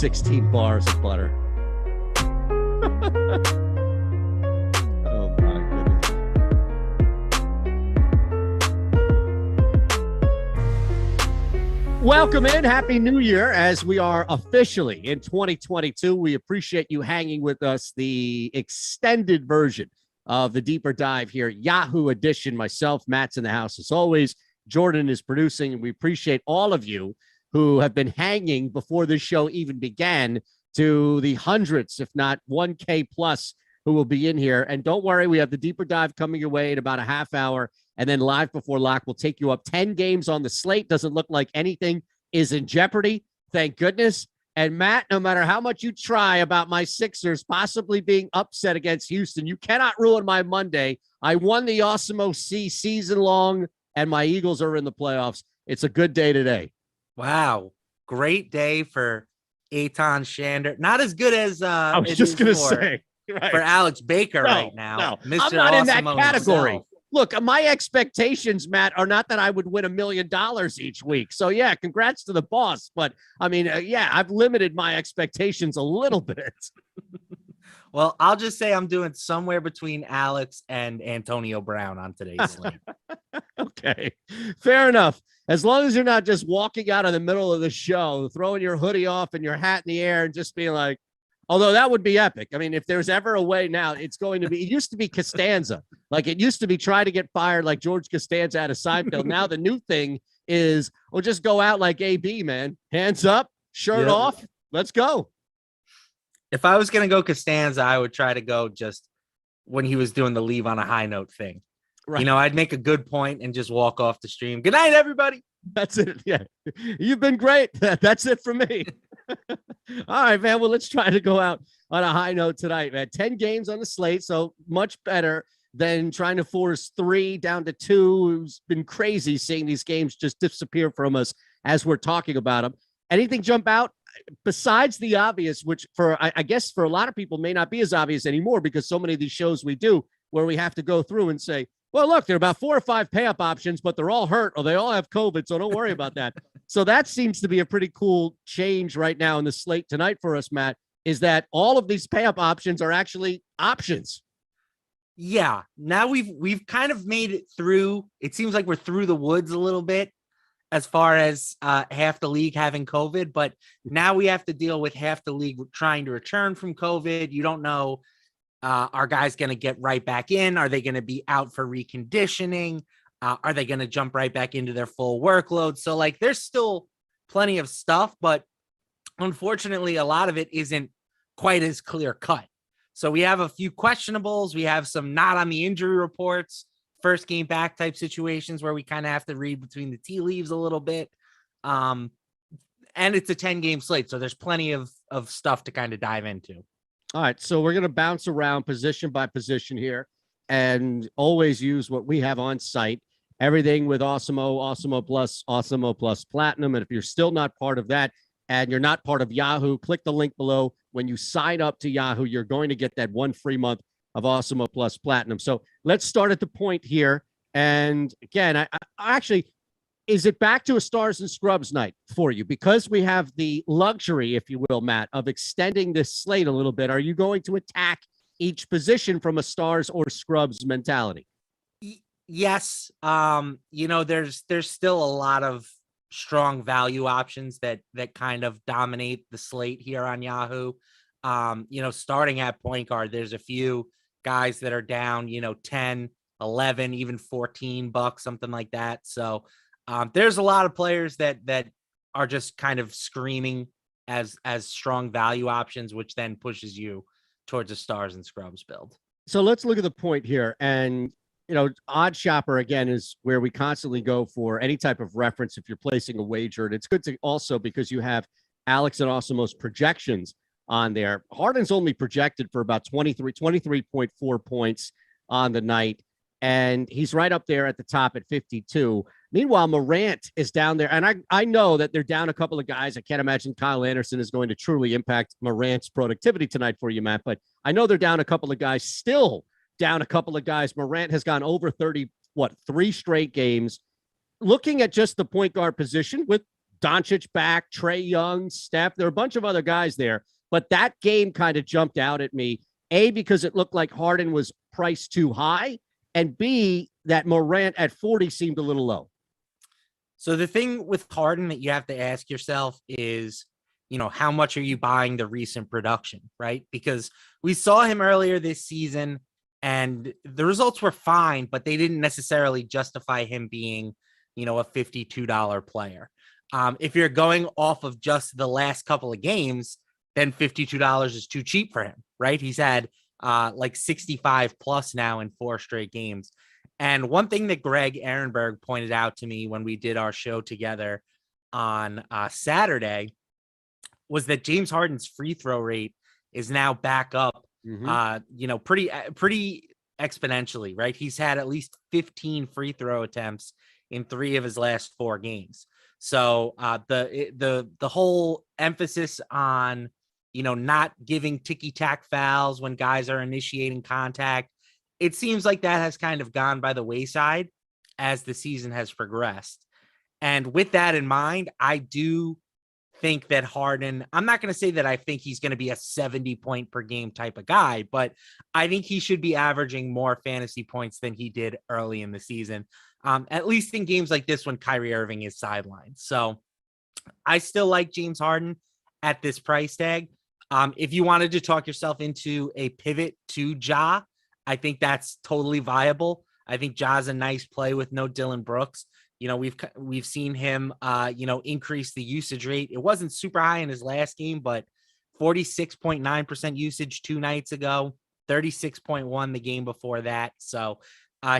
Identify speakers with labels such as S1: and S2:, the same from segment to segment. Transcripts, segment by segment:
S1: 16 bars of butter. Oh my goodness. Welcome in. Happy New Year as we are officially in 2022. We appreciate you hanging with us. The extended version of the deeper dive here, Yahoo edition. Myself, Matt's in the house as always. Jordan is producing, and we appreciate all of you who have been hanging before this show even began to the hundreds, if not 1K plus, who will be in here. And don't worry, we have the deeper dive coming your way in about a half hour. And then live before lock, we'll take you up 10 games on the slate. Doesn't look like anything is in jeopardy. Thank goodness. And Matt, no matter how much you try about my Sixers possibly being upset against Houston, you cannot ruin my Monday. I won the Awesemo season long, and my Eagles are in the playoffs. It's a good day today.
S2: Wow. Great day for Eytan Shander. Not as good as
S1: I was just going to say
S2: for Alex Baker right now.
S1: No, I'm not in that category. Himself. Look, my expectations, Matt, are not that I would win $1 million each week. So, yeah, congrats to the boss. But, I mean, I've limited my expectations a little bit.
S2: Well, I'll just say I'm doing somewhere between Alex and Antonio Brown on today's slate.
S1: Okay, fair enough. As long as you're not just walking out in the middle of the show, throwing your hoodie off and your hat in the air and just being like, although that would be epic. I mean, if there's ever a way now, it's going to be, it used to be Costanza. Like it used to be try to get fired like George Costanza out of Seinfeld. Now the new thing is, we'll just go out like AB, man. Hands up, shirt off. Let's go.
S2: If I was going to go Costanza, I would try to go just when he was doing the leave on a high note thing. Right. You know, I'd make a good point and just walk off the stream. Good night, everybody.
S1: That's it. Yeah. You've been great. That's it for me. All right, man. Well, let's try to go out on a high note tonight, man. 10 games on the slate. So much better than trying to force 3 down to 2. It's been crazy seeing these games just disappear from us as we're talking about them. Anything jump out besides the obvious, which I guess for a lot of people may not be as obvious anymore because so many of these shows we do where we have to go through and say, well, look, there are about 4 or 5 pay-up options, but they're all hurt or they all have COVID, so don't worry about that. So that seems to be a pretty cool change right now in the slate tonight for us, Matt, is that all of these pay-up options are actually options.
S2: Yeah, now we've kind of made it through. It seems like we're through the woods a little bit as far as half the league having COVID, but now we have to deal with half the league trying to return from COVID. You don't know. Are guys going to get right back in? Are they going to be out for reconditioning? Are they going to jump right back into their full workload? So like there's still plenty of stuff, but unfortunately a lot of it isn't quite as clear cut. So we have a few questionables. We have some not on the injury reports, first game back type situations where we kind of have to read between the tea leaves a little bit. And it's a 10-game slate. So there's plenty of stuff to kind of dive into.
S1: All right, so we're going to bounce around position by position here and always use what we have on site. Everything with Awesemo, Awesemo Plus Platinum. And if you're still not part of that and you're not part of Yahoo, click the link below. When you sign up to Yahoo, you're going to get that 1 free month of Awesemo Plus Platinum. So let's start at the point here. And again, I actually... is it back to a stars and scrubs night for you? Because we have the luxury, if you will, Matt, of extending this slate a little bit. Are you going to attack each position from a stars or scrubs mentality?
S2: Yes. You know, there's still a lot of strong value options that kind of dominate the slate here on Yahoo. You know, starting at point guard, there's a few guys that are down, 10, 11, even $14, something like that. So, there's a lot of players that are just kind of screaming as strong value options, which then pushes you towards a stars and scrubs build.
S1: So let's look at the point here. And, Odd Shopper, again, is where we constantly go for any type of reference if you're placing a wager. And it's good to also because you have Alex and Awesemo's projections on there. Hardin's only projected for about 23.4 points on the night. And he's right up there at the top at 52. Meanwhile, Marant is down there. And I know that they're down a couple of guys. I can't imagine Kyle Anderson is going to truly impact Morant's productivity tonight for you, Matt. But I know they're down a couple of guys, still down a couple of guys. Marant has gone over 30, 3 straight games. Looking at just the point guard position with Doncic back, Trey Young, Steph. There are a bunch of other guys there, but that game kind of jumped out at me. A, because it looked like Harden was priced too high, and B, that Marant at 40 seemed a little low.
S2: So the thing with Hardin that you have to ask yourself is, how much are you buying the recent production, right? Because we saw him earlier this season and the results were fine, but they didn't necessarily justify him being, a $52 player. If you're going off of just the last couple of games, then $52 is too cheap for him, right? He's had like 65 plus now in 4 straight games. And one thing that Greg Ehrenberg pointed out to me when we did our show together on Saturday was that James Harden's free throw rate is now back up, pretty exponentially, right? He's had at least 15 free throw attempts in 3 of his last 4 games. So the whole emphasis on, not giving ticky-tack fouls when guys are initiating contact, it seems like that has kind of gone by the wayside as the season has progressed. And with that in mind, I do think that Harden, I'm not going to say that I think he's going to be a 70 point per game type of guy, but I think he should be averaging more fantasy points than he did early in the season, at least in games like this when Kyrie Irving is sidelined. So I still like James Harden at this price tag. If you wanted to talk yourself into a pivot to Ja, I think that's totally viable. I think Ja's a nice play with no Dylan Brooks. We've seen him, increase the usage rate. It wasn't super high in his last game, but 46.9% usage 2 nights ago, 36.1 the game before that. So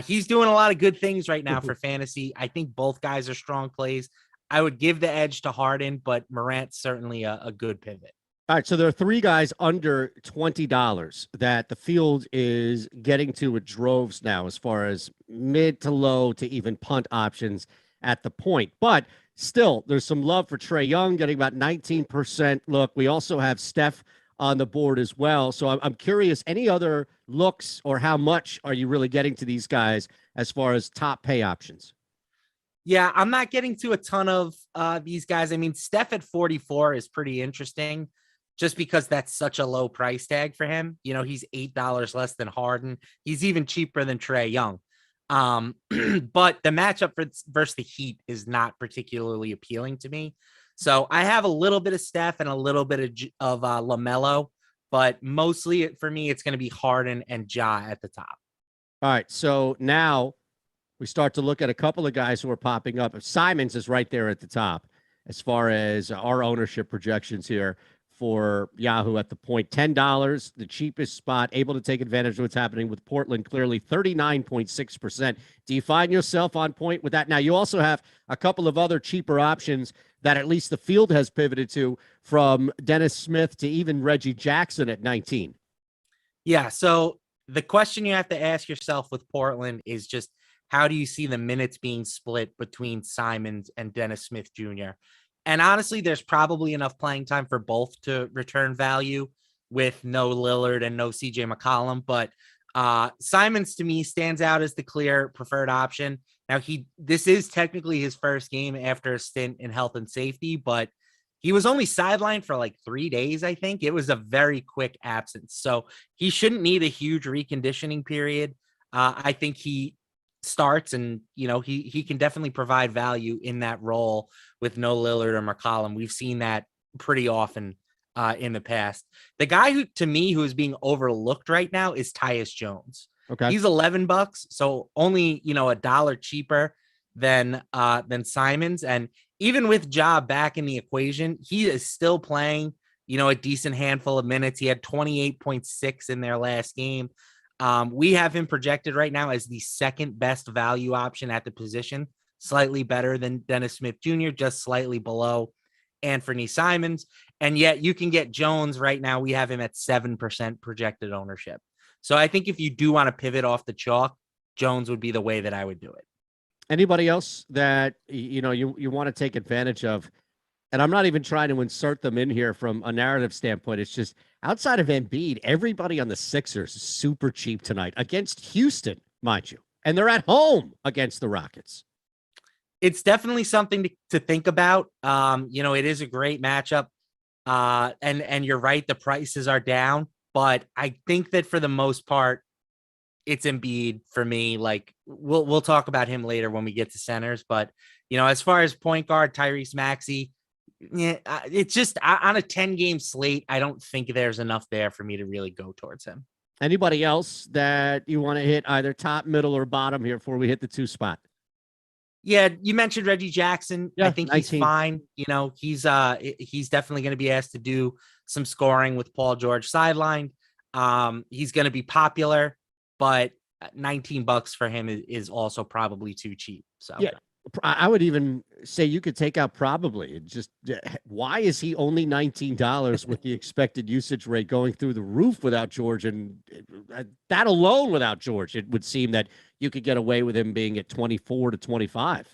S2: he's doing a lot of good things right now for fantasy. I think both guys are strong plays. I would give the edge to Harden, but Morant's certainly a good pivot.
S1: All right, so there are 3 guys under $20 that the field is getting to with droves now as far as mid to low to even punt options at the point. But still, there's some love for Trey Young getting about 19% look. We also have Steph on the board as well. So I'm curious, any other looks or how much are you really getting to these guys as far as top pay options?
S2: Yeah, I'm not getting to a ton of these guys. I mean, Steph at 44 is pretty interesting, just because that's such a low price tag for him. He's $8 less than Harden. He's even cheaper than Trey Young. But the matchup versus the Heat is not particularly appealing to me. So I have a little bit of Steph and a little bit of LaMelo, but mostly for me, it's going to be Harden and Ja at the top.
S1: All right. So now we start to look at a couple of guys who are popping up. Simons is right there at the top as far as our ownership projections here for Yahoo at the point. $10, the cheapest spot, able to take advantage of what's happening with Portland, clearly 39.6%. Do you find yourself on point with that? Now, you also have a couple of other cheaper options that at least the field has pivoted to, from Dennis Smith to even Reggie Jackson at 19.
S2: Yeah, so the question you have to ask yourself with Portland is just, how do you see the minutes being split between Simons and Dennis Smith Jr.? And honestly, there's probably enough playing time for both to return value with no Lillard and no CJ McCollum. But Simons, to me, stands out as the clear preferred option. Now, this is technically his first game after a stint in health and safety, but he was only sidelined for like 3 days, I think. It was a very quick absence. So he shouldn't need a huge reconditioning period. I think he starts and, he can definitely provide value in that role with no Lillard or McCollum. We've seen that pretty often in the past. The guy who is being overlooked right now is Tyus Jones.
S1: Okay.
S2: He's $11, so only, $1 cheaper than Simons. And even with Ja back in the equation, he is still playing, a decent handful of minutes. He had 28.6 in their last game. We have him projected right now as the second best value option at the position, slightly better than Dennis Smith Jr., just slightly below Anthony Simons. And yet you can get Jones right now. We have him at 7% projected ownership. So I think if you do want to pivot off the chalk, Jones would be the way that I would do it.
S1: Anybody else that, you want to take advantage of? And I'm not even trying to insert them in here from a narrative standpoint. It's just outside of Embiid, everybody on the Sixers is super cheap tonight against Houston, mind you. And they're at home against the Rockets.
S2: It's definitely something to think about. It is a great matchup. And you're right, the prices are down, but I think that for the most part, it's Embiid for me. Like we'll talk about him later when we get to centers, but as far as point guard, Tyrese Maxey, yeah, it's just on a 10-game slate. I don't think there's enough there for me to really go towards him.
S1: Anybody else that you want to hit either top, middle, or bottom here before we hit the 2 spot?
S2: Yeah, you mentioned Reggie Jackson.
S1: Yeah,
S2: I think
S1: 19.
S2: he's fine. He's definitely going to be asked to do some scoring with Paul George sidelined. He's going to be popular, but $19 for him is also probably too cheap. So
S1: yeah, I would even say you could take out probably. Just why is he only $19 with the expected usage rate going through the roof without George? And that alone without George, it would seem that you could get away with him being at 24 to 25.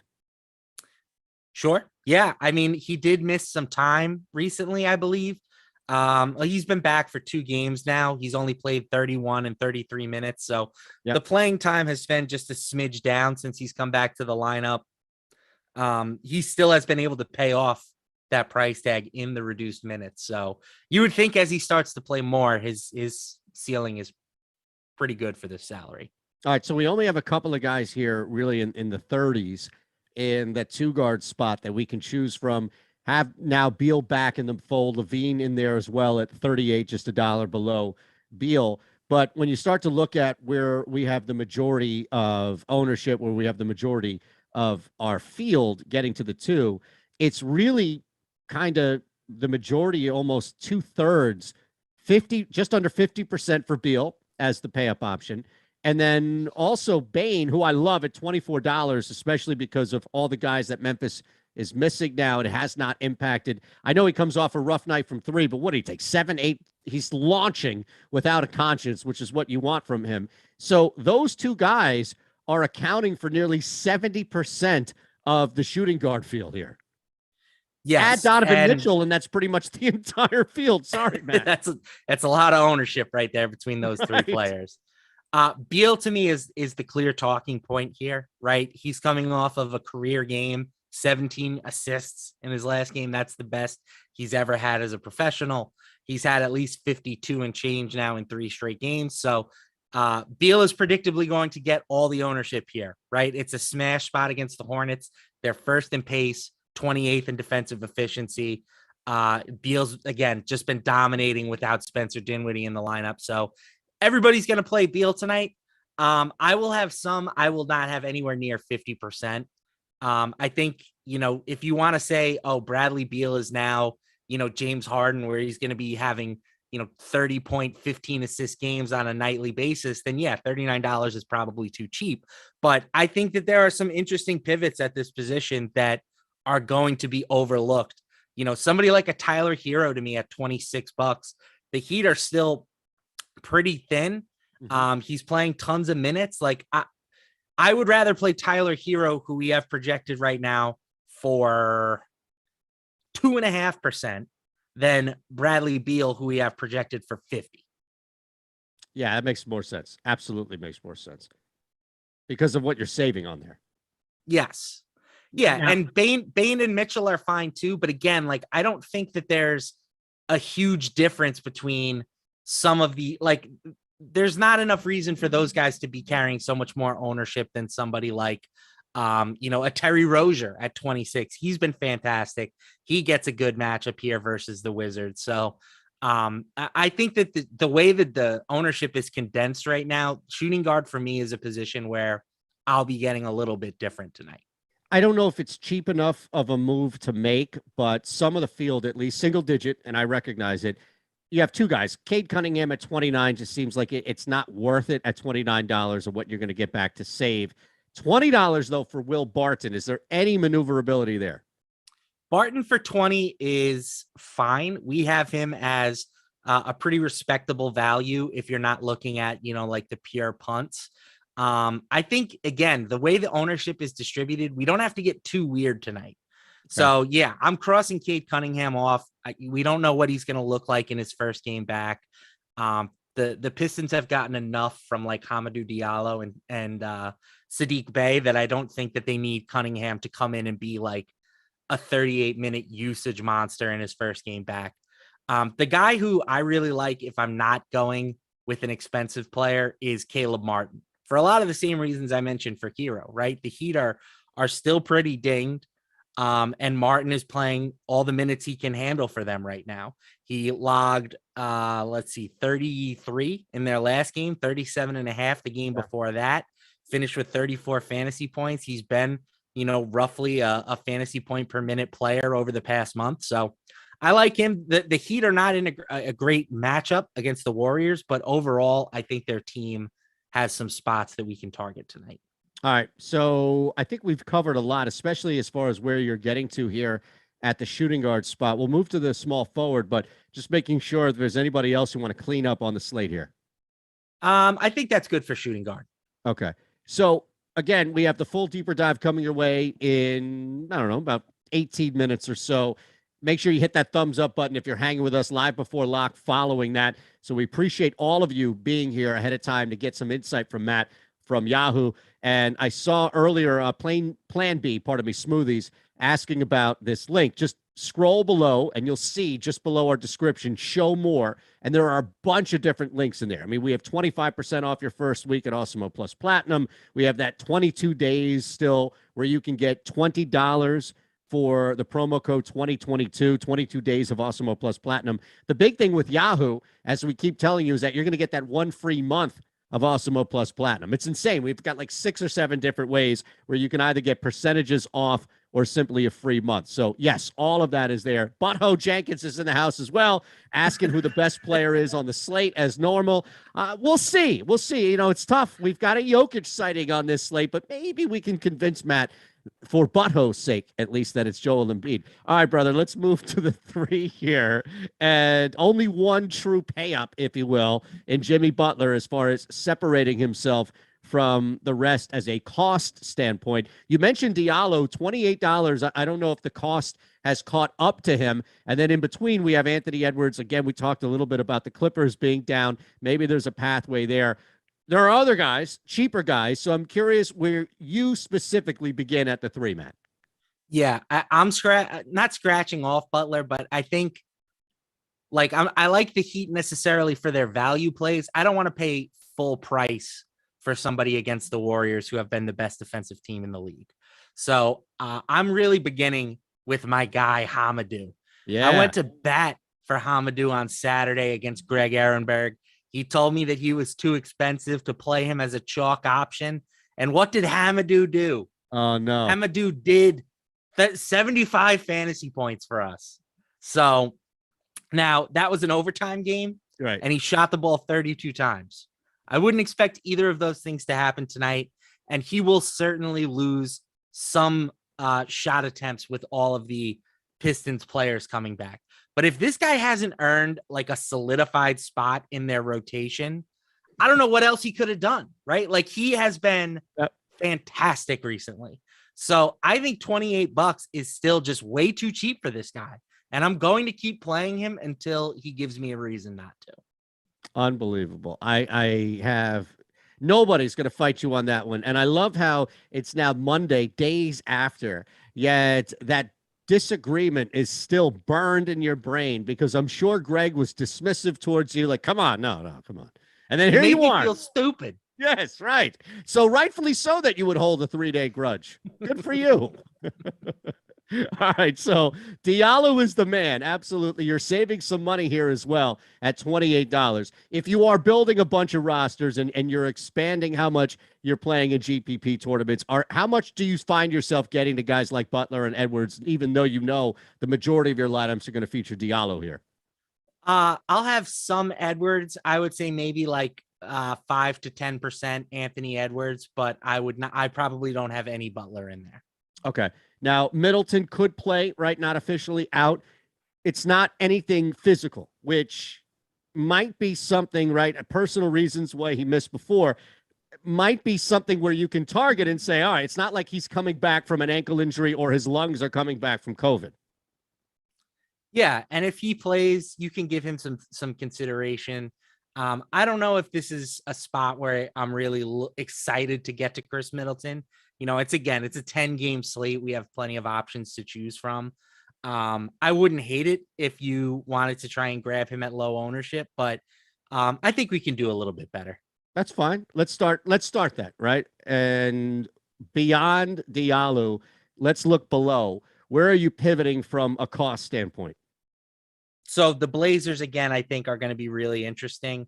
S2: Sure. Yeah. I mean, he did miss some time recently, I believe. He's been back for 2 games now. He's only played 31 and 33 minutes. So the playing time has been just a smidge down since he's come back to the lineup. He still has been able to pay off that price tag in the reduced minutes. So you would think as he starts to play more, his ceiling is pretty good for this salary.
S1: All right. So we only have a couple of guys here really in the 30s in that 2-guard spot that we can choose from. Have now Beal back in the fold, Levine in there as well at 38, just $1 below Beal. But when you start to look at where we have the majority of ownership, where we have the majority of our field getting to the 2, it's really kind of the majority, almost 2/3, 50, just under 50% for Beal as the pay up option. And then also Bane, who I love at $24, especially because of all the guys that Memphis is missing now. It has not impacted. I know he comes off a rough night from 3, but what do he take? 7, 8? He's launching without a conscience, which is what you want from him. So those 2 guys are accounting for nearly 70% of the shooting guard field here.
S2: Yes.
S1: Add Donovan Mitchell, and that's pretty much the entire field. Sorry, man.
S2: that's a lot of ownership right there between those 3 players. Beal to me is the clear talking point here, right? He's coming off of a career game, 17 assists in his last game. That's the best he's ever had as a professional. He's had at least 52 and change now in 3 straight games. So Beal is predictably going to get all the ownership here, right? It's a smash spot against the Hornets. They're first in pace, 28th in defensive efficiency. Beal's, again, just been dominating without Spencer Dinwiddie in the lineup. So everybody's going to play Beal tonight. I will have some. I will not have anywhere near 50%. I think, if you want to say, oh, Bradley Beal is now, James Harden, where he's going to be having, 30.15 assist games on a nightly basis, then yeah, $39 is probably too cheap. But I think that there are some interesting pivots at this position that are going to be overlooked. Somebody like a Tyler Hero to me at $26. The Heat are still pretty thin. He's playing tons of minutes. Like I would rather play Tyler Hero, who we have projected right now for 2.5%, than Bradley Beal, who we have projected for 50.
S1: Yeah, that makes more sense. Absolutely makes more sense because of what you're saving on there.
S2: Yes. Yeah. And Bane and Mitchell are fine too. But again, like, I don't think that there's a huge difference between some of the, like, there's not enough reason for those guys to be carrying so much more ownership than somebody like, a Terry Rozier at 26. He's been fantastic. He gets a good matchup here versus the Wizards. So I think that the way that the ownership is condensed right now, shooting guard for me is a position where I'll be getting a little bit different tonight.
S1: I don't know if it's cheap enough of a move to make, but some of the field, at least single digit, and I recognize it. You have 2 guys. Cade Cunningham at 29 just seems like it's not worth it at $29 of what you're going to get back to save. $20, though, for Will Barton. Is there any maneuverability there?
S2: Barton for 20 is fine. We have him as a pretty respectable value if you're not looking at, like the pure punts. I think, again, the way the ownership is distributed, we don't have to get too weird tonight. Okay. So, yeah, I'm crossing Cade Cunningham off. We don't know what he's going to look like in his first game back. The the Pistons have gotten enough from like Hamidou Diallo and Sadiq Bey that I don't think that they need Cunningham to come in and be like a 38-minute usage monster in his first game back. The guy who I really like, if I'm not going with an expensive player, is Caleb Martin, for a lot of the same reasons I mentioned for Hero, right? The Heat are still pretty dinged. And Martin is playing all the minutes he can handle for them right now. He logged, 33 in their last game, 37 and a half the game before that, finished with 34 fantasy points. He's been, roughly a fantasy point per minute player over the past month. So I like him. The Heat are not in a great matchup against the Warriors, but overall, I think their team has some spots that we can target tonight.
S1: All right. So I think we've covered a lot, especially as far as where you're getting to here at the shooting guard spot. We'll move to the small forward, but just making sure if there's anybody else you want to clean up on the slate here.
S2: I think that's good for shooting guard.
S1: Okay. So again, we have the full deeper dive coming your way in, I don't know, about 18 minutes or so. Make sure you hit that thumbs up button if you're hanging with us live before lock following that. So we appreciate all of you being here ahead of time to get some insight from Matt from Yahoo. And I saw earlier Plan B, Smoothies, asking about this link. Just scroll below and you'll see just below our description, show more. And there are a bunch of different links in there. I mean, we have 25% off your first week at Awesemo Plus Platinum. We have that 22 days still where you can get $20 for the promo code 2022, 22 days of Awesemo Plus Platinum. The big thing with Yahoo, as we keep telling you, is that you're going to get that one free month of Awesemo Plus Platinum. It's insane. We've got like 6 or 7 different ways where you can either get percentages off or simply a free month. So yes, all of that is there. Butho Jenkins is in the house as well, asking who the best player is on the slate as normal. We'll see. We'll see. It's tough. We've got a Jokic sighting on this slate, but maybe we can convince Matt, for Butho's sake, at least, that it's Joel Embiid. All right, brother, let's move to the 3 here. And only one true pay up, if you will, in Jimmy Butler as far as separating himself from the rest as a cost standpoint. You mentioned Diallo, $28. I don't know if the cost has caught up to him. And then in between, we have Anthony Edwards. Again, we talked a little bit about the Clippers being down. Maybe there's a pathway there. There are other guys, cheaper guys. So I'm curious where you specifically begin at the 3, Matt.
S2: Yeah, I'm not scratching off Butler, but I think I like the Heat necessarily for their value plays. I don't want to pay full price for somebody against the Warriors, who have been the best defensive team in the league. So I'm really beginning with my guy, Hamidou. Yeah, I went to bat for Hamidou on Saturday against Greg Ehrenberg. He told me that he was too expensive to play him as a chalk option. And what did Hamidou do?
S1: Oh, no.
S2: Hamidou did 75 fantasy points for us. So now that was an overtime game, right? And he shot the ball 32 times. I wouldn't expect either of those things to happen tonight. And he will certainly lose some shot attempts with all of the Pistons players coming back. But if this guy hasn't earned like a solidified spot in their rotation, I don't know what else he could have done, right? Like, he has been fantastic recently. So I think $28 is still just way too cheap for this guy. And I'm going to keep playing him until he gives me a reason not to.
S1: Unbelievable. I have nobody's going to fight you on that one. And I love how it's now Monday, days after, yet that disagreement is still burned in your brain, because I'm sure Greg was dismissive towards you, like, come on, no, come on. And then here you are.
S2: Feel stupid.
S1: Yes, right. So rightfully so that you would hold a 3-day grudge. Good for you. All right, so Diallo is the man. Absolutely. You're saving some money here as well at $28. If you are building a bunch of rosters and you're expanding how much you're playing in GPP tournaments, how much do you find yourself getting to guys like Butler and Edwards, even though you know the majority of your lineups are going to feature Diallo here?
S2: I'll have some Edwards. I would say maybe like 5 to 10% Anthony Edwards, but I probably don't have any Butler in there.
S1: Okay. Now, Middleton could play, right? Not officially out. It's not anything physical, which might be something, right? Personal reasons why he missed before might be something where you can target and say, all right, it's not like he's coming back from an ankle injury or his lungs are coming back from COVID.
S2: Yeah. And if he plays, you can give him some consideration. I don't know if this is a spot where I'm really excited to get to Chris Middleton. It's a 10-game slate. We have plenty of options to choose from. I wouldn't hate it if you wanted to try and grab him at low ownership, but I think we can do a little bit better.
S1: That's fine. Let's start that, right? And beyond Diallo, let's look below. Where are you pivoting from a cost standpoint?
S2: So the Blazers, again, I think are going to be really interesting.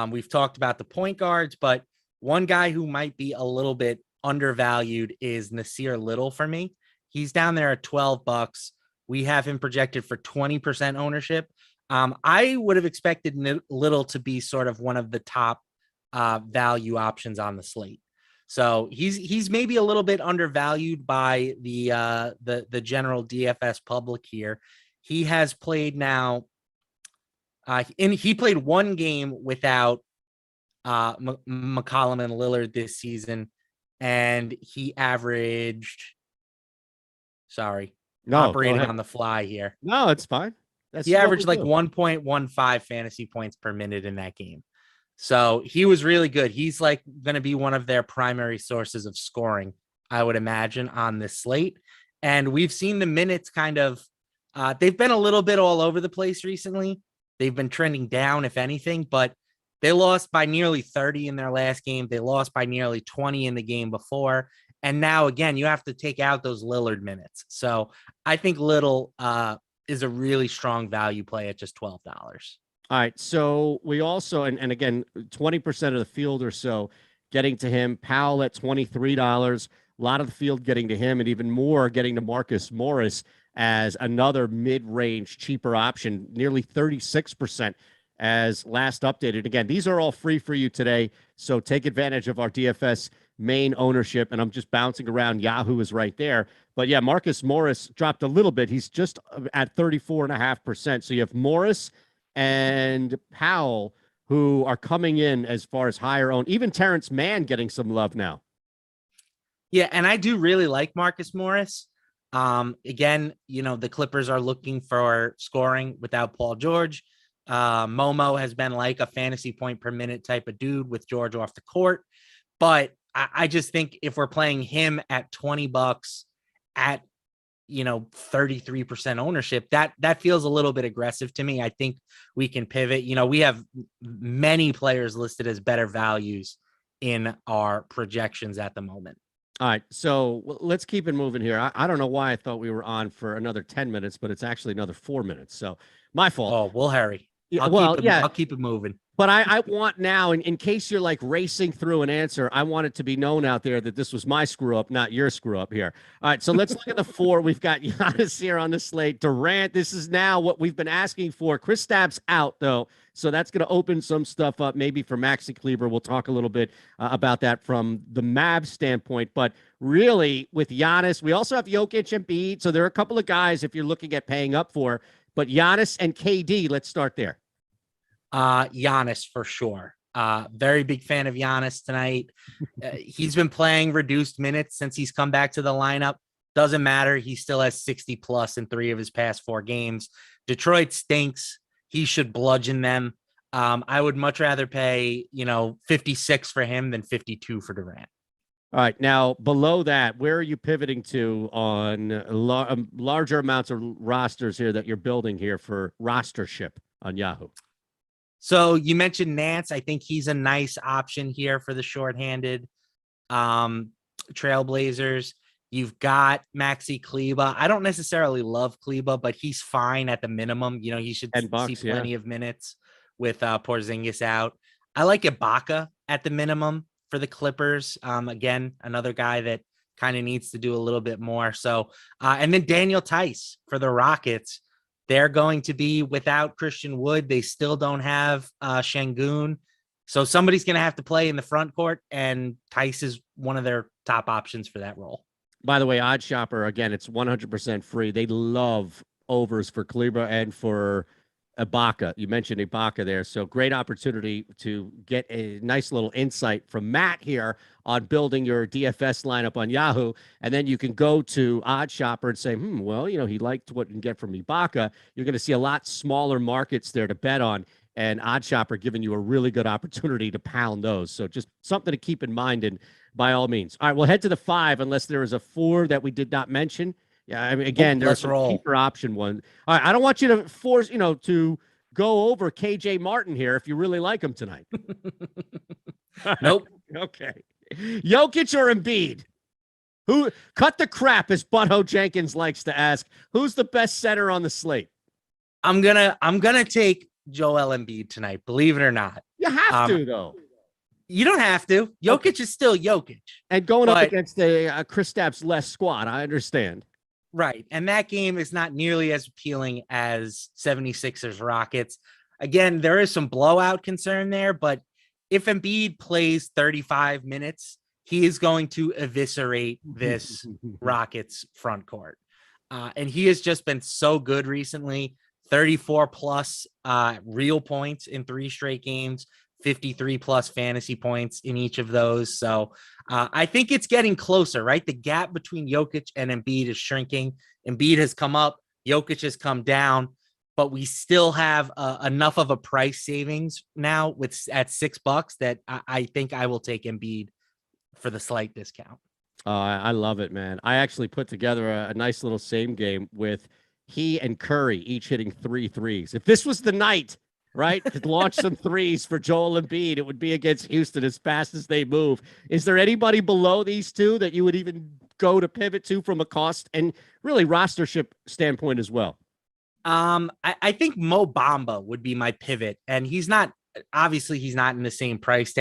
S2: We've talked about the point guards, but one guy who might be a little bit undervalued is Nasir Little for me. He's down there at $12. We have him projected for 20% ownership. I would have expected Little to be sort of one of the top value options on the slate. So he's maybe a little bit undervalued by the general DFS public here. He has played now, and he played one game without McCollum and Lillard this season, and he averaged. Operating on the fly here.
S1: No, it's fine.
S2: He averaged like 1.15 fantasy points per minute in that game. So he was really good. He's like going to be one of their primary sources of scoring, I would imagine, on this slate. And we've seen the minutes kind of, they've been a little bit all over the place recently. They've been trending down, if anything, but they lost by nearly 30 in their last game. They lost by nearly 20 in the game before. And now, again, you have to take out those Lillard minutes. So I think Little is a really strong value play at just $12.
S1: All right. So we also, and again, 20% of the field or so getting to him. Powell at $23. A lot of the field getting to him, and even more getting to Marcus Morris as another mid-range, cheaper option, nearly 36% as last updated. Again, these are all free for you today, so take advantage of our DFS main ownership, and I'm just bouncing around. Yahoo is right there. But yeah, Marcus Morris dropped a little bit. He's just at 34.5%. So you have Morris and Powell who are coming in as far as higher owned. Even Terrence Mann getting some love now.
S2: Yeah, and I do really like Marcus Morris. Again, the Clippers are looking for scoring without Paul George. Momo has been like a fantasy point per minute type of dude with George off the court. But I just think if we're playing him at $20 at 33% ownership, that feels a little bit aggressive to me. I think we can pivot. We have many players listed as better values in our projections at the moment.
S1: All right, so let's keep it moving here. I don't know why I thought we were on for another 10 minutes, but it's actually another 4 minutes. So my fault.
S2: Oh, we'll hurry.
S1: Yeah,
S2: I'll keep it moving.
S1: But I want now, in case you're like racing through an answer, I want it to be known out there that this was my screw up, not your screw up here. All right, so let's look at the four. We've got Giannis here on the slate. Durant, this is now what we've been asking for. Kristaps out, though, so that's going to open some stuff up, maybe for Maxi Kleber. We'll talk a little bit about that from the Mavs standpoint. But really, with Giannis, we also have Jokic and Embiid, so there are a couple of guys if you're looking at paying up for. But Giannis and KD, let's start there.
S2: Giannis for sure. Very big fan of Giannis tonight. He's been playing reduced minutes since he's come back to the lineup. Doesn't matter. He still has 60 plus in 3 of his past 4 games. Detroit stinks. He should bludgeon them. I would much rather pay, 56 for him than 52 for Durant.
S1: All right. Now, below that, where are you pivoting to on larger amounts of rosters here that you're building here for rostership on Yahoo?
S2: So you mentioned Nance. I think he's a nice option here for the shorthanded Trailblazers. You've got Maxi Kleber. I don't necessarily love Kleber, but he's fine at the minimum. He should see plenty of minutes with Porzingis out. I like Ibaka at the minimum for the Clippers. Again, another guy that kind of needs to do a little bit more. So, and then Daniel Tice for the Rockets. They're going to be without Christian Wood. They still don't have Şengün. So somebody's going to have to play in the front court, and Tice is one of their top options for that role.
S1: By the way, Odd Shopper, again, it's 100% free. They love overs for Kleber and for Ibaka. You mentioned Ibaka there. So great opportunity to get a nice little insight from Matt here on building your DFS lineup on Yahoo. And then you can go to Odd Shopper and say, well, he liked what you can get from Ibaka. You're going to see a lot smaller markets there to bet on. and Odd Shopper giving you a really good opportunity to pound those. So just something to keep in mind, and by all means. All right, we'll head to the 5 unless there is a 4 that we did not mention. Yeah, I mean, again, there's a cheaper option one. All right, I don't want you to force, to go over KJ Martin here if you really like him tonight.
S2: Nope.
S1: Okay. Jokic or Embiid? Who cut the crap, as Butthole Jenkins likes to ask? Who's the best center on the slate?
S2: I'm gonna take Joel Embiid tonight, believe it or not.
S1: You have to, though.
S2: You don't have to. Jokic is still Jokic.
S1: And going up against the Kristaps less squad, I understand.
S2: Right. And that game is not nearly as appealing as 76ers Rockets. Again, there is some blowout concern there, but if Embiid plays 35 minutes, he is going to eviscerate this Rockets front court. And he has just been so good recently. 34 plus real points in 3 straight games, 53 plus fantasy points in each of those. So I think it's getting closer, right? The gap between Jokic and Embiid is shrinking. Embiid has come up, Jokic has come down, but we still have enough of a price savings now at $6 that I think I will take Embiid for the slight discount.
S1: I love it, man. I actually put together a nice little same game with he and Curry each hitting 3 threes. If this was the night, right, to launch some threes for Joel Embiid, it would be against Houston as fast as they move. Is there anybody below these two that you would even go to pivot to from a cost and really rostership standpoint as well?
S2: I think Mo Bamba would be my pivot, and he's not in the same price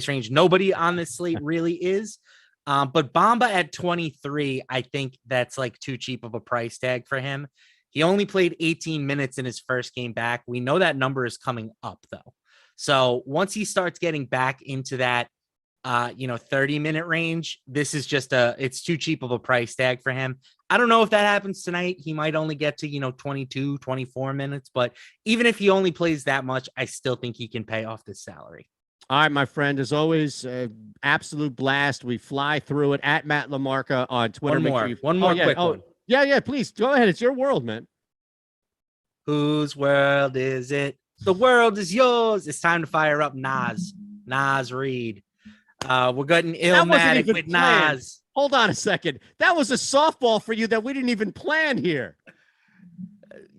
S2: range. Nobody on this slate really is. But Bamba at 23, I think that's like too cheap of a price tag for him. He only played 18 minutes in his first game back. We know that number is coming up, though. So once he starts getting back into that, 30-minute range, this is just it's too cheap of a price tag for him. I don't know if that happens tonight. He might only get to, 22, 24 minutes. But even if he only plays that much, I still think he can pay off this salary.
S1: All right, my friend, as always, absolute blast. We fly through it at Matt LaMarca on Twitter.
S2: One more quick one.
S1: Yeah, please. Go ahead. It's your world, man.
S2: Whose world is it? The world is yours. It's time to fire up Nas Reed. We're getting Illmatic with planned. Nas.
S1: Hold on a second. That was a softball for you that we didn't even plan here.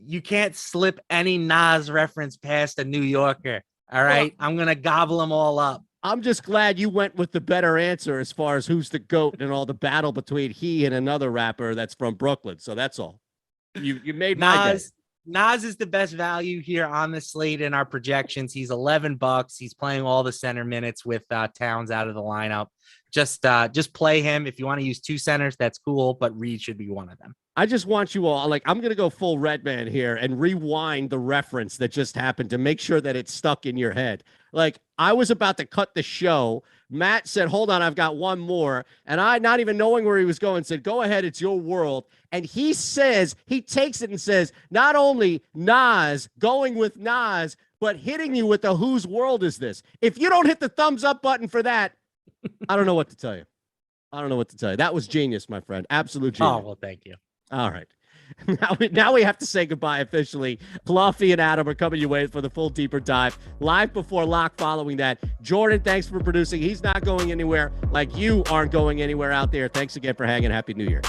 S2: You can't slip any Nas reference past a New Yorker. All right, I'm going to gobble them all up.
S1: I'm just glad you went with the better answer as far as who's the GOAT and all the battle between he and another rapper that's from Brooklyn. So that's all. You made my day.
S2: Nas is the best value here on the slate in our projections. He's $11. He's playing all the center minutes with Towns out of the lineup. Just play him. If you want to use 2 centers, that's cool, but Reed should be one of them.
S1: I just want you all, I'm going to go full Redman here and rewind the reference that just happened to make sure that it's stuck in your head. I was about to cut the show. Matt said, hold on, I've got one more. And I, not even knowing where he was going, said, go ahead, it's your world. And he takes it and says, not only Nas, going with Nas, but hitting you with the whose world is this? If you don't hit the thumbs up button for that, I don't know what to tell you. That was genius, my friend. Absolute genius.
S2: Oh, well, thank you.
S1: All right. Now we have to say goodbye officially. Fluffy and Adam are coming your way for the full deeper dive. Live before lock following that. Jordan, thanks for producing. He's not going anywhere like you aren't going anywhere out there. Thanks again for hanging. Happy New Year.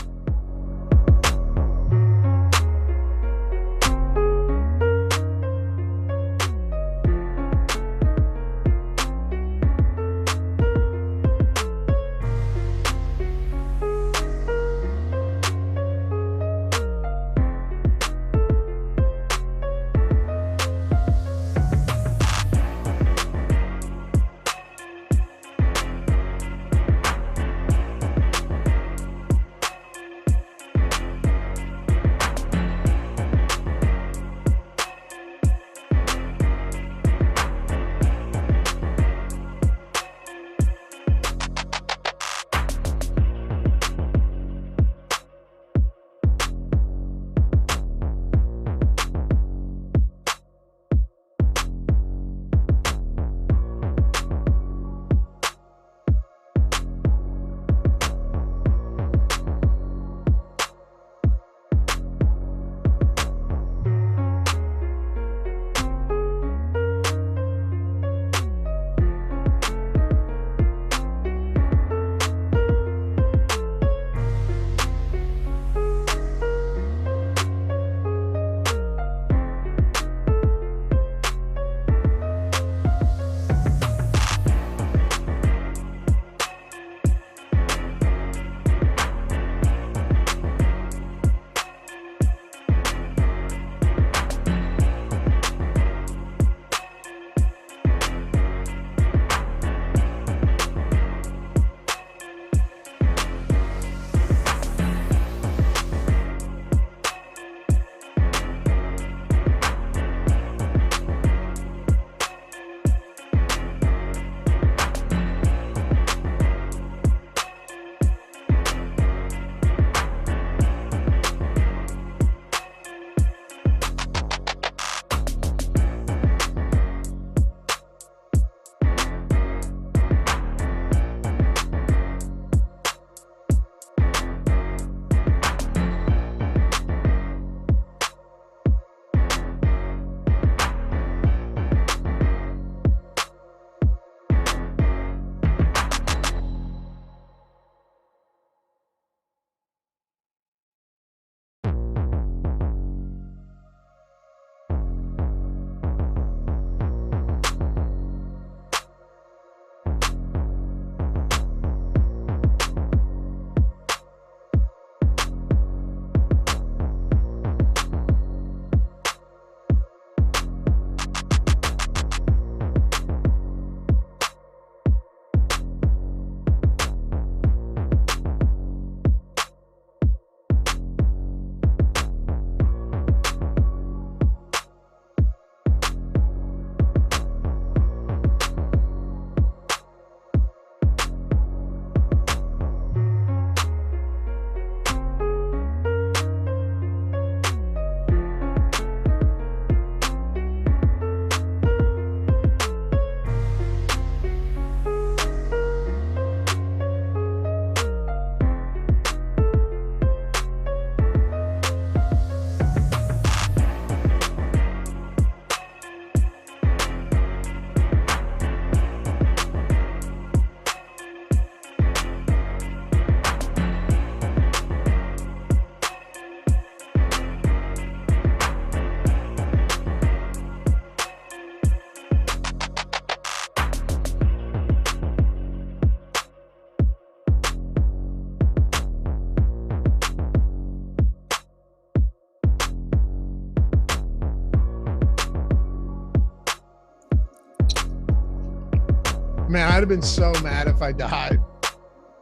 S3: Man, I'd have been so mad if I died.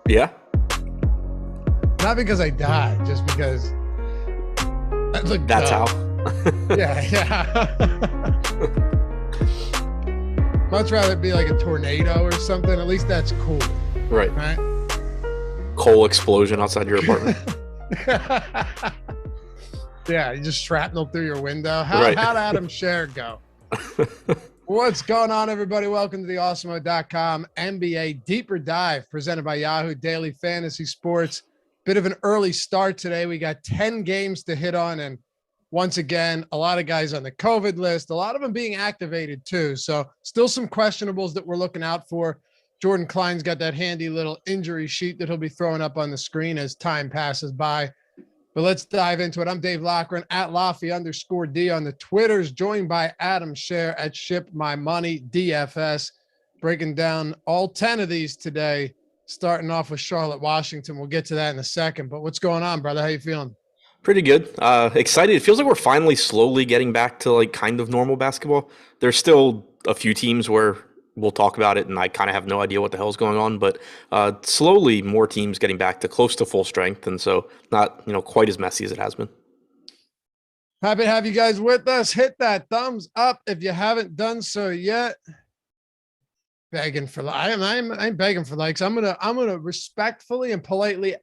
S4: Yeah.
S3: Not because I died, just because that looked
S4: That's
S3: dumb.
S4: how.
S3: Yeah. Much rather it be like a tornado or something. At least that's cool.
S4: Right.
S3: Right.
S4: Coal explosion outside your apartment.
S3: Yeah, you just shrapnel through your window. How'd Adam Scherer go? What's going on, everybody? Welcome to the Awesemo.com NBA Deeper Dive presented by Yahoo Daily Fantasy Sports. Bit of an early start today. We got 10 games to hit on, and once again, a lot of guys on the COVID list, a lot of them being activated too. So still some questionables that we're looking out for. Jordan Klein's got that handy little injury sheet that he'll be throwing up on the screen as time passes by. But let's dive into it. I'm Dave Loughran at Laffy_D on the Twitters, joined by Adam Scherer at Ship My Money DFS, breaking down all 10 of these today, starting off with Charlotte, Washington. We'll get to that in a second. But what's going on, brother? How you feeling?
S4: Pretty good. Excited. It feels like we're finally slowly getting back to like kind of normal basketball. There's still a few teams where we'll talk about it and I kind of have no idea what the hell's going on, but slowly more teams getting back to close to full strength. And so not, quite as messy as it has been.
S3: Happy to have you guys with us. Hit that thumbs up if you haven't done so yet. Begging for I'm begging for likes. I'm gonna respectfully and politely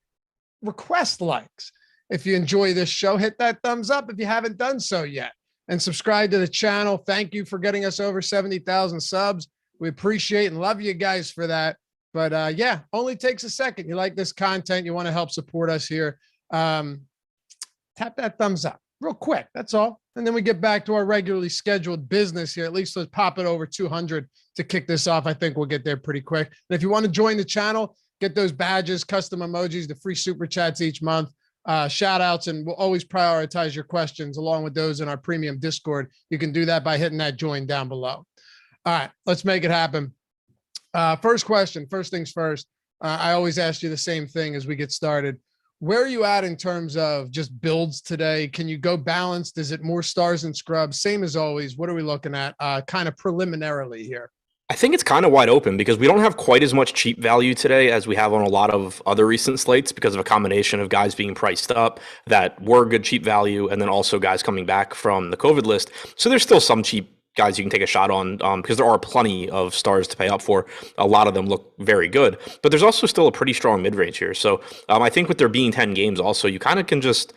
S3: request likes. If you enjoy this show, hit that thumbs up if you haven't done so yet, and subscribe to the channel. Thank you for getting us over 70,000 subs. We appreciate and love you guys for that. But yeah, only takes a second. You like this content, you want to help support us here. Tap that thumbs up real quick. That's all. And then we get back to our regularly scheduled business here. At least let's pop it over 200 to kick this off. I think we'll get there pretty quick. And if you want to join the channel, get those badges, custom emojis, the free super chats each month, shout outs, and we'll always prioritize your questions along with those in our premium Discord. You can do that by hitting that join down below. All right, let's make it happen. First question, first things first. I always ask you the same thing as we get started. Where are you at in terms of just builds today? Can you go balanced? Is it more stars and scrubs? Same as always. What are we looking at kind of preliminarily here?
S4: I think it's kind of wide open because we don't have quite as much cheap value today as we have on a lot of other recent slates because of a combination of guys being priced up that were good cheap value and then also guys coming back from the COVID list. So there's still some cheap guys you can take a shot on because there are plenty of stars to pay up for. A lot of them look very good, but there's also still a pretty strong mid-range here. So I think with there being 10 games also, you kind of can just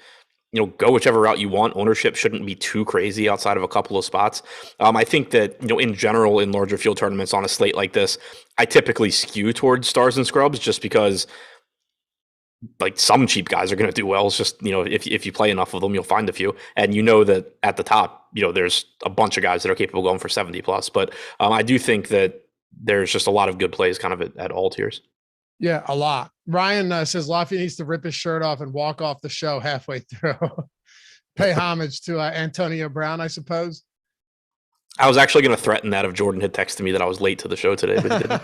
S4: go whichever route you want. Ownership shouldn't be too crazy outside of a couple of spots. I think that, in general, in larger field tournaments on a slate like this, I typically skew towards stars and scrubs just because like some cheap guys are going to do well. It's just, if you play enough of them, you'll find a few. And that at the top, there's a bunch of guys that are capable of going for 70 plus. But I do think that there's just a lot of good plays kind of at all tiers.
S3: Yeah, a lot. Ryan says Lafayette needs to rip his shirt off and walk off the show halfway through. Pay homage to Antonio Brown, I suppose.
S4: I was actually going to threaten that if Jordan had texted me that I was late to the show today, but he didn't.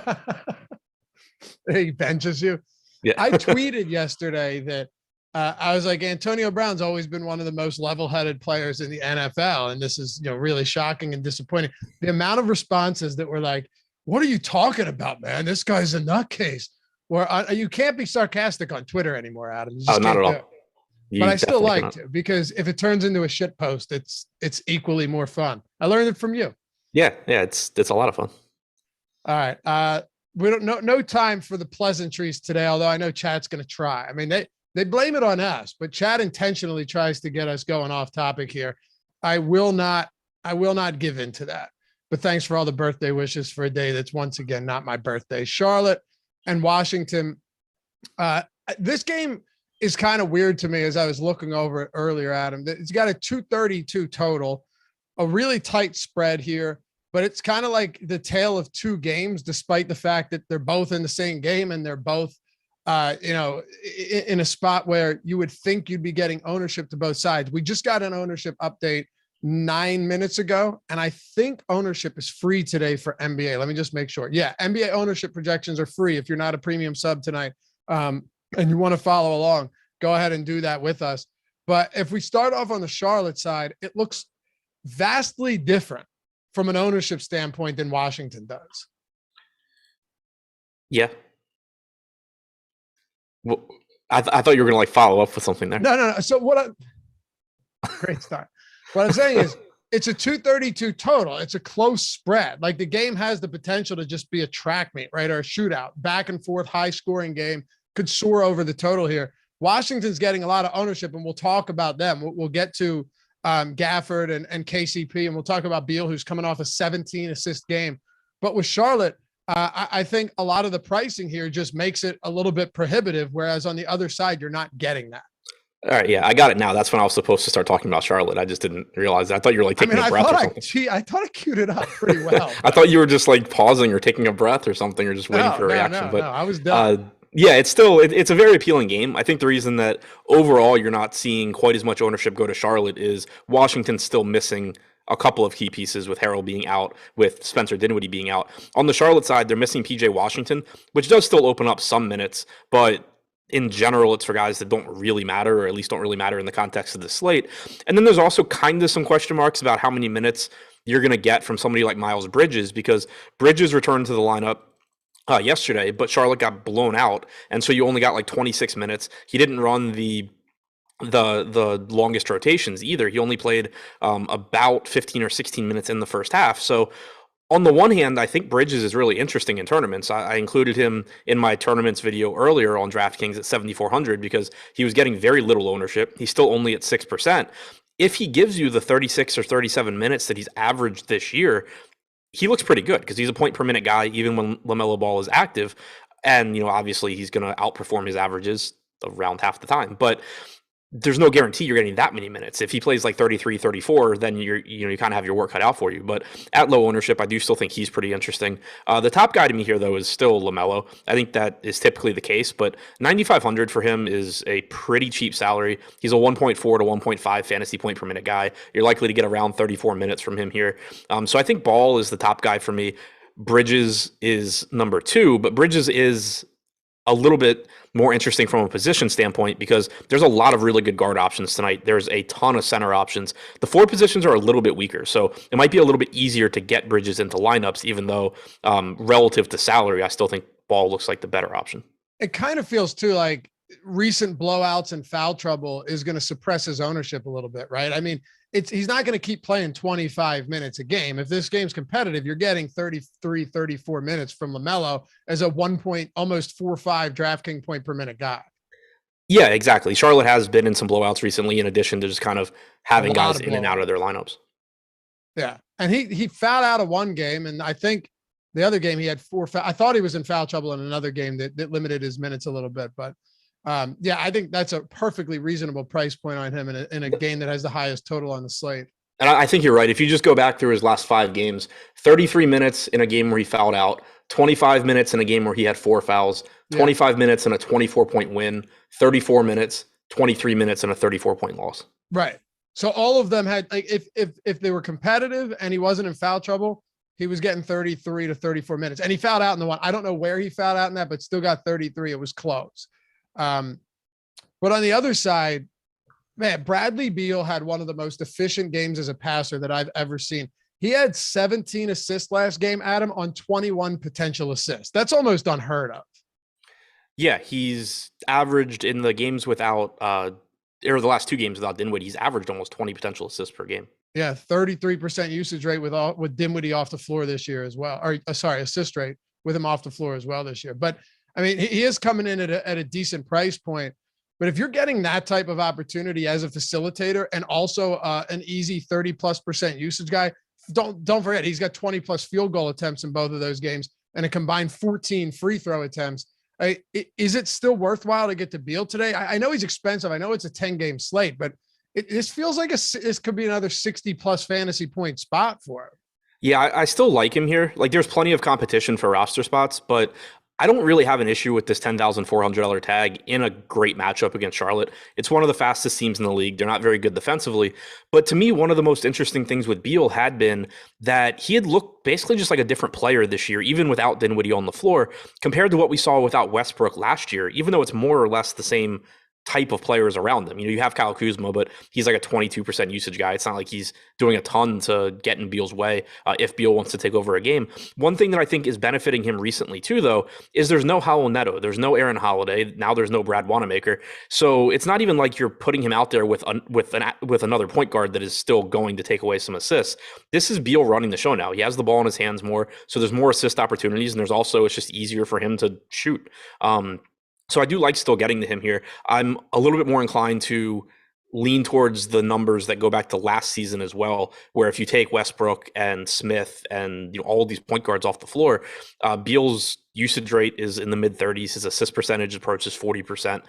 S3: He benches you.
S4: Yeah.
S3: I tweeted yesterday that I was like, Antonio Brown's always been one of the most level-headed players in the NFL, and this is really shocking and disappointing. The amount of responses that were like, "What are you talking about, man? This guy's a nutcase." Or you can't be sarcastic on Twitter anymore, Adam. You just
S4: not at all.
S3: But I still like to, because if it turns into a shit post, it's equally more fun. I learned it from you.
S4: Yeah, it's a lot of fun.
S3: All right. We don't no time for the pleasantries today, although I know chat's going to try. I mean, they blame it on us, but chat intentionally tries to get us going off topic here. I will not give in to that. But thanks for all the birthday wishes for a day that's once again not my birthday. Charlotte and Washington. This game is kind of weird to me as I was looking over it earlier, Adam. It's got a 232 total, a really tight spread here, but it's kind of like the tale of two games, despite the fact that they're both in the same game and they're both, in a spot where you would think you'd be getting ownership to both sides. We just got an ownership update 9 minutes ago, and I think ownership is free today for NBA. Let me just make sure. Yeah, NBA ownership projections are free if you're not a premium sub tonight, and you want to follow along. Go ahead and do that with us. But if we start off on the Charlotte side, it looks vastly different from an ownership standpoint than Washington does.
S4: Yeah. Well, I thought you were going to like follow up with something there.
S3: No. So great start. What I'm saying is it's a 232 total. It's a close spread. Like the game has the potential to just be a track meet, right? Or a shootout, back and forth, high scoring game, could soar over the total here. Washington's getting a lot of ownership, and we'll talk about them. We'll get to Gafford and KCP, and we'll talk about Beal, who's coming off a 17 assist game. But with Charlotte, I think a lot of the pricing here just makes it a little bit prohibitive, whereas on the other side, you're not getting that.
S4: All right, yeah, I got it now. That's when I was supposed to start talking about Charlotte. I just didn't realize that. I thought you were like taking a breath or something.
S3: I thought I queued it up pretty well.
S4: I thought you were just like pausing or taking a breath or something, or just waiting for a reaction.
S3: No, I was done.
S4: Yeah, it's a very appealing game. I think the reason that overall you're not seeing quite as much ownership go to Charlotte is Washington's still missing a couple of key pieces, with Harrell being out, with Spencer Dinwiddie being out. On the Charlotte side, they're missing PJ Washington, which does still open up some minutes, but in general, it's for guys that don't really matter, or at least don't really matter in the context of the slate. And then there's also kind of some question marks about how many minutes you're going to get from somebody like Miles Bridges, because Bridges returned to the lineup yesterday, but Charlotte got blown out, and so you only got like 26 minutes. He didn't run the longest rotations either. He only played about 15 or 16 minutes in the first half. So on the one hand, I think Bridges is really interesting in tournaments. I included him in my tournaments video earlier on DraftKings at 7,400 because he was getting very little ownership. He's still only at 6%. If he gives you the 36 or 37 minutes that he's averaged this year, he looks pretty good because he's a point per minute guy even when LaMelo Ball is active. And, obviously he's going to outperform his averages around half the time. But there's no guarantee you're getting that many minutes. If he plays like 33, 34, then you kind of have your work cut out for you. But at low ownership, I do still think he's pretty interesting. The top guy to me here, though, is still LaMelo. I think that is typically the case, but 9,500 for him is a pretty cheap salary. He's a 1.4 to 1.5 fantasy point per minute guy. You're likely to get around 34 minutes from him here. So I think Ball is the top guy for me. Bridges is number 2, but Bridges is a little bit more interesting from a position standpoint because there's a lot of really good guard options tonight. There's a ton of center options. The forward positions are a little bit weaker, so it might be a little bit easier to get Bridges into lineups, even though relative to salary, I still think Ball looks like the better option.
S3: It kind of feels too like recent blowouts and foul trouble is going to suppress his ownership a little bit, right? I mean, he's not going to keep playing 25 minutes a game. If this game's competitive, you're getting 33, 34 minutes from LaMelo as a almost 4.5 DraftKings point per minute guy.
S4: Yeah, exactly. Charlotte has been in some blowouts recently, in addition to just kind of having guys in and out of their lineups.
S3: Yeah. And he fouled out of one game. And I think the other game he had 4 I thought he was in foul trouble in another game that limited his minutes a little bit, but yeah, I think that's a perfectly reasonable price point on him in a game that has the highest total on the slate.
S4: And I think you're right. If you just go back through his last 5 games, 33 minutes in a game where he fouled out, 25 minutes in a game where he had 4 fouls, 25 minutes in a 24-point win, 34 minutes, 23 minutes, and a 34-point loss.
S3: Right. So all of them had, like, if they were competitive and he wasn't in foul trouble, he was getting 33 to 34 minutes. And he fouled out in the one. I don't know where he fouled out in that, but still got 33. It was close. But on the other side, man, Bradley Beal had one of the most efficient games as a passer that I've ever seen. He had 17 assists last game, Adam, on 21 potential assists. That's almost unheard of.
S4: Yeah, he's averaged in the games without, or the last 2 games without Dinwiddie, he's averaged almost 20 potential assists per game.
S3: Yeah, 33% usage rate with Dinwiddie off the floor this year as well. Or assist rate with him off the floor as well this year. But I mean, he is coming in at a decent price point. But if you're getting that type of opportunity as a facilitator and also an easy 30+% usage guy, don't forget he's got 20+ field goal attempts in both of those games and a combined 14 free throw attempts. Is it still worthwhile to get to Beal today? I know he's expensive. I know it's a 10-game slate, but this feels like this could be another 60+ fantasy point spot for him.
S4: Yeah, I still like him here. Like, there's plenty of competition for roster spots, but I don't really have an issue with this $10,400 tag in a great matchup against Charlotte. It's one of the fastest teams in the league. They're not very good defensively. But to me, one of the most interesting things with Beal had been that he had looked basically just like a different player this year, even without Dinwiddie on the floor, compared to what we saw without Westbrook last year, even though it's more or less the same type of players around them. You have Kyle Kuzma, but he's like a 22% usage guy. It's not like he's doing a ton to get in Beal's way if Beal wants to take over a game. One thing that I think is benefiting him recently too, though, is there's no Howell Neto. There's no Aaron Holiday. Now there's no Brad Wanamaker. So it's not even like you're putting him out there with another point guard that is still going to take away some assists. This is Beal running the show now. He has the ball in his hands more, so there's more assist opportunities, and there's also, it's just easier for him to shoot. So I do like still getting to him here. I'm a little bit more inclined to lean towards the numbers that go back to last season as well, where if you take Westbrook and Smith and all of these point guards off the floor, Beal's usage rate is in the mid-30s. His assist percentage approaches 40%,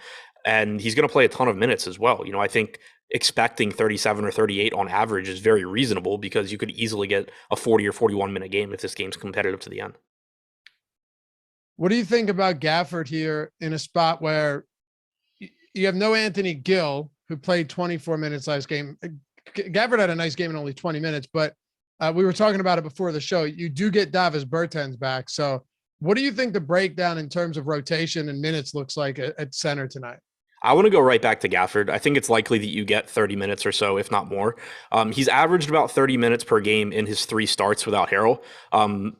S4: and he's going to play a ton of minutes as well. I think expecting 37 or 38 on average is very reasonable, because you could easily get a 40 or 41 minute game if this game's competitive to the end.
S3: What do you think about Gafford here in a spot where you have no Anthony Gill, who played 24 minutes last game? Gafford had a nice game in only 20 minutes, but we were talking about it before the show. You do get Davis Bertans back. So what do you think the breakdown in terms of rotation and minutes looks like at center tonight?
S4: I want to go right back to Gafford. I think it's likely that you get 30 minutes or so, if not more. He's averaged about 30 minutes per game in his 3 starts without Harrell.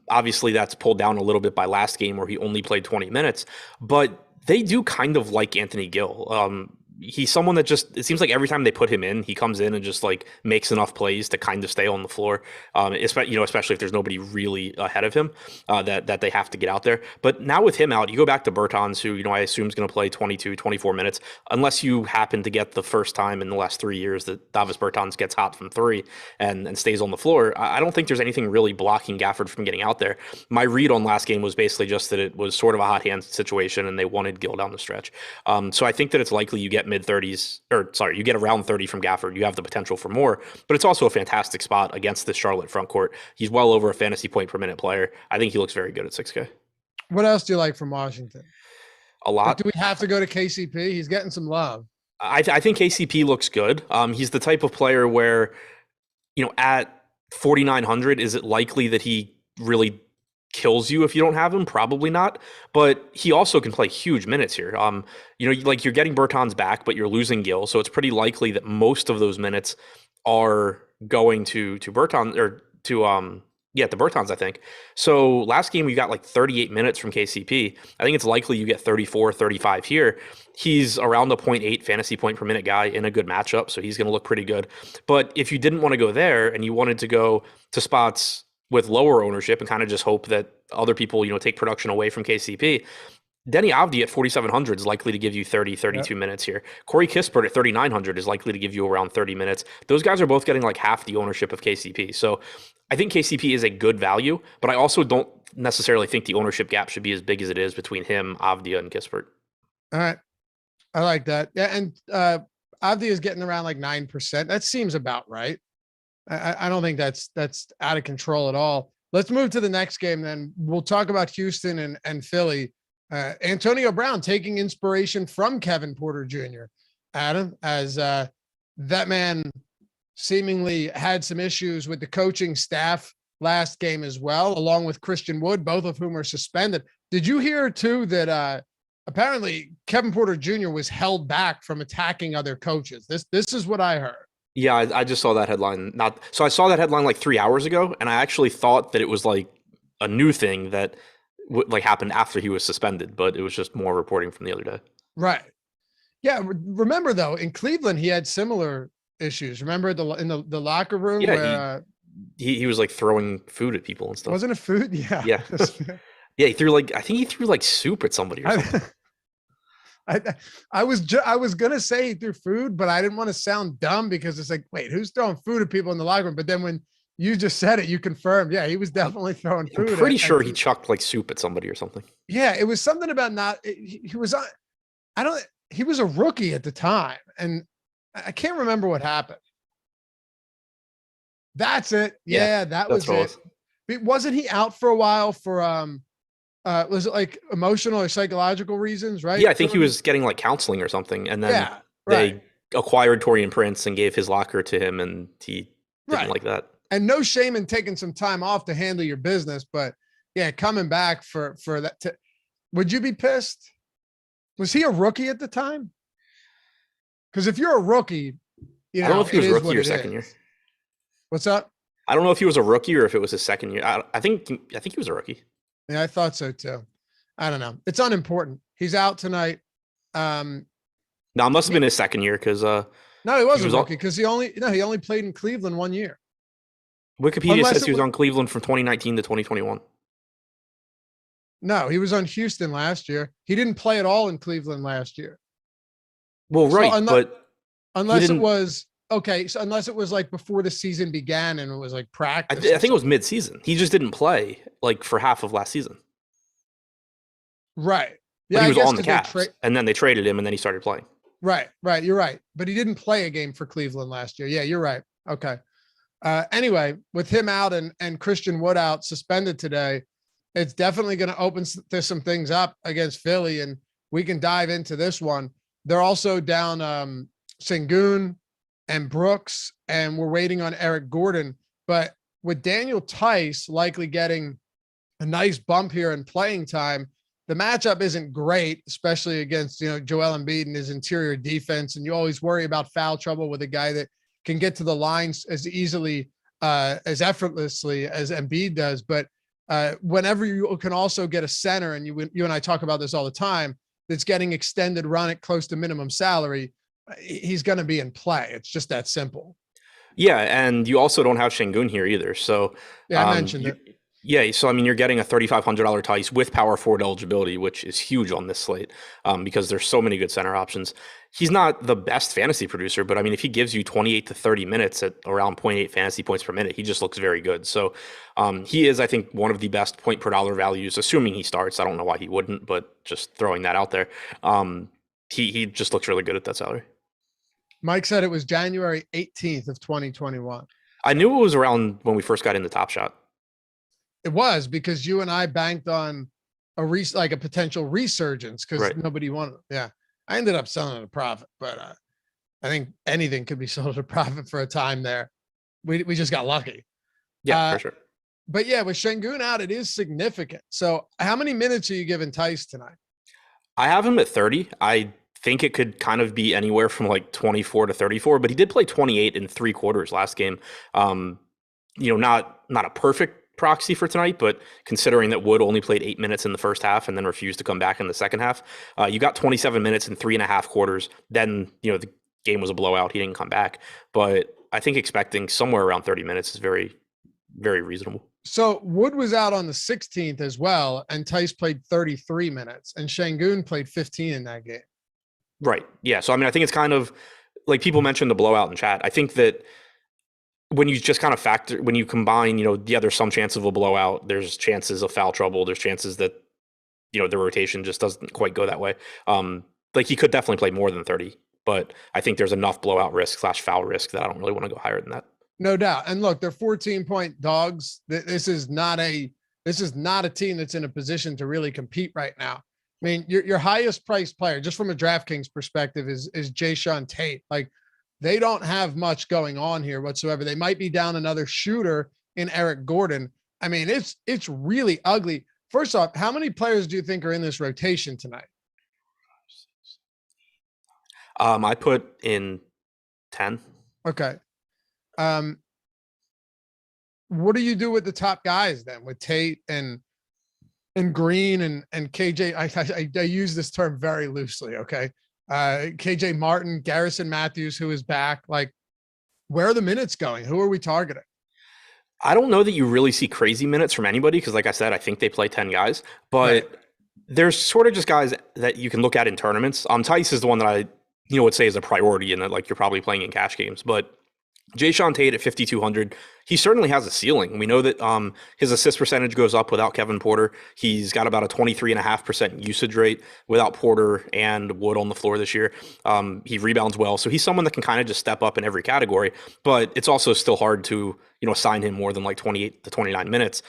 S4: Obviously, that's pulled down a little bit by last game, where he only played 20 minutes. But they do kind of like Anthony Gill. He's someone that just, it seems like every time they put him in, he comes in and just like makes enough plays to kind of stay on the floor. Especially if there's nobody really ahead of him that they have to get out there. But now with him out, you go back to Bertans, who I assume is going to play 22, 24 minutes, unless you happen to get the first time in the last 3 years that Davis Bertans gets hot from 3 and stays on the floor. I don't think there's anything really blocking Gafford from getting out there. My read on last game was basically just that it was sort of a hot hand situation and they wanted Gill down the stretch. So I think that it's likely you get mid-30s, you get around 30 from Gafford. You have the potential for more, but it's also a fantastic spot against the Charlotte front court. He's well over a fantasy point per minute player. I think he looks very good at 6K.
S3: What else do you like from Washington?
S4: A lot.
S3: Like, do we have to go to KCP? He's getting some love.
S4: I think KCP looks good. He's the type of player where, at 4,900, is it likely that he really kills you if you don't have him? Probably not, but he also can play huge minutes here. Like you're getting Bertans back, but you're losing Gill, so it's pretty likely that most of those minutes are going to Bertans, or to Bertans, I think. So last game we got like 38 minutes from KCP. I think it's likely you get 34, 35 here. He's around the 0.8 fantasy point per minute guy in a good matchup, so he's going to look pretty good. But if you didn't want to go there and you wanted to go to spots with lower ownership and kind of just hope that other people, take production away from KCP, Denny Avdi at 4,700 is likely to give you 32 minutes here. Corey Kispert at 3,900 is likely to give you around 30 minutes. Those guys are both getting like half the ownership of KCP. So I think KCP is a good value, but I also don't necessarily think the ownership gap should be as big as it is between him, Avdia, and Kispert.
S3: All right. I like that. Yeah. And Avdia is getting around like 9%. That seems about right. I don't think that's out of control at all. Let's move to the next game. Then we'll talk about Houston and Philly. Antonio Brown taking inspiration from Kevin Porter Jr. Adam, as that man seemingly had some issues with the coaching staff last game as well, along with Christian Wood, both of whom are suspended. Did you hear too that apparently Kevin Porter Jr. was held back from attacking other coaches? This is what I heard.
S4: Yeah, I just saw that headline. So I saw that headline like 3 hours ago, and I actually thought that it was like a new thing that happened after he was suspended, but it was just more reporting from the other day.
S3: Right. Yeah. Remember though, in Cleveland, he had similar issues. Remember in the locker room?
S4: Yeah,
S3: where
S4: he was like throwing food at people and stuff.
S3: Wasn't it food? Yeah.
S4: Yeah. Yeah. I think he threw like soup at somebody or something.
S3: I was going to say he threw food, but I didn't want to sound dumb because it's like, wait, who's throwing food at people in the locker room? But then when you just said it, you confirmed. Yeah, he was definitely throwing food.
S4: I'm pretty sure he chucked like soup at somebody or something.
S3: Yeah, it was something about he was he was a rookie at the time, and I can't remember what happened. That's it. Yeah, that was it. Wasn't he out for a while for was it like emotional or psychological reasons, right?
S4: Yeah, I think he was getting like counseling or something, and then they acquired Taurean Prince and gave his locker to him, and he didn't like that.
S3: And no shame in taking some time off to handle your business, but yeah, coming back for that. Would you be pissed? Was he a rookie at the time? Because if you're a rookie,
S4: I don't know if he was rookie or second year.
S3: What's up?
S4: I don't know if he was a rookie or if it was his second year. I think he was a rookie.
S3: Yeah, I thought so too. I don't know. It's unimportant. He's out tonight.
S4: No, it must have been his second year because
S3: no, he wasn't a rookie because he only played in Cleveland 1 year.
S4: Wikipedia says he was on Cleveland from 2019 to 2021.
S3: No, he was on Houston last year. He didn't play at all in Cleveland last year.
S4: Well, right, but
S3: unless it was okay, so unless it was like before the season began and it was like practice.
S4: I think it was mid-season. He just didn't play like for half of last season.
S3: Right.
S4: Yeah, but he was on the Cavs, and then they traded him, and then he started playing.
S3: Right. You're right, but he didn't play a game for Cleveland last year. Yeah, you're right. Okay. Anyway, with him out and Christian Wood out suspended today, it's definitely going to open some things up against Philly, and we can dive into this one. They're also down Sengun and Brooks, and we're waiting on Eric Gordon. But with Daniel Tice likely getting a nice bump here in playing time, the matchup isn't great, especially against, Joel Embiid and his interior defense. And you always worry about foul trouble with a guy that can get to the lines as easily, as effortlessly as Embiid does. But whenever you can also get a center, and you and I talk about this all the time, that's getting extended run at close to minimum salary, he's going to be in play. It's just that simple.
S4: Yeah, and you also don't have Sengun here either. So
S3: yeah, I mentioned it.
S4: Yeah, so I mean, you're getting a $3,500 Tice with power forward eligibility, which is huge on this slate because there's so many good center options. He's not the best fantasy producer, but I mean, if he gives you 28 to 30 minutes at around 0.8 fantasy points per minute, he just looks very good. So he is, I think, one of the best point per dollar values, assuming he starts. I don't know why he wouldn't, but just throwing that out there. He just looks really good at that salary.
S3: Mike said it was January 18th of 2021.
S4: I knew it was around when we first got into Top Shot.
S3: It was because you and I banked on a potential resurgence because nobody wanted. Yeah, I ended up selling at a profit, but I think anything could be sold at a profit for a time there. We just got lucky.
S4: Yeah, for sure.
S3: But yeah, with Sengun out, it is significant. So how many minutes are you giving Tice tonight?
S4: I have him at 30. I think it could kind of be anywhere from like 24 to 34, but he did play 28 in 3 quarters last game. Not a perfect proxy for tonight, but considering that Wood only played 8 minutes in the first half and then refused to come back in the second half, you got 27 minutes in 3.5 quarters. Then, the game was a blowout. He didn't come back, but I think expecting somewhere around 30 minutes is very, very reasonable.
S3: So Wood was out on the 16th as well, and Tice played 33 minutes, and Sengun played 15 in that game.
S4: Right. Yeah. So, I mean, I think it's kind of like people mentioned the blowout in chat. I think that when you just kind of when you combine, there's some chance of a blowout, there's chances of foul trouble, there's chances that, the rotation just doesn't quite go that way. He could definitely play more than 30, but I think there's enough blowout risk / foul risk that I don't really want to go higher than that.
S3: No doubt. And look, they're 14-point dogs. This is not a team that's in a position to really compete right now. I mean, your highest priced player, just from a DraftKings perspective, is Jae'Sean Tate. Like, they don't have much going on here whatsoever. They might be down another shooter in Eric Gordon. I mean, it's really ugly. First off, how many players do you think are in this rotation tonight?
S4: I put in 10.
S3: Okay. What do you do with the top guys then, with Tate and Green and KJ? I use this term very loosely. Okay. KJ Martin, Garrison Matthews, who is back. Like, where are the minutes going? Who are we targeting?
S4: I don't know that you really see crazy minutes from anybody because, like I said, I think they play 10 guys. But there's sort of just guys that you can look at in tournaments. Tice is the one that I would say is a priority and that you're probably playing in cash games. But Jae'Sean Tate at 5,200, he certainly has a ceiling. We know that his assist percentage goes up without Kevin Porter. He's got about a 23.5% usage rate without Porter and Wood on the floor this year. He rebounds well. So he's someone that can kind of just step up in every category, but it's also still hard to, assign him more than 28 to 29 minutes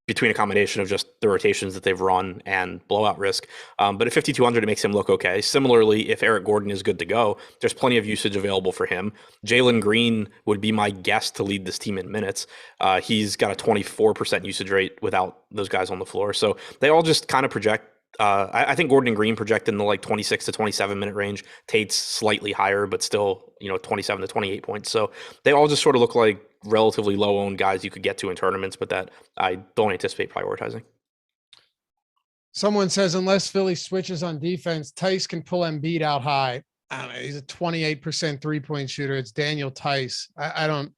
S4: between a combination of just the rotations that they've run and blowout risk. But at 5,200, it makes him look okay. Similarly, if Eric Gordon is good to go, there's plenty of usage available for him. Jalen Green would be my guess to lead this team in minutes. He's got a 24% usage rate without those guys on the floor. So they all just kind of project I think Gordon and Green project in the like 26 to 27 minute range. Tate's slightly higher, but still, 27 to 28 points. So they all just sort of look like relatively low owned guys you could get to in tournaments, but that I don't anticipate prioritizing.
S3: Someone says, unless Philly switches on defense, Tyus can pull Embiid out high. I don't know. He's a 28% 3-point shooter. It's Daniel Tyus. I don't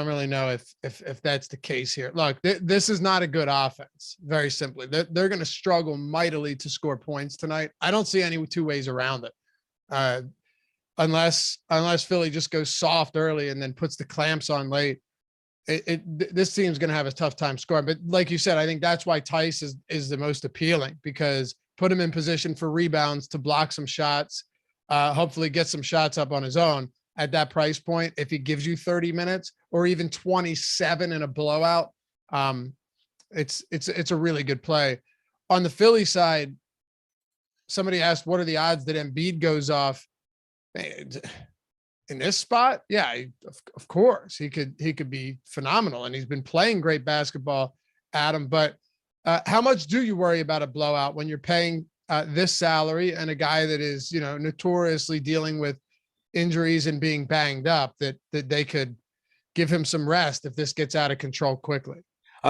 S3: really know if that's the case here. Look, this is not a good offense. Very simply, they're going to struggle mightily to score points tonight. I don't see any two ways around it, unless Philly just goes soft early and then puts the clamps on late. This team's going to have a tough time scoring. But like you said, I think that's why Tyus is the most appealing, because put him in position for rebounds to block some shots, hopefully get some shots up on his own. At that price point, if he gives you 30 minutes or even 27 in a blowout, it's a really good play. On the Philly side, somebody asked, what are the odds that Embiid goes off in this spot? Yeah, of course he could be phenomenal, and he's been playing great basketball, Adam. But how much do you worry about a blowout when you're paying this salary and a guy that is, notoriously dealing with injuries and being banged up, that they could give him some rest if this gets out of control quickly?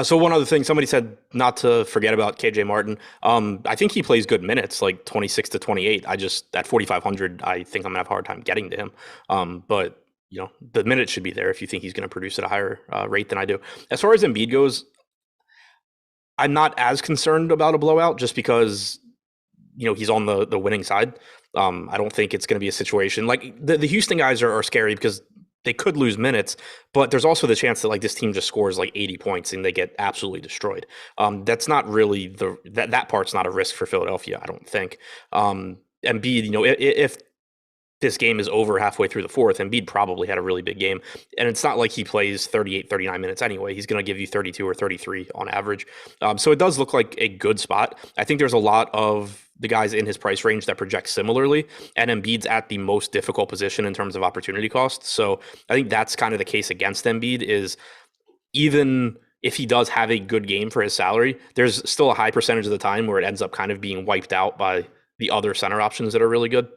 S4: So one other thing, somebody said not to forget about KJ Martin. I think he plays good minutes, like 26 to 28. I just, at 4,500, I think I'm gonna have a hard time getting to him. But the minutes should be there if you think he's going to produce at a higher rate than I do. As far as Embiid goes, I'm not as concerned about a blowout just because, he's on the winning side. I don't think it's going to be a situation like the Houston guys are scary because they could lose minutes, but there's also the chance that like this team just scores like 80 points and they get absolutely destroyed. That's not really that part's not a risk for Philadelphia, I don't think. Embiid, if this game is over halfway through the fourth, Embiid probably had a really big game. And it's not like he plays 38, 39 minutes anyway. He's going to give you 32 or 33 on average. So it does look like a good spot. I think there's a lot of the guys in his price range that project similarly, and Embiid's at the most difficult position in terms of opportunity cost. So I think that's kind of the case against Embiid, is even if he does have a good game for his salary, there's still a high percentage of the time where it ends up kind of being wiped out by the other center options that are really good.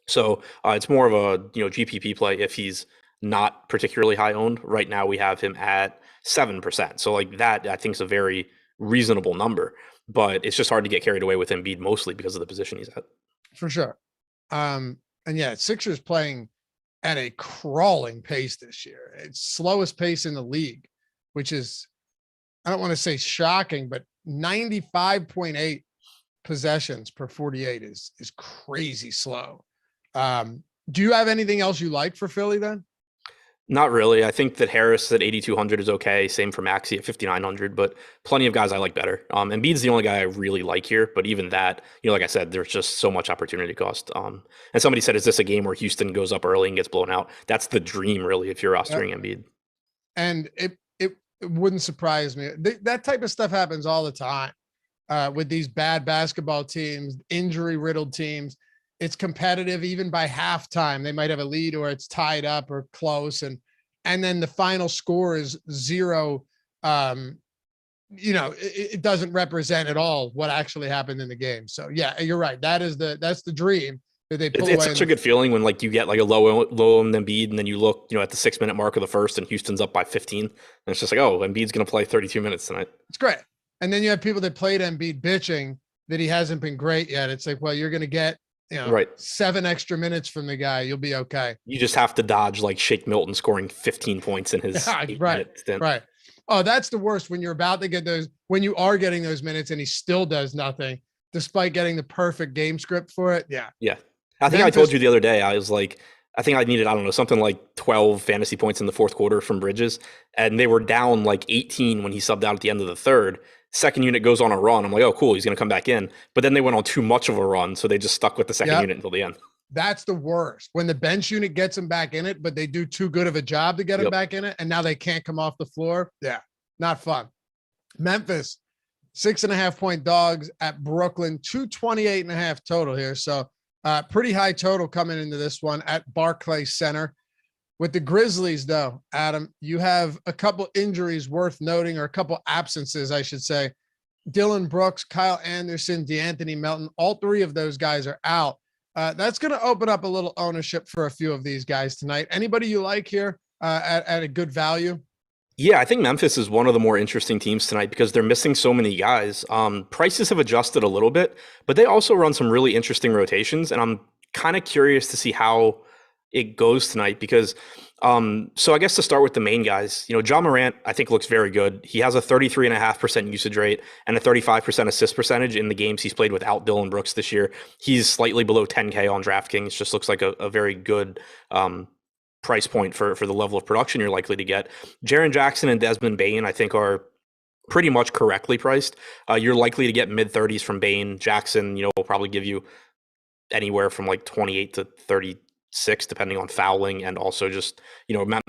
S4: So it's more of a GPP play if he's not particularly high owned. Right now we have him at 7%. So like that, I think, is a very reasonable number. But it's just hard to get carried away with Embiid, mostly because of the position he's at. For
S3: sure. And yeah, Sixers playing at a crawling pace this year. It's slowest pace in the league, which is, I don't want to say shocking, but 95.8 possessions per 48 is crazy slow. Do you have anything else you like for Philly then?
S4: Not really. I think that Harris at 8,200 is okay. Same for Maxey at 5,900, but plenty of guys I like better. Embiid's the only guy I really like here, but even that, like I said, there's just so much opportunity cost. And somebody said, is this a game where Houston goes up early and gets blown out? That's the dream, really, if you're rostering Embiid.
S3: And it wouldn't surprise me. That type of stuff happens all the time with these bad basketball teams, injury-riddled teams. It's competitive even by halftime. They might have a lead or it's tied up or close. And then the final score is 0. It doesn't represent at all what actually happened in the game. So yeah, you're right. That's the dream that they pull away.
S4: It's such a good feeling when like you get like a low on Embiid and then you look, at the 6-minute mark of the first and Houston's up by 15. And it's just like, oh, Embiid's going to play 32 minutes tonight.
S3: It's great. And then you have people that played Embiid bitching that he hasn't been great yet. It's like, well, you're going to get,
S4: right,
S3: 7 extra minutes from the guy. You'll be okay.
S4: You just have to dodge like Shake Milton scoring 15 points in his
S3: right. Oh, that's the worst, when you're about to get those, when you are getting those minutes and he still does nothing despite getting the perfect game script for it. Yeah.
S4: I think I told you the other day, I was like, I think I needed, something like 12 fantasy points in the fourth quarter from Bridges, and they were down like 18 when he subbed out at the end of the third. Second unit goes on a run. I'm like, oh, cool, he's going to come back in. But then they went on too much of a run, so they just stuck with the second unit until the end.
S3: That's the worst. When the bench unit gets him back in it, but they do too good of a job to get him back in it, and now they can't come off the floor. Yeah, not fun. Memphis, 6.5-point dogs at Brooklyn, 228.5 total here. So pretty high total coming into this one at Barclays Center. With the Grizzlies, though, Adam, you have a couple injuries worth noting, or a couple absences, I should say. Dylan Brooks, Kyle Anderson, DeAnthony Melton. All three of those guys are out. That's going to open up a little ownership for a few of these guys tonight. Anybody you like here at a good value?
S4: Yeah, I think Memphis is one of the more interesting teams tonight because they're missing so many guys. Prices have adjusted a little bit, but they also run some really interesting rotations, and I'm kind of curious to see how it goes tonight because so I guess to start with the main guys, Morant, I think looks very good. He has a 33.5% usage rate and a 35% assist percentage in the games he's played without Dylan Brooks this year. He's slightly below 10K on DraftKings. Just looks like a very good price point for the level of production you're likely to get. Jaren Jackson and Desmond Bane, I think, are pretty much correctly priced. You're likely to get mid-30s from Bane. Jackson, will probably give you anywhere from like 28 to 36, depending on fouling and also just,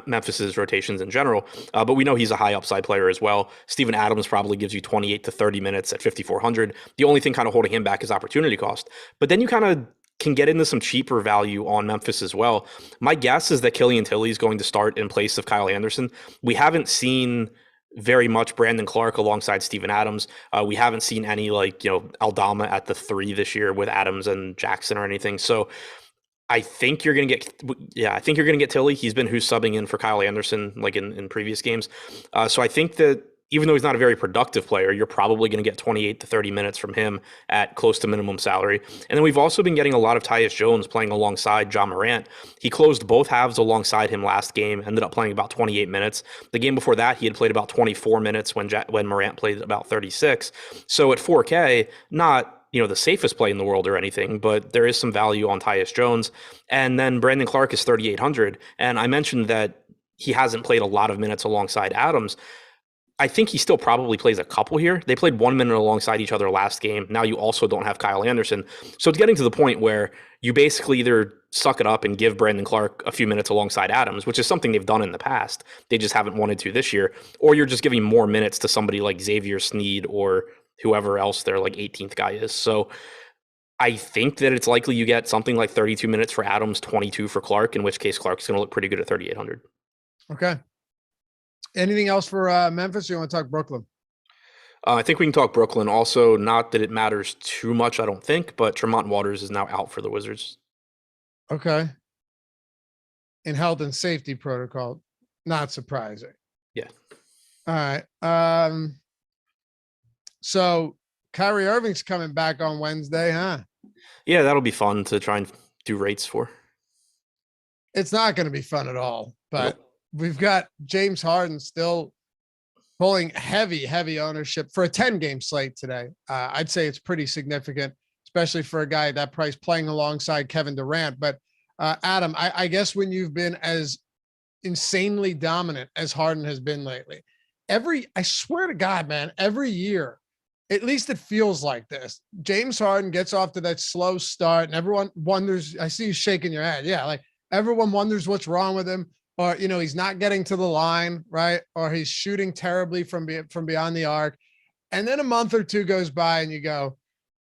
S4: Memphis's rotations in general. But we know he's a high upside player as well. Steven Adams probably gives you 28 to 30 minutes at 5,400. The only thing kind of holding him back is opportunity cost. But then you kind of can get into some cheaper value on Memphis as well. My guess is that Killian Tilly is going to start in place of Kyle Anderson. We haven't seen very much Brandon Clark alongside Steven Adams. We haven't seen any Aldama at the 3 this year with Adams and Jackson or anything. So I think you're going to get Tilly. He's been who's subbing in for Kyle Anderson like in previous games. So I think that even though he's not a very productive player, you're probably going to get 28 to 30 minutes from him at close to minimum salary. And then we've also been getting a lot of Tyus Jones playing alongside Morant. He closed both halves alongside him last game, ended up playing about 28 minutes. The game before that, he had played about 24 minutes when Morant played about 36. So at 4K, not the safest play in the world or anything, but there is some value on Tyus Jones. And then Brandon Clark is 3,800. And I mentioned that he hasn't played a lot of minutes alongside Adams. I think he still probably plays a couple here. They played 1 minute alongside each other last game. Now you also don't have Kyle Anderson. So it's getting to the point where you basically either suck it up and give Brandon Clark a few minutes alongside Adams, which is something they've done in the past. They just haven't wanted to this year. Or you're just giving more minutes to somebody like Xavier Sneed or whoever else their 18th guy is. So I think that it's likely you get something like 32 minutes for Adams, 22 for Clark, in which case Clark's going to look pretty good at 3,800.
S3: Okay. Anything else for Memphis? Or you want to talk Brooklyn?
S4: I think we can talk Brooklyn. Also, not that it matters too much, I don't think, but Tremont Waters is now out for the Wizards.
S3: Okay. In health and safety protocol. Not surprising.
S4: Yeah.
S3: All right. So Kyrie Irving's coming back on Wednesday, huh?
S4: Yeah, that'll be fun to try and do rates for.
S3: It's not going to be fun at all, but we've got James Harden still pulling heavy ownership for a 10-game slate today. I'd say it's pretty significant, especially for a guy at that price playing alongside Kevin Durant. But Adam, I guess when you've been as insanely dominant as Harden has been lately, I swear to God, man, every year, at least it feels like this. James Harden gets off to that slow start and everyone wonders, I see you shaking your head. Yeah. Like everyone wonders what's wrong with him, or, he's not getting to the line, right? Or he's shooting terribly from beyond the arc. And then a month or two goes by and you go,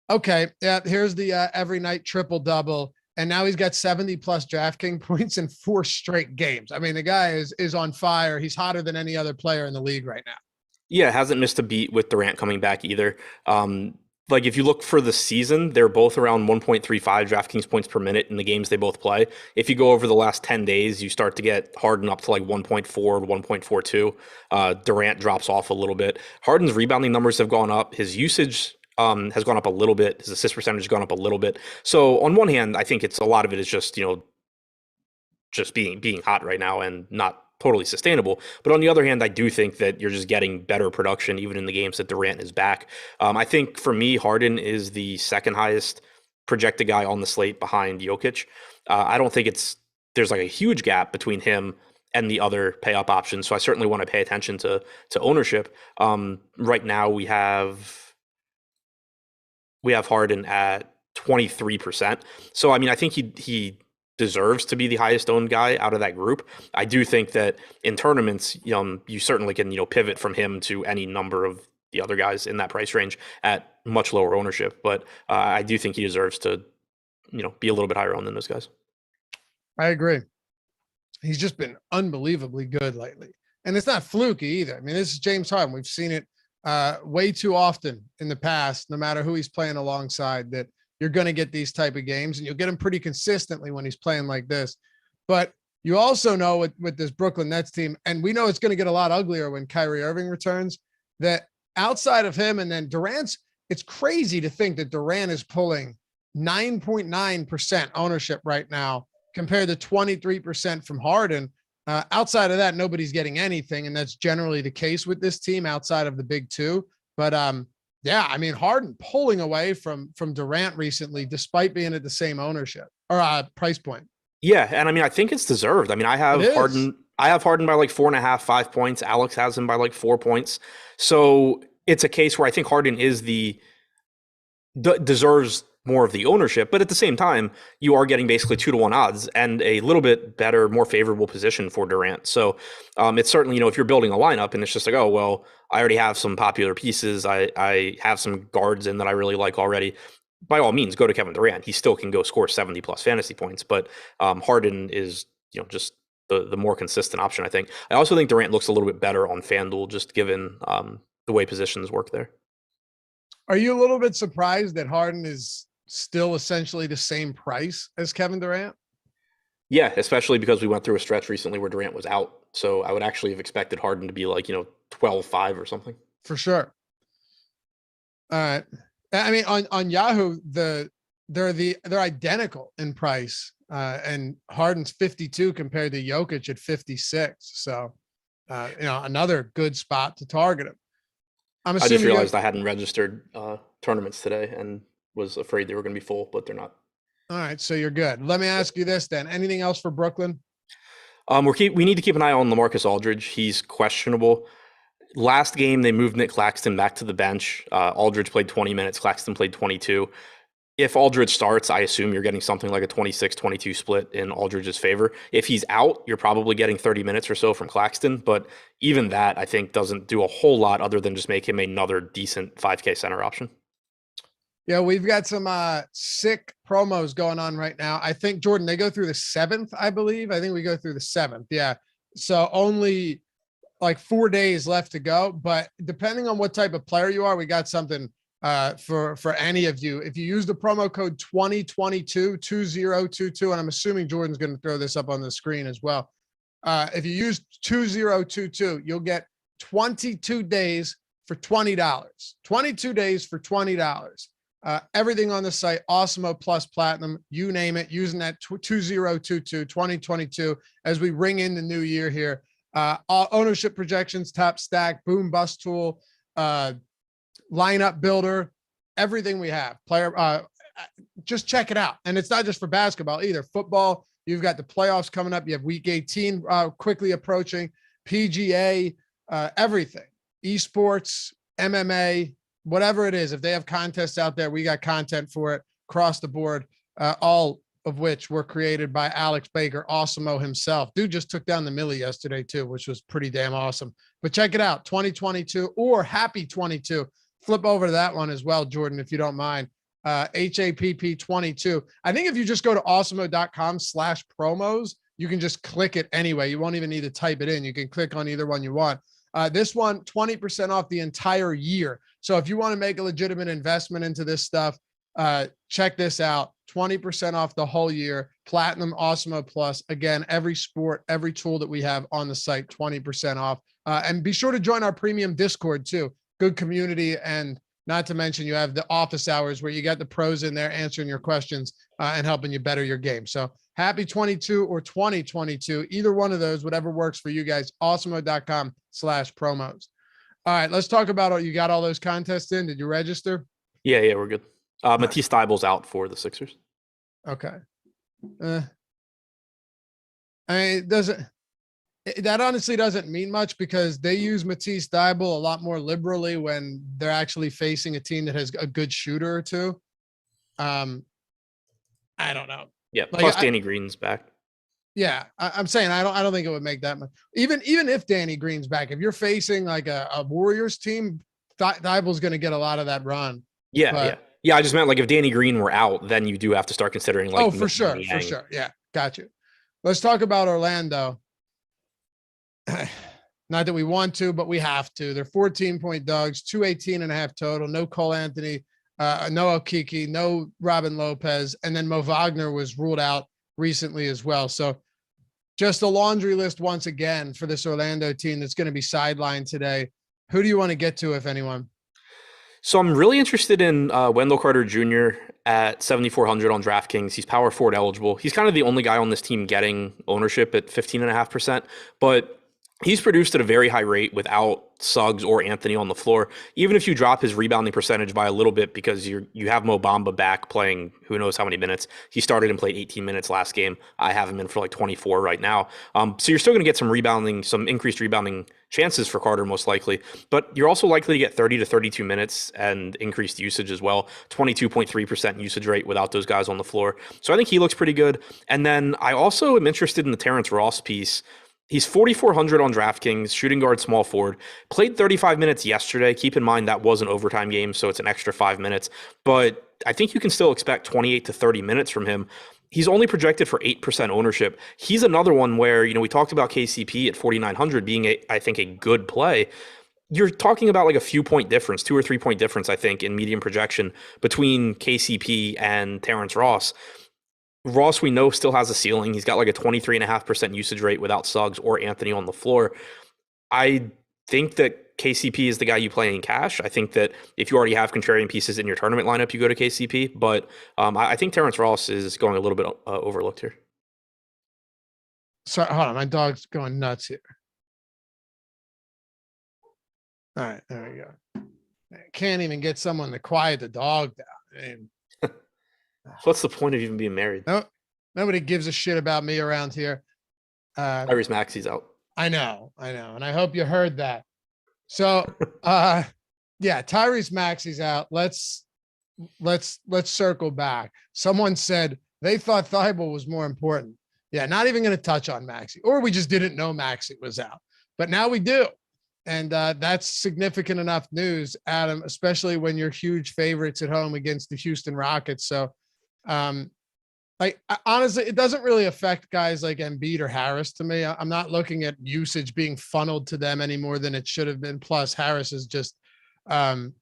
S3: okay, yeah, here's the every night triple double. And now he's got 70 plus DraftKings points in 4 straight games. I mean, the guy is on fire. He's hotter than any other player in the league right now.
S4: Yeah, hasn't missed a beat with Durant coming back either. If you look for the season, they're both around 1.35 DraftKings points per minute in the games they both play. If you go over the last 10 days, you start to get Harden up to 1.4 to 1.42. Durant drops off a little bit. Harden's rebounding numbers have gone up. His usage has gone up a little bit. His assist percentage has gone up a little bit. So on one hand, I think a lot of it is just, just being hot right now and not totally sustainable. But on the other hand, I do think that you're just getting better production even in the games that Durant is back. I think for me, Harden is the second highest projected guy on the slate behind Jokic. I don't think there's a huge gap between him and the other pay up options. So I certainly want to pay attention to ownership. Right now we have Harden at 23%. So, I think he deserves to be the highest owned guy out of that group. I do think that in tournaments, you certainly can, pivot from him to any number of the other guys in that price range at much lower ownership. But I do think he deserves to, be a little bit higher owned than those guys.
S3: I agree. He's just been unbelievably good lately. And it's not fluky either. I mean, this is James Harden. We've seen it way too often in the past, no matter who he's playing alongside, that you're going to get these type of games, and you'll get him pretty consistently when he's playing like this. But you also know with this Brooklyn Nets team, and we know it's going to get a lot uglier when Kyrie Irving returns, that outside of him and then Durant's, it's crazy to think that Durant is pulling 9.9% ownership right now compared to 23% from Harden. Outside of that, nobody's getting anything, and that's generally the case with this team outside of the big two. But yeah, I mean, Harden pulling away from Durant recently, despite being at the same ownership or price point.
S4: Yeah, and I mean, I think it's deserved. I mean, I have Harden. I have Harden by like 4.5, 5 points. Alex has him by like 4 points. So it's a case where I think Harden is deserves more of the ownership, but at the same time, you are getting basically 2-to-1 odds and a little bit better, more favorable position for Durant. So it's certainly, if you're building a lineup and it's just like, oh, well, I already have some popular pieces. I have some guards in that I really like already. By all means, go to Kevin Durant. He still can go score 70 plus fantasy points, but Harden is, just the more consistent option, I think. I also think Durant looks a little bit better on FanDuel, just given the way positions work there.
S3: Are you a little bit surprised that Harden is still essentially the same price as Kevin Durant?
S4: Yeah, especially because we went through a stretch recently where Durant was out. So I would actually have expected Harden to be like, 12-5 or something.
S3: For sure. All right. I mean, on Yahoo, they're identical in price, and Harden's 52 compared to Jokic at 56. So, another good spot to target him.
S4: I just realized I hadn't registered tournaments today and was afraid they were going to be full, but they're not.
S3: All right, so you're good. Let me ask you this then: anything else for Brooklyn?
S4: We need to keep an eye on LaMarcus Aldridge. He's questionable. Last game, they moved Nick Claxton back to the bench. Aldridge played 20 minutes. Claxton played 22. If Aldridge starts, I assume you're getting something like a 26-22 split in Aldridge's favor. If he's out, you're probably getting 30 minutes or so from Claxton. But even that, I think, doesn't do a whole lot other than just make him another decent 5K center option.
S3: Yeah, we've got some sick promos going on right now. I think, Jordan, they go through the 7th, I believe. I think we go through the 7th. Yeah. So only like 4 days left to go. But depending on what type of player you are, we got something for any of you. If you use the promo code 2022, and I'm assuming Jordan's going to throw this up on the screen as well. If you use 2022, you'll get 22 days for $20. 22 days for $20. Everything on the site, Awesemo plus Platinum, you name it, using that 2022 as we ring in the new year here. Ownership projections, top stack, boom bust tool, lineup builder, everything we have. Just check it out. And it's not just for basketball either. Football, you've got the playoffs coming up. You have week 18 quickly approaching, PGA, everything, esports, MMA, whatever it is. If they have contests out there, we got content for it across the board, all of which were created by Alex Baker, Awesemo himself. Dude just took down the Millie yesterday too, which was pretty damn awesome. But check it out, 2022 or Happy 22. Flip over to that one as well, Jordan, if you don't mind. HAPP 22. I think if you just go to awesemo.com/promos, you can just click it anyway. You won't even need to type it in. You can click on either one you want. This one, 20% off the entire year. So if you want to make a legitimate investment into this stuff, check this out. 20% off the whole year. Platinum, Awesemo Plus. Again, every sport, every tool that we have on the site, 20% off. And be sure to join our premium Discord too. Good community. And not to mention, you have the office hours where you got the pros in there answering your questions and helping you better your game. So happy 22 or 2022, either one of those, whatever works for you guys. Awesemo.com/promos. All right, let's talk about you got all those contests in. Did you register?
S4: Yeah, we're good. Matisse Thybulle's out for the Sixers.
S3: Okay. I mean, that honestly doesn't mean much because they use Matisse Thybulle a lot more liberally when they're actually facing a team that has a good shooter or two. I don't know.
S4: Yeah, plus Danny Green's back.
S3: Yeah, I'm saying I don't think it would make that much. Even if Danny Green's back, if you're facing like a Warriors team, Thybulle's going to get a lot of that run.
S4: Yeah. I just meant like if Danny Green were out, then you do have to start considering like.
S3: For sure. Yeah, got you. Let's talk about Orlando. Not that we want to, but we have to. They're 14-point dogs, 218.5 total. No Cole Anthony, no Okiki, no Robin Lopez, and then Mo Wagner was ruled out recently as well. So just a laundry list once again for this Orlando team that's going to be sidelined today. Who do you want to get to, if anyone?
S4: So I'm really interested in Wendell Carter Jr. at 7,400 on DraftKings. He's power forward eligible. He's kind of the only guy on this team getting ownership at 15.5%, but he's produced at a very high rate without Suggs or Anthony on the floor. Even if you drop his rebounding percentage by a little bit because you have Mo Bamba back playing who knows how many minutes. He started and played 18 minutes last game. I have him in for like 24 right now. So you're still going to get some increased rebounding chances for Carter most likely, but you're also likely to get 30 to 32 minutes and increased usage as well. 22.3% usage rate without those guys on the floor. So I think he looks pretty good. And then I also am interested in the Terence Ross piece. He's 4,400 on DraftKings, shooting guard, small forward. Played 35 minutes yesterday. Keep in mind that was an overtime game, so it's an extra 5 minutes. But I think you can still expect 28 to 30 minutes from him. He's only projected for 8% ownership. He's another one where, we talked about KCP at 4,900 being, I think, a good play. You're talking about like a few point difference, 2 or 3 point difference, I think, in medium projection between KCP and Terence Ross. Ross, we know, still has a ceiling. He's got like a 23.5% usage rate without Suggs or Anthony on the floor. I think that KCP is the guy you play in cash. I think that if you already have contrarian pieces in your tournament lineup, you go to KCP. But I think Terence Ross is going a little bit overlooked here.
S3: Sorry, hold on. My dog's going nuts here. All right, there we go. I can't even get someone to quiet the dog down. I mean,
S4: what's the point of even being married?
S3: No, nobody gives a shit about me around here.
S4: Tyrese Maxey's out.
S3: I know. And I hope you heard that. So, yeah, Tyrese Maxey's out. Let's circle back. Someone said they thought Thibault was more important. Yeah, not even going to touch on Maxey, or we just didn't know Maxey was out, but now we do. And that's significant enough news, Adam, especially when you're huge favorites at home against the Houston Rockets. So, honestly, it doesn't really affect guys like Embiid or Harris to me. I'm not looking at usage being funneled to them any more than it should have been. Plus, Harris is just routinely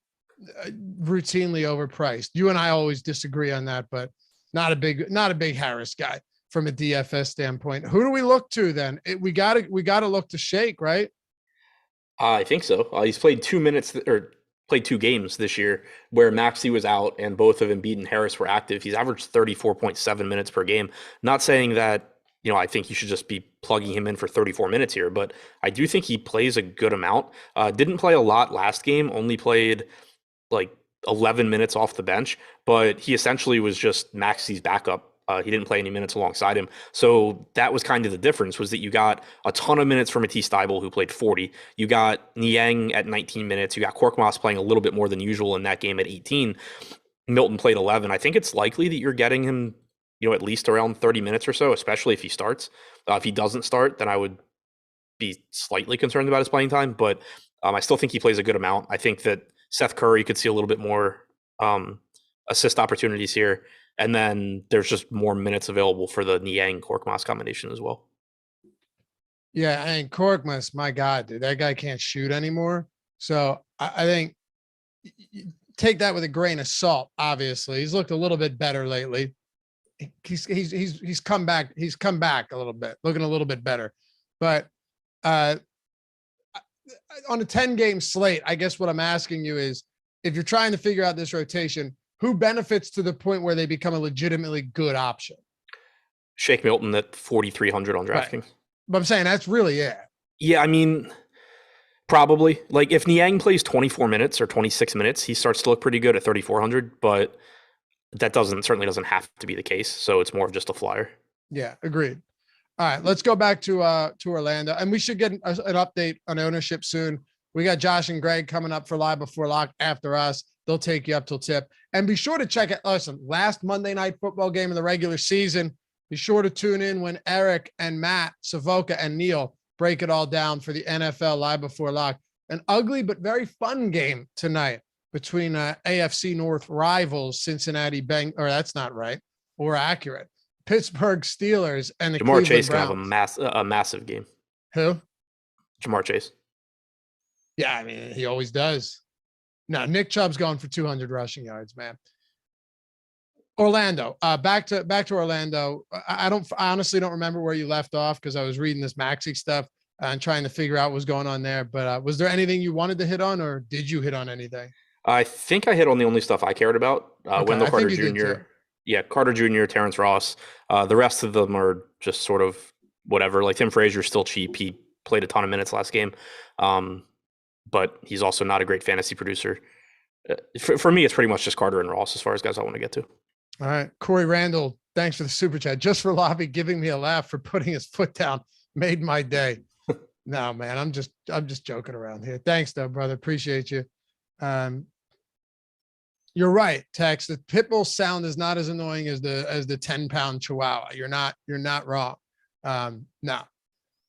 S3: overpriced. You and I always disagree on that, but not a big Harris guy from a DFS standpoint. Who do we look to then? We got to look to Shake, right?
S4: I think so. He's played 2 minutes or played 2 games this year where Maxey was out and both of Embiid and Harris were active. He's averaged 34.7 minutes per game. Not saying that, I think you should just be plugging him in for 34 minutes here, but I do think he plays a good amount. Didn't play a lot last game, only played like 11 minutes off the bench, but he essentially was just Maxey's backup. He didn't play any minutes alongside him. So that was kind of the difference, was that you got a ton of minutes from Matisse Thybulle, who played 40. You got Niang at 19 minutes. You got Korkmaz playing a little bit more than usual in that game at 18. Milton played 11. I think it's likely that you're getting him, at least around 30 minutes or so, especially if he starts. If he doesn't start, then I would be slightly concerned about his playing time. But I still think he plays a good amount. I think that Seth Curry could see a little bit more assist opportunities here. And then there's just more minutes available for the Niang Korkmaz combination as well.
S3: Yeah, and Korkmaz, my God, dude, that guy can't shoot anymore. So I think take that with a grain of salt. Obviously, he's looked a little bit better lately. He's come back. He's come back a little bit, looking a little bit better. But on a 10-game slate, I guess what I'm asking you is, if you're trying to figure out this rotation, who benefits to the point where they become a legitimately good option?
S4: Shake Milton at 4,300 on DraftKings.
S3: Right. But I'm saying that's really it.
S4: Yeah, I mean, probably. Like if Niang plays 24 minutes or 26 minutes, he starts to look pretty good at 3,400, but that certainly doesn't have to be the case. So it's more of just a flyer.
S3: Yeah, agreed. All right, let's go back to Orlando, and we should get an update on ownership soon. We got Josh and Greg coming up for Live Before Lock after us. They'll take you up till tip. And be sure to check it. Listen, last Monday night football game of the regular season. Be sure to tune in when Eric and Matt, Savoca and Neil break it all down for the NFL Live Before Lock. An ugly but very fun game tonight between AFC North rivals Cincinnati that's not right or accurate. Pittsburgh Steelers and the
S4: Jamar
S3: Cleveland
S4: Chase
S3: Browns.
S4: can have a massive game.
S3: Who?
S4: Jamar Chase.
S3: Yeah, I mean, he always does. No, Nick Chubb's going for 200 rushing yards, man. Orlando, back to Orlando. I honestly don't remember where you left off because I was reading this Maxey stuff and trying to figure out what's going on there. But was there anything you wanted to hit on, or did you hit on anything?
S4: I think I hit on the only stuff I cared about.
S3: Okay,
S4: Wendell
S3: I
S4: Carter
S3: think you did
S4: Jr.
S3: too.
S4: Yeah, Carter Jr., Terence Ross. The rest of them are just sort of whatever. Like Tim Frazier's still cheap. He played a ton of minutes last game. But he's also not a great fantasy producer. For me, it's pretty much just Carter and Ross as far as guys I want to get to.
S3: All right. Corey Randall, thanks for the super chat. Just for Lobby giving me a laugh for putting his foot down made my day. No, man, I'm just joking around here. Thanks though, brother. Appreciate you. You're right, Tex. The Pitbull sound is not as annoying as the 10-pound Chihuahua. You're not wrong. No,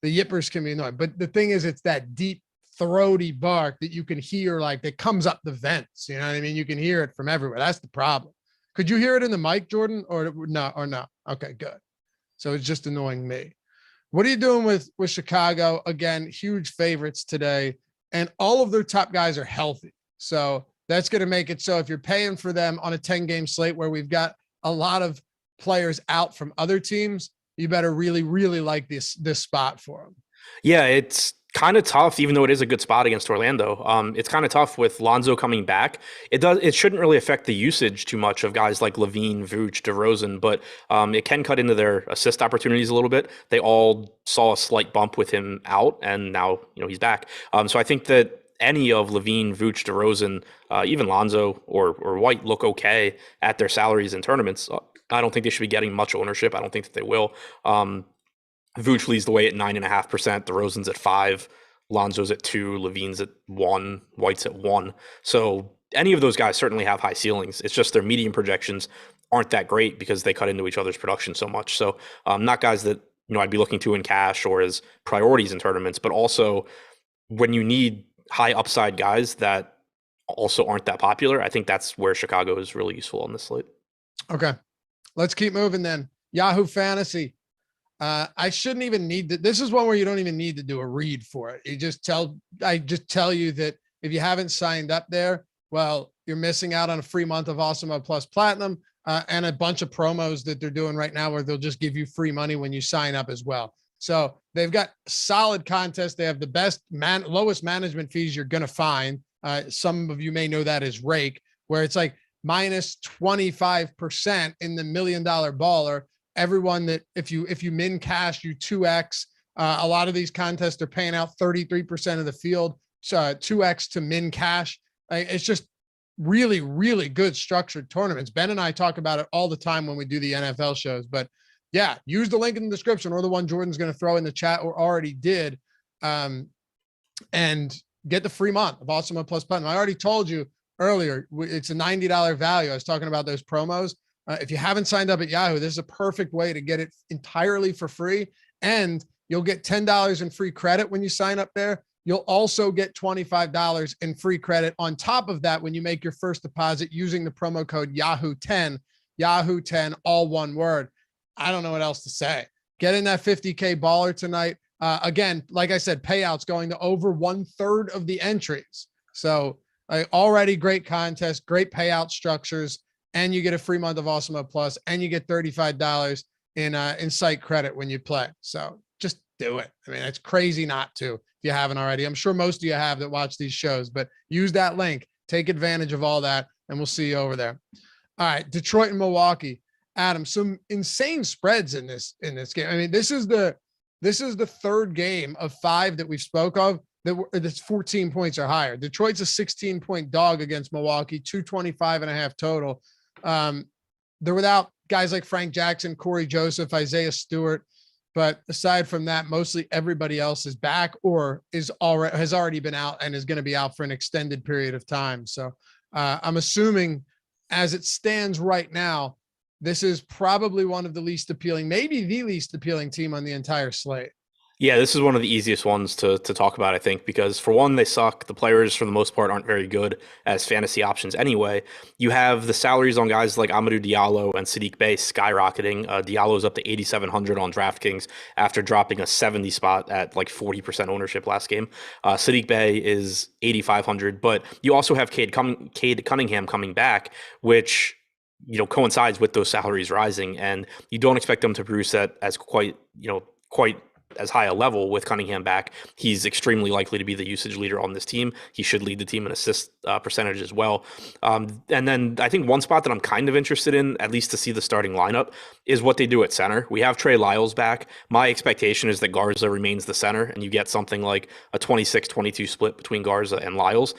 S3: the yippers can be annoying, but the thing is, it's that deep throaty bark that you can hear, like that comes up the vents. You know what I mean? You can hear it from everywhere. That's the problem. Could you hear it in the mic, Jordan, or no? Okay, good. So it's just annoying me. What are you doing with Chicago? Again, huge favorites today, and all of their top guys are healthy. So that's going to make it so if you're paying for them on a 10-game slate where we've got a lot of players out from other teams, you better really, really like this spot for them.
S4: Yeah, it's kind of tough, even though it is a good spot against Orlando. It's kind of tough with Lonzo coming back. It shouldn't really affect the usage too much of guys like Levine, Vooch, DeRozan, but it can cut into their assist opportunities a little bit. They all saw a slight bump with him out, and now he's back. So I think that any of Levine, Vooch, DeRozan, even Lonzo or White look okay at their salaries in tournaments. I don't think they should be getting much ownership. I don't think that they will. Vooch leads the way at 9.5%. DeRozan's at 5%. Lonzo's at 2%. Levine's at 1%. White's at 1%. So any of those guys certainly have high ceilings. It's just their median projections aren't that great because they cut into each other's production so much. So not guys that I'd be looking to in cash or as priorities in tournaments, but also when you need high upside guys that also aren't that popular, I think that's where Chicago is really useful on this slate.
S3: Okay, let's keep moving then. Yahoo Fantasy. I shouldn't even need to. This is one where you don't even need to do a read for it. I just tell you that if you haven't signed up there, well, you're missing out on a free month of Awesemo Plus Platinum and a bunch of promos that they're doing right now where they'll just give you free money when you sign up as well. So they've got solid contests. They have the best lowest management fees you're going to find. Some of you may know that as Rake, where it's like minus 25% in the $1 million baller. Everyone that if you min cash, you 2x. A lot of these contests are paying out 33% of the field, 2x to min cash. It's just really, really good structured tournaments. Ben and I talk about it all the time when we do the NFL shows, but yeah, use the link in the description or the one Jordan's going to throw in the chat or already did, and get the free month of Awesemo Plus Platinum. I already told you earlier, it's a $90 value. I was talking about those promos. If you haven't signed up at Yahoo, this is a perfect way to get it entirely for free. And you'll get $10 in free credit when you sign up there. You'll also get $25 in free credit on top of that when you make your first deposit using the promo code Yahoo10, Yahoo10, all one word. I don't know what else to say. Get in that 50K baller tonight. Again, like I said, payouts going to over 1/3 of the entries. So already great contest, great payout structures. And you get a free month of Awesemo Plus, and you get $35 in site credit when you play. So just do it. I mean, it's crazy not to if you haven't already. I'm sure most of you have that watch these shows, but use that link. Take advantage of all that, and we'll see you over there. All right, Detroit and Milwaukee. Adam, some insane spreads in this game. I mean, this is the third game of 5 that we've spoke of that's 14 points or higher. Detroit's a 16-point dog against Milwaukee, 225.5 total. They're without guys like Frank Jackson, Corey Joseph, Isaiah Stewart, but aside from that, mostly everybody else is back or has already been out and is going to be out for an extended period of time. So I'm assuming as it stands right now, this is probably one of the least appealing, maybe the least appealing team on the entire slate.
S4: Yeah, this is one of the easiest ones to talk about, I think, because for one, they suck. The players, for the most part, aren't very good as fantasy options anyway. You have the salaries on guys like Amadou Diallo and Sadiq Bey skyrocketing. Diallo's up to 8,700 on DraftKings after dropping a 70 spot at like 40% ownership last game. Sadiq Bey is 8,500, but you also have Cade Cunningham coming back, which coincides with those salaries rising, and you don't expect them to produce that as quite as high a level with Cunningham back. He's extremely likely to be the usage leader on this team. He should lead the team in assist percentage as well. And then I think one spot that I'm kind of interested in, at least to see the starting lineup, is what they do at center. We have Trey Lyles back. My expectation is that Garza remains the center, and you get something like a 26-22 split between Garza and Lyles,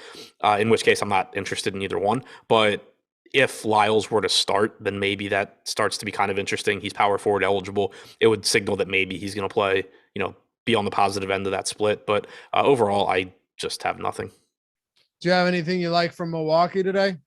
S4: in which case I'm not interested in either one. But if Lyles were to start, then maybe that starts to be kind of interesting. He's power forward eligible. It would signal that maybe he's going to play, be on the positive end of that split. But overall, I just have nothing.
S3: Do you have anything you like from Milwaukee today?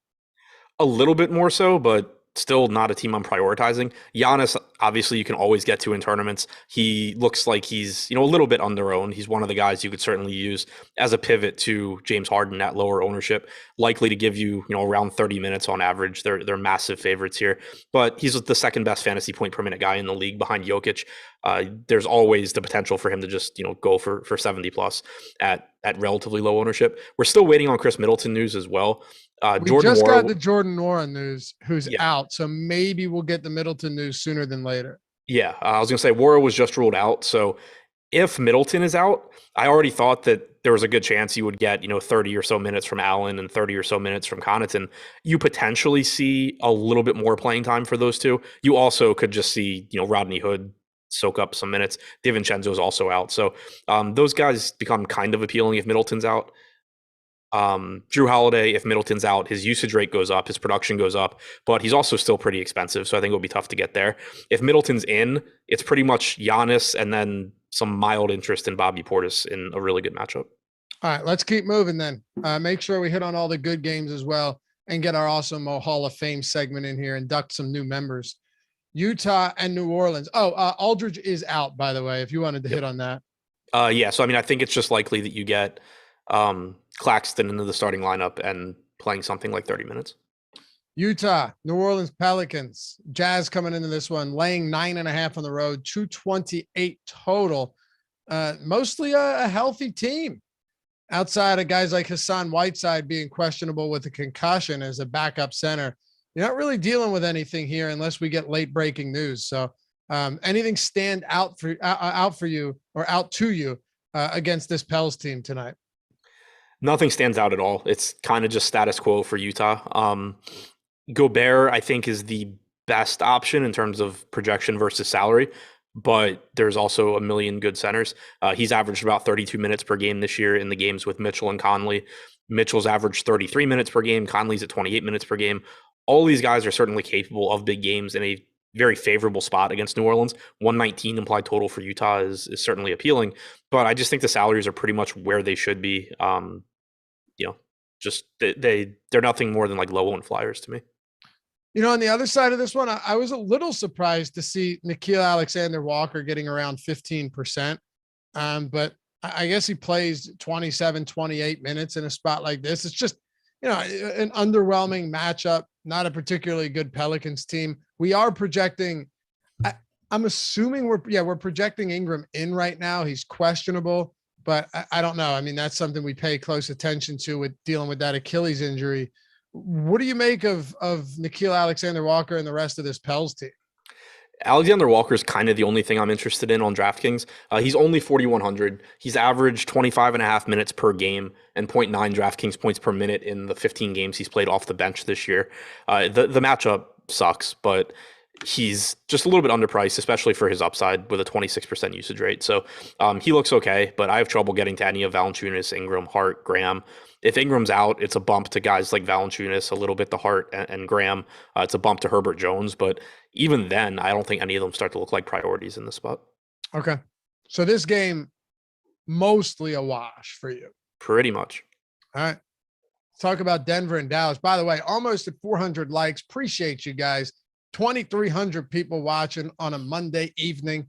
S4: A little bit more so, but still not a team I'm prioritizing. Giannis, obviously, you can always get to in tournaments. He looks like he's, a little bit underowned. He's one of the guys you could certainly use as a pivot to James Harden at lower ownership, likely to give you, around 30 minutes on average. They're massive favorites here, but he's the second best fantasy point per minute guy in the league behind Jokic. There's always the potential for him to just, go for 70 plus at relatively low ownership. We're still waiting on Chris Middleton news as well.
S3: We just got the Jordan Nwora news, who's out, so maybe we'll get the Middleton news sooner than later.
S4: Yeah, I was going to say Nwora was just ruled out, so if Middleton is out, I already thought that there was a good chance you would get 30 or so minutes from Allen and 30 or so minutes from Connaughton. You potentially see a little bit more playing time for those two. You also could just see Rodney Hood soak up some minutes. DiVincenzo is also out, so those guys become kind of appealing if Middleton's out. Drew Holiday, if Middleton's out, his usage rate goes up, his production goes up, but he's also still pretty expensive, so I think it'll be tough to get there. If Middleton's in, it's pretty much Giannis and then some mild interest in Bobby Portis in a really good matchup.
S3: All right, let's keep moving then. Make sure we hit on all the good games as well and get our Awesemo Hall of Fame segment in here, induct some new members. Utah and New Orleans. Aldridge is out, by the way, if you wanted to hit on that.
S4: Yeah, so I think it's just likely that you get Claxton into the starting lineup and playing something like 30 minutes.
S3: Utah, New Orleans Pelicans, Jazz coming into this one, laying 9.5 on the road, 228 total. Mostly a healthy team outside of guys like Hassan Whiteside being questionable with a concussion as a backup center. You're not really dealing with anything here unless we get late breaking news. So anything stand out for you or out to you against this Pels team tonight?
S4: Nothing stands out at all. It's kind of just status quo for Utah. Gobert, I think, is the best option in terms of projection versus salary, but there's also a million good centers. He's averaged about 32 minutes per game this year in the games with Mitchell and Conley. Mitchell's averaged 33 minutes per game. Conley's at 28 minutes per game. All these guys are certainly capable of big games in a very favorable spot against New Orleans. 119 implied total for Utah is certainly appealing, but I just think the salaries are pretty much where they should be. Just they're nothing more than like low owned flyers to me.
S3: On the other side of this one, I was a little surprised to see Nikhil Alexander-Walker getting around 15%. But I guess he plays 27, 28 minutes in a spot like this. It's just, an underwhelming matchup, not a particularly good Pelicans team. We are projecting, I'm assuming we're projecting Ingram in right now. He's questionable, but I don't know. That's something we pay close attention to with dealing with that Achilles injury. What do you make of Nikhil Alexander-Walker and the rest of this Pels team?
S4: Alexander Walker is kind of the only thing I'm interested in on DraftKings. He's only 4,100. He's averaged 25.5 minutes per game and 0.9 DraftKings points per minute in the 15 games he's played off the bench this year. The matchup sucks, but he's just a little bit underpriced, especially for his upside with a 26% usage rate. So he looks okay, but I have trouble getting to any of Valanciunas, Ingram, Hart, Graham. If Ingram's out, it's a bump to guys like Valanciunas, a little bit to Hart and Graham. It's a bump to Herbert Jones, but even then, I don't think any of them start to look like priorities in this spot.
S3: Okay. So this game, mostly a wash for you.
S4: Pretty much.
S3: All right. Let's talk about Denver and Dallas. By the way, almost at 400 likes. Appreciate you guys. 2,300 people watching on a Monday evening.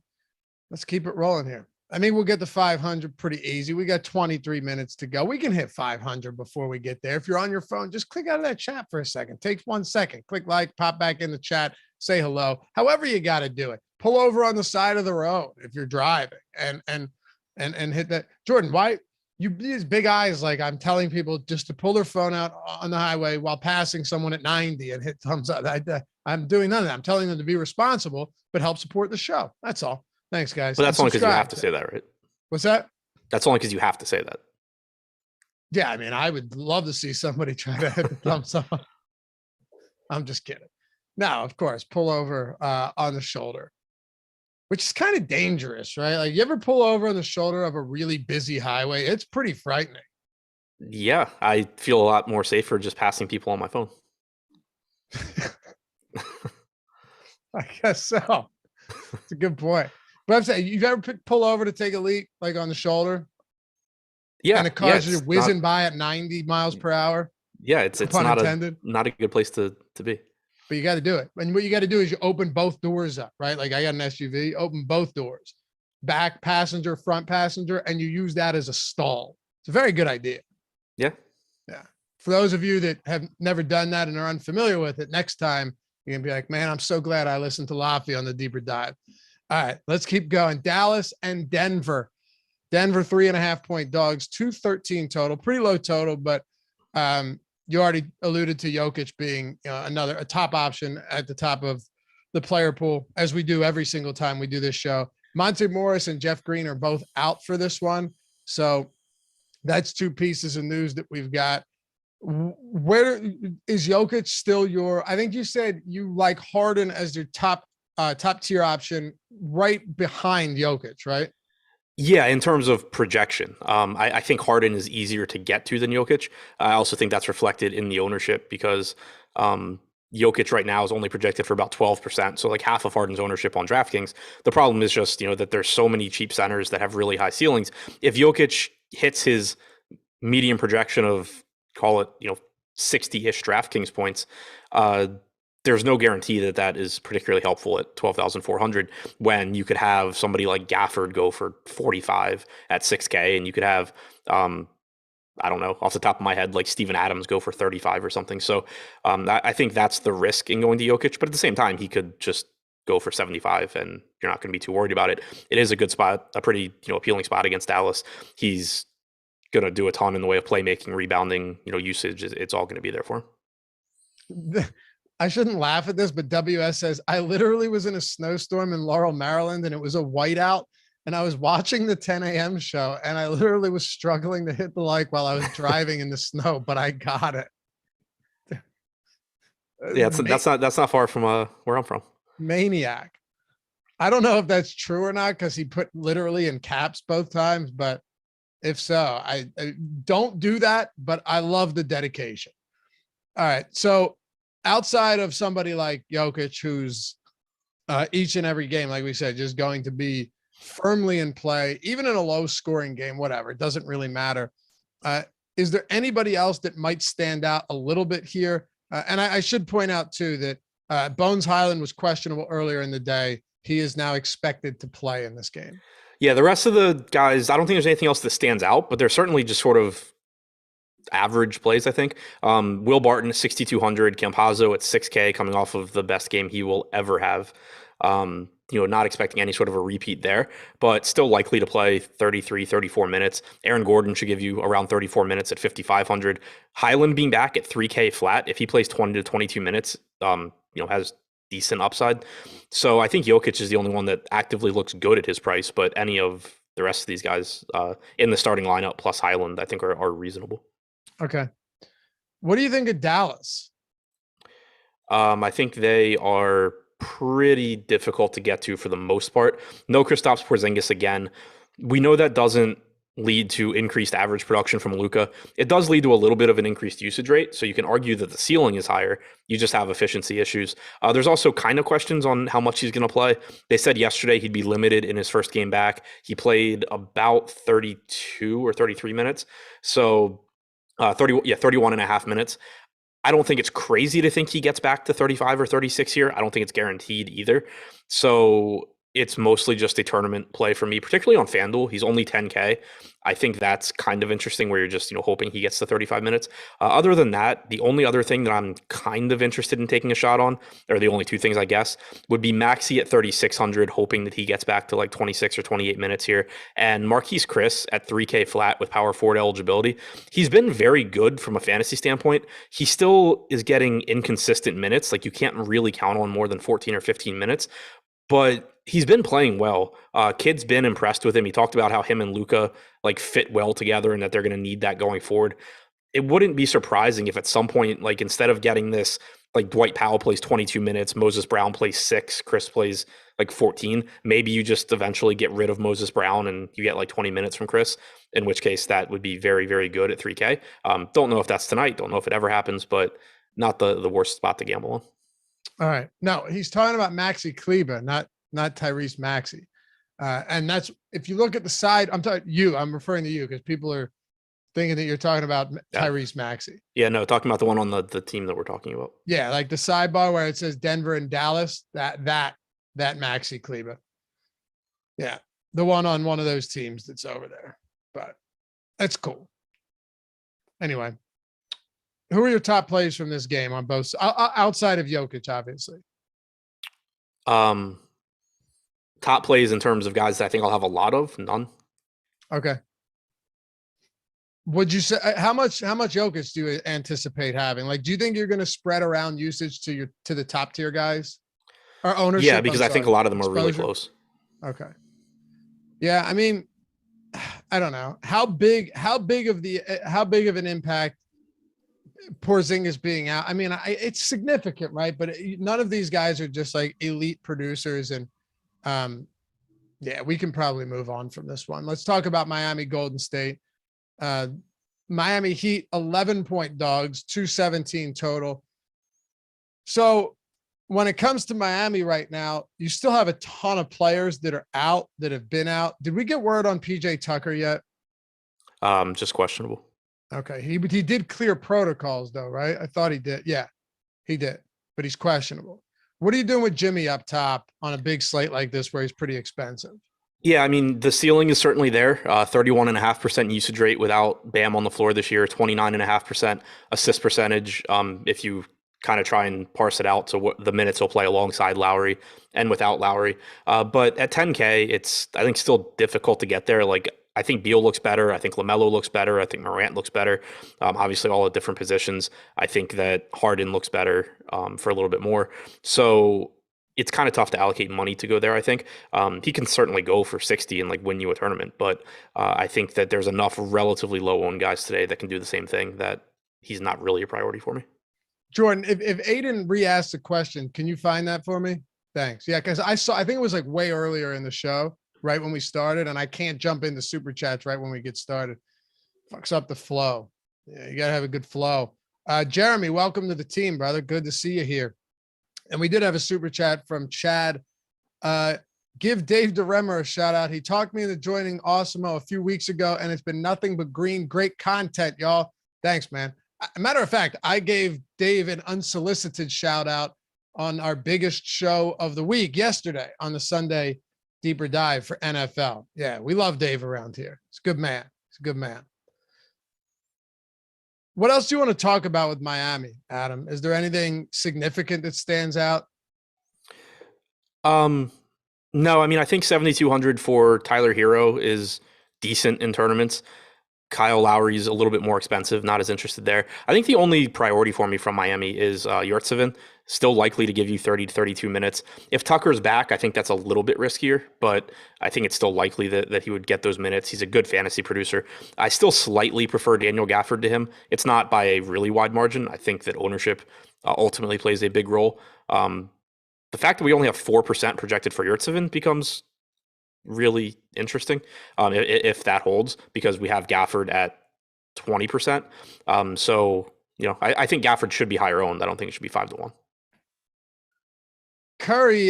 S3: Let's keep it rolling here. I mean, we'll get to 500 pretty easy. We got 23 minutes to go. We can hit 500 before we get there. If you're on your phone, just click out of that chat for a second. Takes 1 second. Click like, pop back in the chat, say hello. However you got to do it. Pull over on the side of the road if you're driving and hit that. Jordan, why you these big eyes? Like I'm telling people just to pull their phone out on the highway while passing someone at 90 and hit thumbs up. I'm doing none of that. I'm telling them to be responsible, but help support the show. That's all. Thanks, guys.
S4: But that's only because you have to say that, right?
S3: What's that?
S4: That's only because you have to say that.
S3: Yeah, I mean, I would love to see somebody try to hit the thumbs up. I'm just kidding. No, of course, pull over on the shoulder, which is kind of dangerous, right? Like you ever pull over on the shoulder of a really busy highway? It's pretty frightening.
S4: Yeah, I feel a lot more safer just passing people on my phone.
S3: I guess so. It's a good point. But I'm saying, you've ever pull over to take a leak, like on the shoulder?
S4: Yeah.
S3: And the car's just whizzing by at 90 miles per hour?
S4: Yeah, it's not a good place to be.
S3: But you got to do it. And what you got to do is you open both doors up, right? Like I got an SUV, open both doors, back passenger, front passenger, and you use that as a stall. It's a very good idea.
S4: Yeah.
S3: Yeah. For those of you that have never done that and are unfamiliar with it, next time you're going to be like, man, I'm so glad I listened to Laffy on the deeper dive. All right, let's keep going. Dallas and Denver. Denver 3.5 point dogs, 213 total, pretty low total, but you already alluded to Jokic being a top option at the top of the player pool, as we do every single time we do this show. Monte Morris and Jeff Green are both out for this one. So that's two pieces of news that we've got. Where is Jokic still I think you said you like Harden as your top tier option right behind Jokic, right?
S4: Yeah, in terms of projection, I think Hardin is easier to get to than Jokic. I also think that's reflected in the ownership because Jokic right now is only projected for about 12%. So like half of Harden's ownership on DraftKings. The problem is just, that there's so many cheap centers that have really high ceilings. If Jokic hits his median projection of, call it, 60-ish DraftKings points, there's no guarantee that is particularly helpful at 12,400 when you could have somebody like Gafford go for 45 at 6K, and you could have, I don't know, off the top of my head, like Steven Adams go for 35 or something. So I think that's the risk in going to Jokic, but at the same time, he could just go for 75 and you're not going to be too worried about it. It is a good spot, a pretty appealing spot against Dallas. He's going to do a ton in the way of playmaking, rebounding, usage. It's all going to be there for him.
S3: I shouldn't laugh at this, but WS says, I literally was in a snowstorm in Laurel, Maryland, and it was a whiteout. And I was watching the 10 a.m. show, and I literally was struggling to hit the like while I was driving in the snow, but I got it.
S4: Yeah, that's not far from where I'm from.
S3: Maniac. I don't know if that's true or not because he put literally in caps both times, but if so, I don't do that, but I love the dedication. All right, so outside of somebody like Jokic, who's each and every game, like we said, just going to be firmly in play, even in a low scoring game, whatever, it doesn't really matter. Is there anybody else that might stand out a little bit here? And I should point out too that Bones Highland was questionable earlier in the day. He is now expected to play in this game.
S4: Yeah, the rest of the guys, I don't think there's anything else that stands out, but they're certainly just sort of average plays, I think. Will Barton, 6,200, Campazzo at 6K, coming off of the best game he will ever have. Not expecting any sort of a repeat there, but still likely to play 33, 34 minutes. Aaron Gordon should give you around 34 minutes at 5,500. Highland being back at 3K flat, if he plays 20 to 22 minutes, has decent upside. So I think Jokic is the only one that actively looks good at his price, but any of the rest of these guys in the starting lineup plus Highland, I think are reasonable.
S3: Okay. What do you think of Dallas?
S4: I think they are pretty difficult to get to for the most part. No Kristaps Porzingis again. We know that doesn't lead to increased average production from Luka. It does lead to a little bit of an increased usage rate, so you can argue that the ceiling is higher. You just have efficiency issues. There's also kind of questions on how much he's going to play. They said yesterday he'd be limited in his first game back. He played about 32 or 33 minutes. So 31 and a half minutes. I don't think it's crazy to think he gets back to 35 or 36 here. I don't think it's guaranteed either. So it's mostly just a tournament play for me, particularly on FanDuel. He's only 10K. I think that's kind of interesting where you're just, hoping he gets to 35 minutes. Other than that, the only other thing that I'm kind of interested in taking a shot on, or the only two things I guess, would be Maxey at 3,600, hoping that he gets back to like 26 or 28 minutes here. And Marquise Chris at 3K flat with power forward eligibility. He's been very good from a fantasy standpoint. He still is getting inconsistent minutes. Like you can't really count on more than 14 or 15 minutes. But he's been playing well. Kid's been impressed with him. He talked about how him and Luka like fit well together and that they're going to need that going forward. It wouldn't be surprising if at some point, like instead of getting this, like Dwight Powell plays 22 minutes, Moses Brown plays 6, Chris plays like 14. Maybe you just eventually get rid of Moses Brown and you get like 20 minutes from Chris, in which case that would be very, very good at 3K. Don't know if that's tonight. Don't know if it ever happens, but not the worst spot to gamble on.
S3: All right. No, he's talking about Maxey Kleber, not Tyrese Maxey. And that's, if you look at the side, I'm referring to you because people are thinking that you're talking about Tyrese Maxey.
S4: Yeah, no, talking about the one on the team that we're talking about.
S3: Yeah, like the sidebar where it says Denver and Dallas, that Maxey Kleber. Yeah, the one on one of those teams that's over there. But that's cool. Anyway, who are your top plays from this game on both outside of Jokic, obviously?
S4: Top plays in terms of guys that I think I'll have a lot of, none.
S3: Okay. Would you say how much Jokic do you anticipate having? Like, do you think you're going to spread around usage to the top tier guys or ownership?
S4: Yeah, because I think a lot of them are really close.
S3: Okay. Yeah, I mean, I don't know how big of an impact Porzingis being out. I mean, it's significant, right? But none of these guys are just like elite producers. And yeah, we can probably move on from this one. Let's talk about Miami Golden State. Miami Heat 11-point dogs, 217 total. So when it comes to Miami right now, you still have a ton of players that are out, that have been out. Did we get word on PJ Tucker yet?
S4: Just questionable.
S3: Okay. He did clear protocols though, right? I thought he did. Yeah, he did, but he's questionable. What are you doing with Jimmy up top on a big slate like this where he's pretty expensive?
S4: Yeah, I mean, the ceiling is certainly there. 31.5% usage rate without Bam on the floor this year, 29.5% assist percentage. If you kind of try and parse it out to what the minutes he'll play alongside Lowry and without Lowry. But at 10K, it's, I think, still difficult to get there. Like, I think Beal looks better. I think LaMelo looks better. I think Marant looks better. Obviously, all at different positions. I think that Hardin looks better for a little bit more. So it's kind of tough to allocate money to go there, I think. He can certainly go for 60 and like win you a tournament. But I think that there's enough relatively low-owned guys today that can do the same thing that he's not really a priority for me.
S3: Jordan, if Eytan re-asked a question, can you find that for me? Thanks. Yeah, because I think it was like way earlier in the show, right when we started, and I can't jump into super chats right when we get started. Fucks up the flow. Yeah, you gotta have a good flow. Jeremy, welcome to the team, brother. Good to see you here. And we did have a super chat from Chad. Give Dave DeRemer a shout out. He talked me into joining Awesemo a few weeks ago, and it's been nothing but green. Great content, y'all. Thanks, man. Matter of fact, I gave Dave an unsolicited shout out on our biggest show of the week yesterday on the Sunday Deeper Dive for NFL. Yeah, we love Dave around here. He's a good man. He's a good man. What else do you want to talk about with Miami, Adam? Is there anything significant that stands out?
S4: No, I mean, I think 7,200 for Tyler Hero is decent in tournaments. Kyle Lowry's a little bit more expensive, not as interested there. I think the only priority for me from Miami is Yurtseven, still likely to give you 30 to 32 minutes. If Tucker's back, I think that's a little bit riskier, but I think it's still likely that he would get those minutes. He's a good fantasy producer. I still slightly prefer Daniel Gafford to him. It's not by a really wide margin. I think that ownership ultimately plays a big role. The fact that we only have 4% projected for Yurtseven becomes really interesting if that holds, because we have Gafford at 20%. So, I think Gafford should be higher owned. I don't think it should be 5-1.
S3: Curry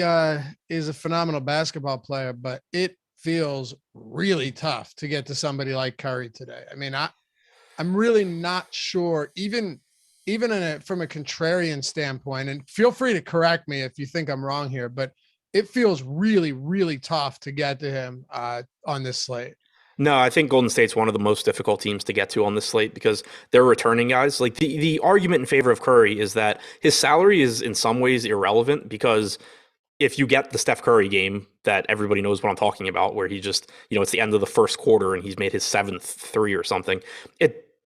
S3: is a phenomenal basketball player, but it feels really tough to get to somebody like Curry today. I mean, I'm really not sure, even from a contrarian standpoint, and feel free to correct me if you think I'm wrong here, but it feels really, really tough to get to him on this slate.
S4: No, I think Golden State's one of the most difficult teams to get to on this slate because they're returning guys. Like the argument in favor of Curry is that his salary is in some ways irrelevant because if you get the Steph Curry game that everybody knows what I'm talking about, where he just, it's the end of the first quarter and he's made his 7th three or something,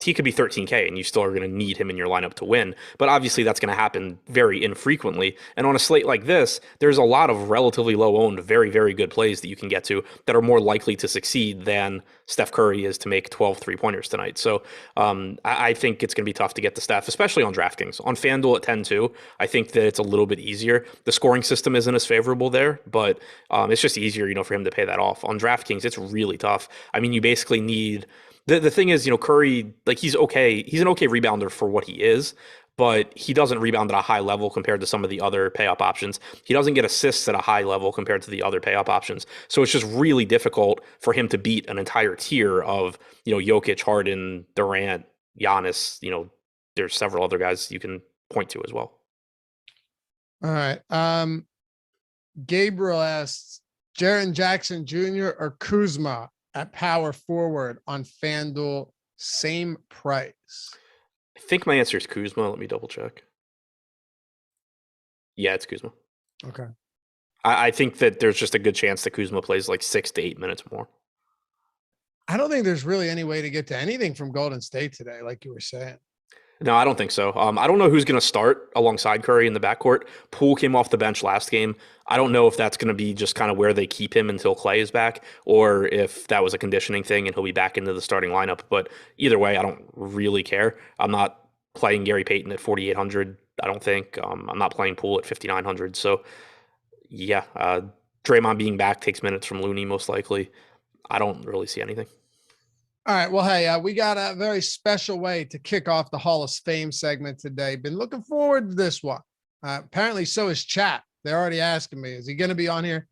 S4: he could be 13K and you still are going to need him in your lineup to win. But obviously that's going to happen very infrequently. And on a slate like this, there's a lot of relatively low owned, very, very good plays that you can get to that are more likely to succeed than Steph Curry is to make 12 3-pointers tonight. So I think it's going to be tough to get to Steph, especially on DraftKings. On FanDuel at 10-2, I think that it's a little bit easier. The scoring system isn't as favorable there, but it's just easier, for him to pay that off. On DraftKings, it's really tough. I mean, you basically need... The thing is, Curry, like he's okay. He's an okay rebounder for what he is, but he doesn't rebound at a high level compared to some of the other pay-up options. He doesn't get assists at a high level compared to the other pay-up options. So it's just really difficult for him to beat an entire tier of, Jokic, Harden, Durant, Giannis. There's several other guys you can point to as well.
S3: All right. Gabriel asks, Jaren Jackson Jr. or Kuzma at power forward on FanDuel, same price?
S4: I think my answer is Kuzma. Let me double check. Yeah, it's Kuzma.
S3: Okay.
S4: I think that there's just a good chance that Kuzma plays like 6 to 8 minutes more.
S3: I don't think there's really any way to get to anything from Golden State today, like you were saying.
S4: No, I don't think so. I don't know who's going to start alongside Curry in the backcourt. Poole came off the bench last game. I don't know if that's going to be just kind of where they keep him until Clay is back, or if that was a conditioning thing and he'll be back into the starting lineup. But either way, I don't really care. I'm not playing Gary Payton at 4,800. I don't think. I'm not playing Poole at 5,900. So, yeah, Draymond being back takes minutes from Looney most likely. I don't really see anything.
S3: All right. Well, hey, we got a very special way to kick off the Hall of Fame segment today. Been looking forward to this one. Apparently, so is chat. They're already asking me, is he going to be on here?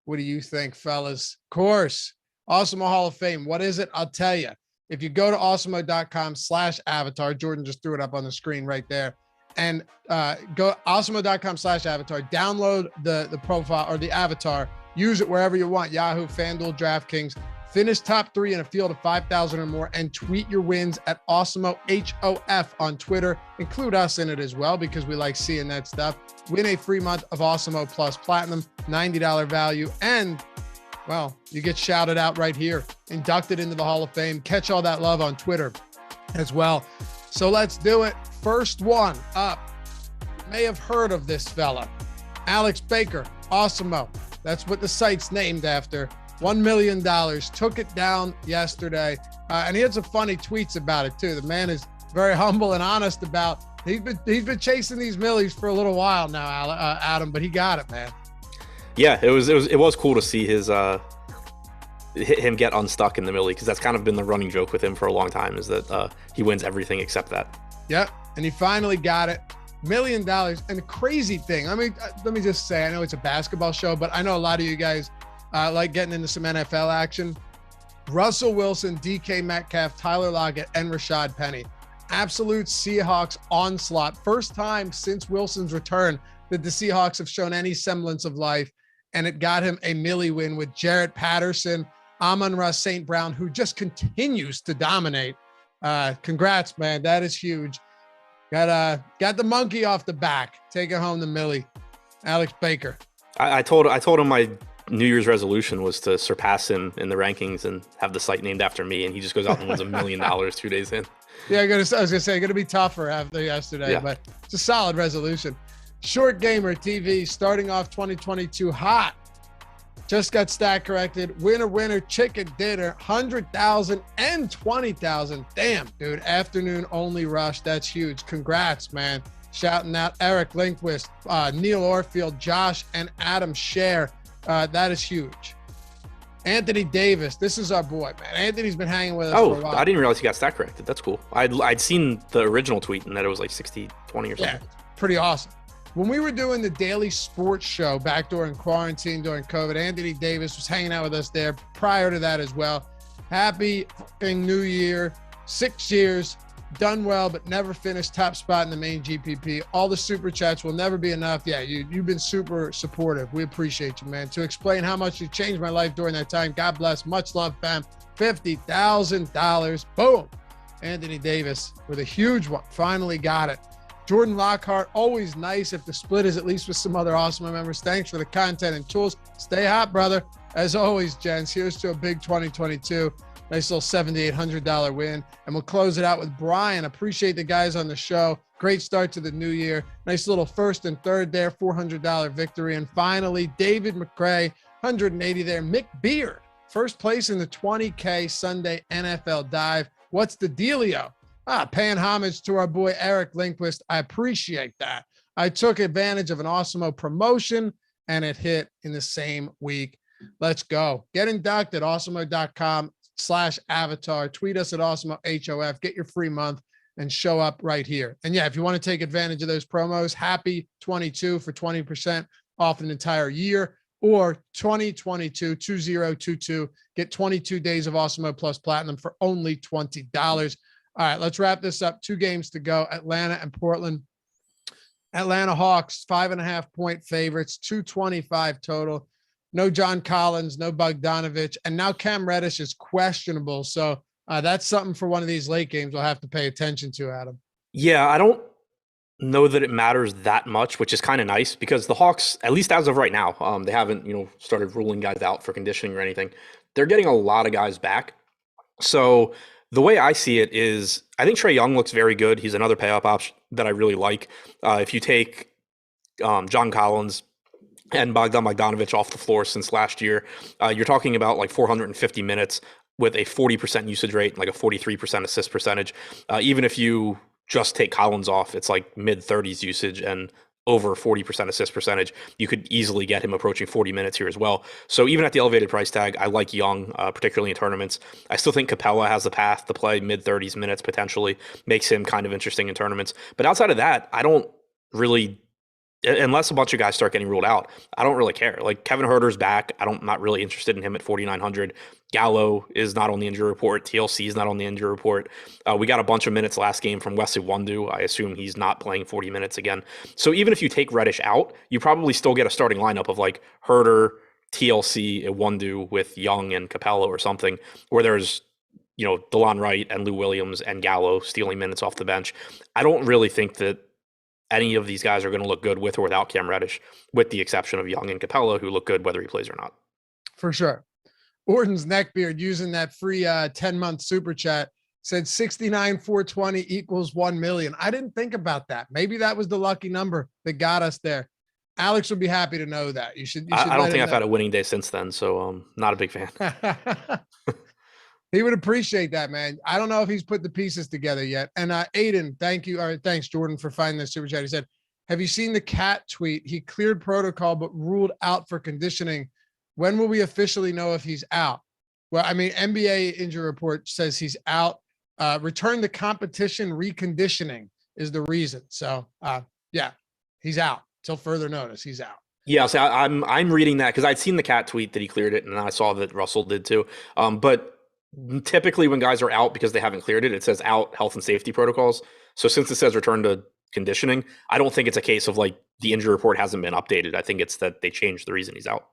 S3: What do you think, fellas? Of course. Awesemo Hall of Fame. What is it? I'll tell you. If you go to awesemo.com/avatar, Jordan just threw it up on the screen right there, and go awesemo.com/avatar, download the profile or the avatar, use it wherever you want, Yahoo, FanDuel, DraftKings. Finish top 3 in a field of 5,000 or more and tweet your wins at Awesemo HOF on Twitter. Include us in it as well because we like seeing that stuff. Win a free month of Awesemo Plus Platinum, $90 value. And, well, you get shouted out right here, inducted into the Hall of Fame. Catch all that love on Twitter as well. So let's do it. First one up. You may have heard of this fella. Alex Baker, Awesemo. That's what the site's named after. $1 million, took it down yesterday. And he had some funny tweets about it too. The man is very humble and honest about, he's been chasing these millies for a little while now, Adam, but he got it, man.
S4: Yeah, it was cool to see him get unstuck in the millie, because that's kind of been the running joke with him for a long time, is that he wins everything except that.
S3: Yep, and he finally got it. $1 million. And the crazy thing, let me just say, I know it's a basketball show, but I know a lot of you guys like getting into some NFL action. Russell Wilson, DK Metcalf, Tyler Lockett, and Rashad Penny. Absolute Seahawks onslaught. First time since Wilson's return that the Seahawks have shown any semblance of life, and it got him a milli win with Jarrett Patterson, Amon-Ra St. Brown, who just continues to dominate. Congrats, man. That is huge. Got the monkey off the back, taking home the milli. Alex Baker.
S4: I told him my New Year's resolution was to surpass him in the rankings and have the site named after me, and he just goes out and wins $1 million 2 days in.
S3: Yeah, I was gonna say, gonna be tougher after yesterday, yeah. But it's a solid resolution. Short Gamer TV starting off 2022 hot. Just got stat corrected. Winner, chicken dinner, 100,000 and 20,000. Damn, dude. Afternoon only rush. That's huge. Congrats, man. Shouting out Eric Lindquist, Neil Orfield, Josh, and Adam Scherer. That is huge. Anthony Davis, this is our boy, man. Anthony's been hanging with us for a while.
S4: I didn't realize he got stat corrected. That's cool. I'd seen the original tweet and that it was like 60-20 or something.
S3: Yeah, pretty awesome. When we were doing the daily sports show back during quarantine, during COVID, Anthony Davis was hanging out with us there prior to that as well. Happy fucking New Year. 6 years. Done well, but never finished top spot in the main GPP. All the super chats will never be enough. Yeah, you've been super supportive. We appreciate you, man. To explain how much you changed my life during that time. God bless. Much love, fam. $50,000. Boom. Anthony Davis with a huge one. Finally got it. Jordan Lockhart, always nice if the split is at least with some other Awesemo members. Thanks for the content and tools. Stay hot, brother. As always, gents, here's to a big 2022. Nice little $7,800 win. And we'll close it out with Brian. Appreciate the guys on the show. Great start to the new year. Nice little first and third there, $400 victory. And finally, David McCray, 180 there. Mick Beard, first place in the 20K Sunday NFL dive. What's the dealio? Paying homage to our boy Eric Lindquist. I appreciate that. I took advantage of an Awesemo promotion and it hit in the same week. Let's go. Get inducted, awesemo.com/avatar. Tweet us at Awesemo HOF. Get your free month and show up right here. And yeah, if you want to take advantage of those promos, happy 22 for 20% off an entire year, or 2022 get 22 days of Awesemo plus platinum for only $20. All right, let's wrap this up. 2 games to go. Atlanta and Portland. Atlanta Hawks, 5.5-point favorites, 225 total. No John Collins, no Bogdanovich, and now Cam Reddish is questionable. So that's something for one of these late games we'll have to pay attention to, Adam.
S4: Yeah, I don't know that it matters that much, which is kind of nice because the Hawks, at least as of right now, they haven't, started ruling guys out for conditioning or anything. They're getting a lot of guys back. So the way I see it is I think Trae Young looks very good. He's another pay-up option that I really like. If you take John Collins and Bogdanovich off the floor since last year, you're talking about like 450 minutes with a 40% usage rate, like a 43% assist percentage. Even if you just take Collins off, it's like mid-30s usage and over 40% assist percentage. You could easily get him approaching 40 minutes here as well. So even at the elevated price tag, I like Young, particularly in tournaments. I still think Capella has the path to play mid-30s minutes potentially, makes him kind of interesting in tournaments. But outside of that, I don't really, unless a bunch of guys start getting ruled out, I don't really care. Like Kevin Huerter's back. I'm not really interested in him at 4,900. Gallo is not on the injury report. TLC is not on the injury report. We got a bunch of minutes last game from Wesley Wundu. I assume he's not playing 40 minutes again. So even if you take Reddish out, you probably still get a starting lineup of like Huerter, TLC, and Wundu with Young and Capella or something, where there's DeLon Wright and Lou Williams and Gallo stealing minutes off the bench. I don't really think that any of these guys are going to look good with or without Cam Reddish, with the exception of Young and Capella, who look good whether he plays or not.
S3: For sure. Orton's Neckbeard, using that free 10-month super chat, said 69,420 equals 1 million. I didn't think about that. Maybe that was the lucky number that got us there. Alex would be happy to know that. You should
S4: I don't think I've had a winning day since then, so not a big fan.
S3: He would appreciate that, man. I don't know if he's put the pieces together yet. And Eytan, thank you. All right, thanks, Jordan, for finding this super chat. He said, have you seen the Cat tweet? He cleared protocol but ruled out for conditioning. When will we officially know if he's out? Well, I mean, NBA injury report says he's out. Return to competition reconditioning is the reason. So, yeah, he's out till further notice. He's out.
S4: Yeah, so I'm reading that because I'd seen the Cat tweet that he cleared it, and I saw that Russell did too. But typically when guys are out because they haven't cleared it, it says out health and safety protocols. So since it says return to conditioning, I don't think it's a case of like the injury report hasn't been updated. I think it's that they changed the reason he's out.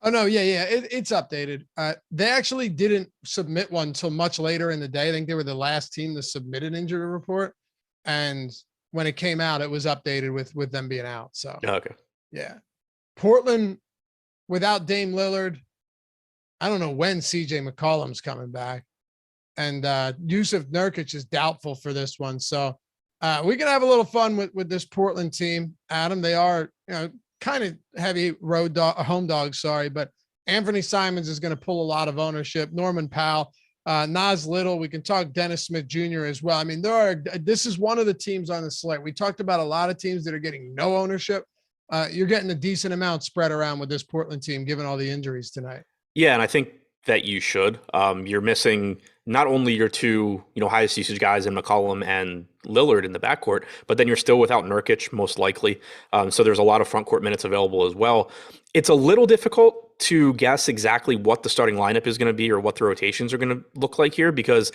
S3: Oh, no. Yeah. It's updated. They actually didn't submit one until much later in the day. I think they were the last team to submit an injury report. And when it came out, it was updated with them being out. So,
S4: okay.
S3: Yeah. Portland without Dame Lillard. I don't know when CJ McCollum's coming back. And Yusuf Nurkic is doubtful for this one. So we can have a little fun with this Portland team. Adam, they are, kind of heavy home dogs, but Anthony Simons is going to pull a lot of ownership. Norman Powell, Nas Little, we can talk Dennis Smith Jr. as well. I mean, this is one of the teams on the slate. We talked about a lot of teams that are getting no ownership. You're getting a decent amount spread around with this Portland team, given all the injuries tonight. Yeah,
S4: and I think that you should. You're missing not only your two, highest usage guys in McCollum and Lillard in the backcourt, but then you're still without Nurkic, most likely. So there's a lot of front court minutes available as well. It's a little difficult to guess exactly what the starting lineup is going to be or what the rotations are going to look like here, because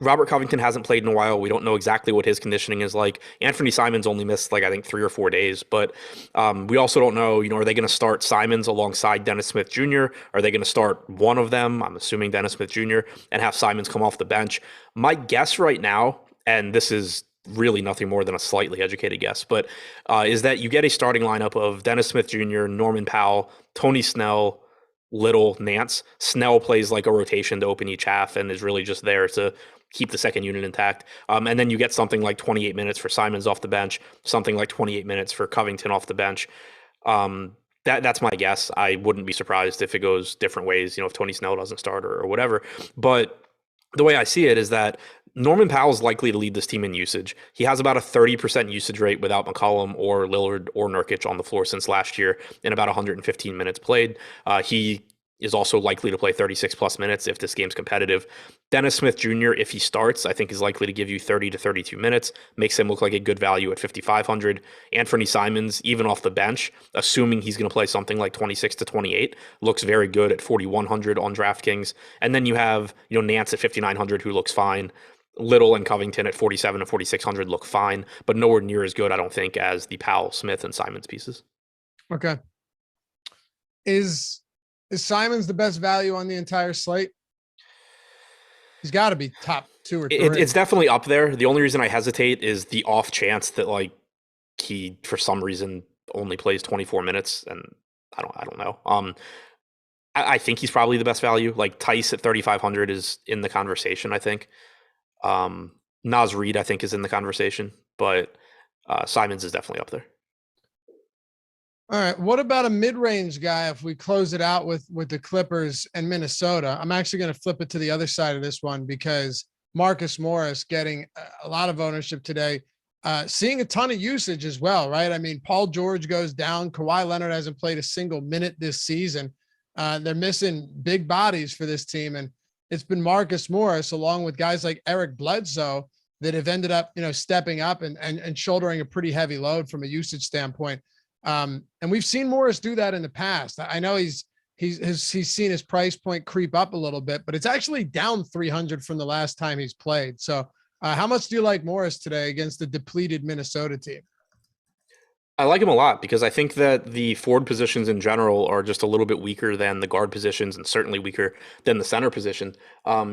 S4: Robert Covington hasn't played in a while. We don't know exactly what his conditioning is like. Anthony Simons only missed I think 3 or 4 days, but we also don't know, are they going to start Simons alongside Dennis Smith Jr.? Are they going to start one of them? I'm assuming Dennis Smith Jr. and have Simons come off the bench. My guess right now, and this is really nothing more than a slightly educated guess, but is that you get a starting lineup of Dennis Smith Jr., Norman Powell, Tony Snell, Little, Nance. Snell plays like a rotation to open each half and is really just there to keep the second unit intact. And then you get something like 28 minutes for Simons off the bench, something like 28 minutes for Covington off the bench. That's my guess. I wouldn't be surprised if it goes different ways, if Tony Snell doesn't start or whatever. But the way I see it is that Norman Powell is likely to lead this team in usage. He has about a 30% usage rate without McCollum or Lillard or Nurkic on the floor since last year in about 115 minutes played. He is also likely to play 36 plus minutes if this game's competitive. Dennis Smith Jr., if he starts, I think is likely to give you 30 to 32 minutes, makes him look like a good value at 5,500. Anthony Simons, even off the bench, assuming he's going to play something like 26 to 28, looks very good at 4,100 on DraftKings. And then you have, Nance at 5,900, who looks fine. Little and Covington at 47 and 4,600 look fine, but nowhere near as good, I don't think, as the Powell, Smith, and Simons pieces.
S3: Okay. Is Simons the best value on the entire slate? He's got to be top 2 or 3.
S4: It's definitely up there. The only reason I hesitate is the off chance that he for some reason only plays 24 minutes, and I don't know. I think he's probably the best value. Tyus at 3,500 is in the conversation, I think. Naz Reid, I think, is in the conversation, but Simons is definitely up there.
S3: All right. What about a mid-range guy if we close it out with the Clippers and Minnesota? I'm actually going to flip it to the other side of this one because Marcus Morris getting a lot of ownership today, seeing a ton of usage as well, right? I mean, Paul George goes down. Kawhi Leonard hasn't played a single minute this season. They're missing big bodies for this team, and it's been Marcus Morris along with guys like Eric Bledsoe that have ended up, stepping up and shouldering a pretty heavy load from a usage standpoint. And we've seen Morris do that in the past. I know he's seen his price point creep up a little bit, but it's actually down 300 from the last time he's played. So how much do you like Morris today against the depleted Minnesota team?
S4: I like him a lot because I think that the forward positions in general are just a little bit weaker than the guard positions and certainly weaker than the center position.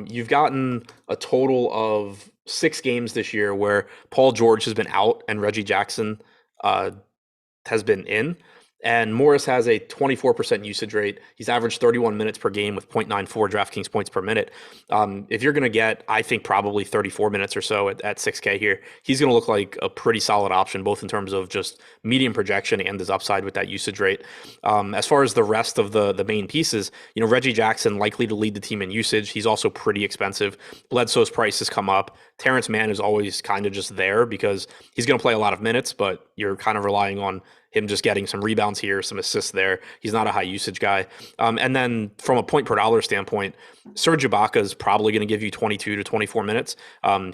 S4: You've gotten a total of 6 games this year where Paul George has been out and Reggie Jackson has been in, and Morris has a 24% usage rate. He's averaged 31 minutes per game with 0.94 DraftKings points per minute. If you're going to get, I think, probably 34 minutes or so at 6K here, he's going to look like a pretty solid option, both in terms of just medium projection and his upside with that usage rate. As far as the rest of the main pieces, Reggie Jackson likely to lead the team in usage. He's also pretty expensive. Bledsoe's price has come up. Terrence Mann is always kind of just there because he's going to play a lot of minutes, but you're kind of relying on him just getting some rebounds here, some assists there. He's not a high usage guy. And then from a point per dollar standpoint, Serge Ibaka is probably going to give you 22 to 24 minutes.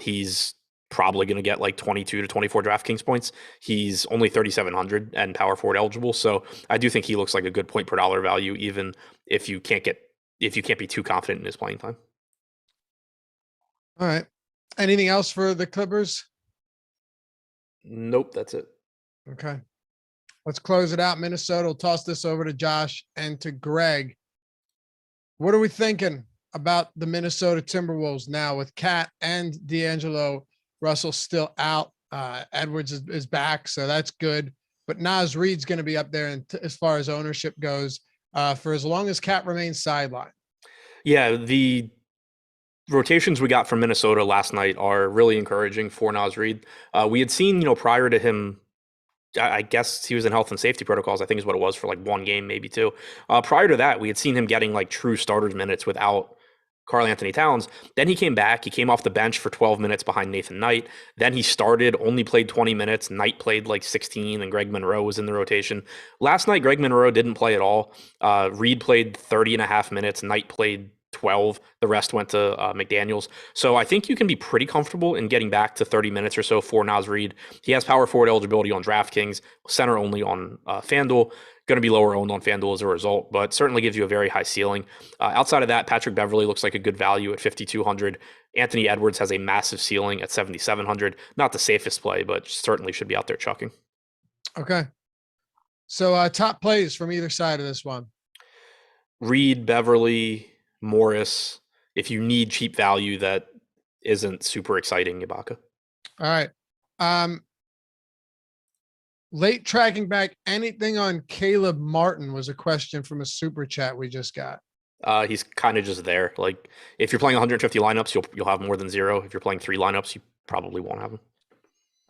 S4: He's probably going to get 22 to 24 DraftKings points. He's only 3,700 and power forward eligible. So I do think he looks like a good point per dollar value, even if you can't be too confident in his playing time.
S3: All right. Anything else for the Clippers?
S4: Nope, that's it.
S3: Okay. Let's close it out. Minnesota will toss this over to Josh and to Greg. What are we thinking about the Minnesota Timberwolves now with Cat and D'Angelo Russell still out? Edwards is back, so that's good. But Naz Reid's going to be up there as far as ownership goes for as long as Cat remains sidelined. Yeah,
S4: the rotations we got from Minnesota last night are really encouraging for Naz Reid. We had seen, prior to him, I guess he was in health and safety protocols, I think is what it was, for 1 game, maybe 2. Prior to that, we had seen him getting true starters minutes without Karl Anthony Towns. Then he came back. He came off the bench for 12 minutes behind Nathan Knight. Then he started, only played 20 minutes. Knight played 16, and Greg Monroe was in the rotation. Last night, Greg Monroe didn't play at all. Reid played 30 and a half minutes. Knight played 12. The rest went to McDaniels. So I think you can be pretty comfortable in getting back to 30 minutes or so for Naz Reid. He has power forward eligibility on DraftKings, center only on FanDuel. Going to be lower owned on Fanduel as a result, but certainly gives you a very high ceiling. Outside of that, Patrick Beverley looks like a good value at 5,200. Anthony Edwards has a massive ceiling at 7,700. Not the safest play, but certainly should be out there chucking.
S3: Okay. So top plays from either side of this one.
S4: Reed, Beverley, Morris. If you need cheap value that isn't super exciting, Ibaka.
S3: All right. Late tracking back, anything on Caleb Martin was a question from a super chat we just got.
S4: He's kind of just there. Like if you're playing 150 lineups, you'll have more than 0. If you're playing 3 lineups, you probably won't have him.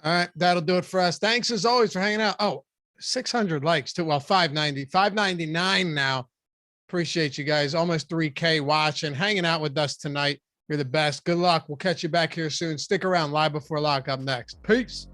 S3: All right, that'll do it for us. Thanks as always for hanging out. Oh, 600 likes too. Well, 599 now. Appreciate you guys. Almost 3K watching, hanging out with us tonight. You're the best. Good luck. We'll catch you back here soon. Stick around. Live Before Lock up next. Peace.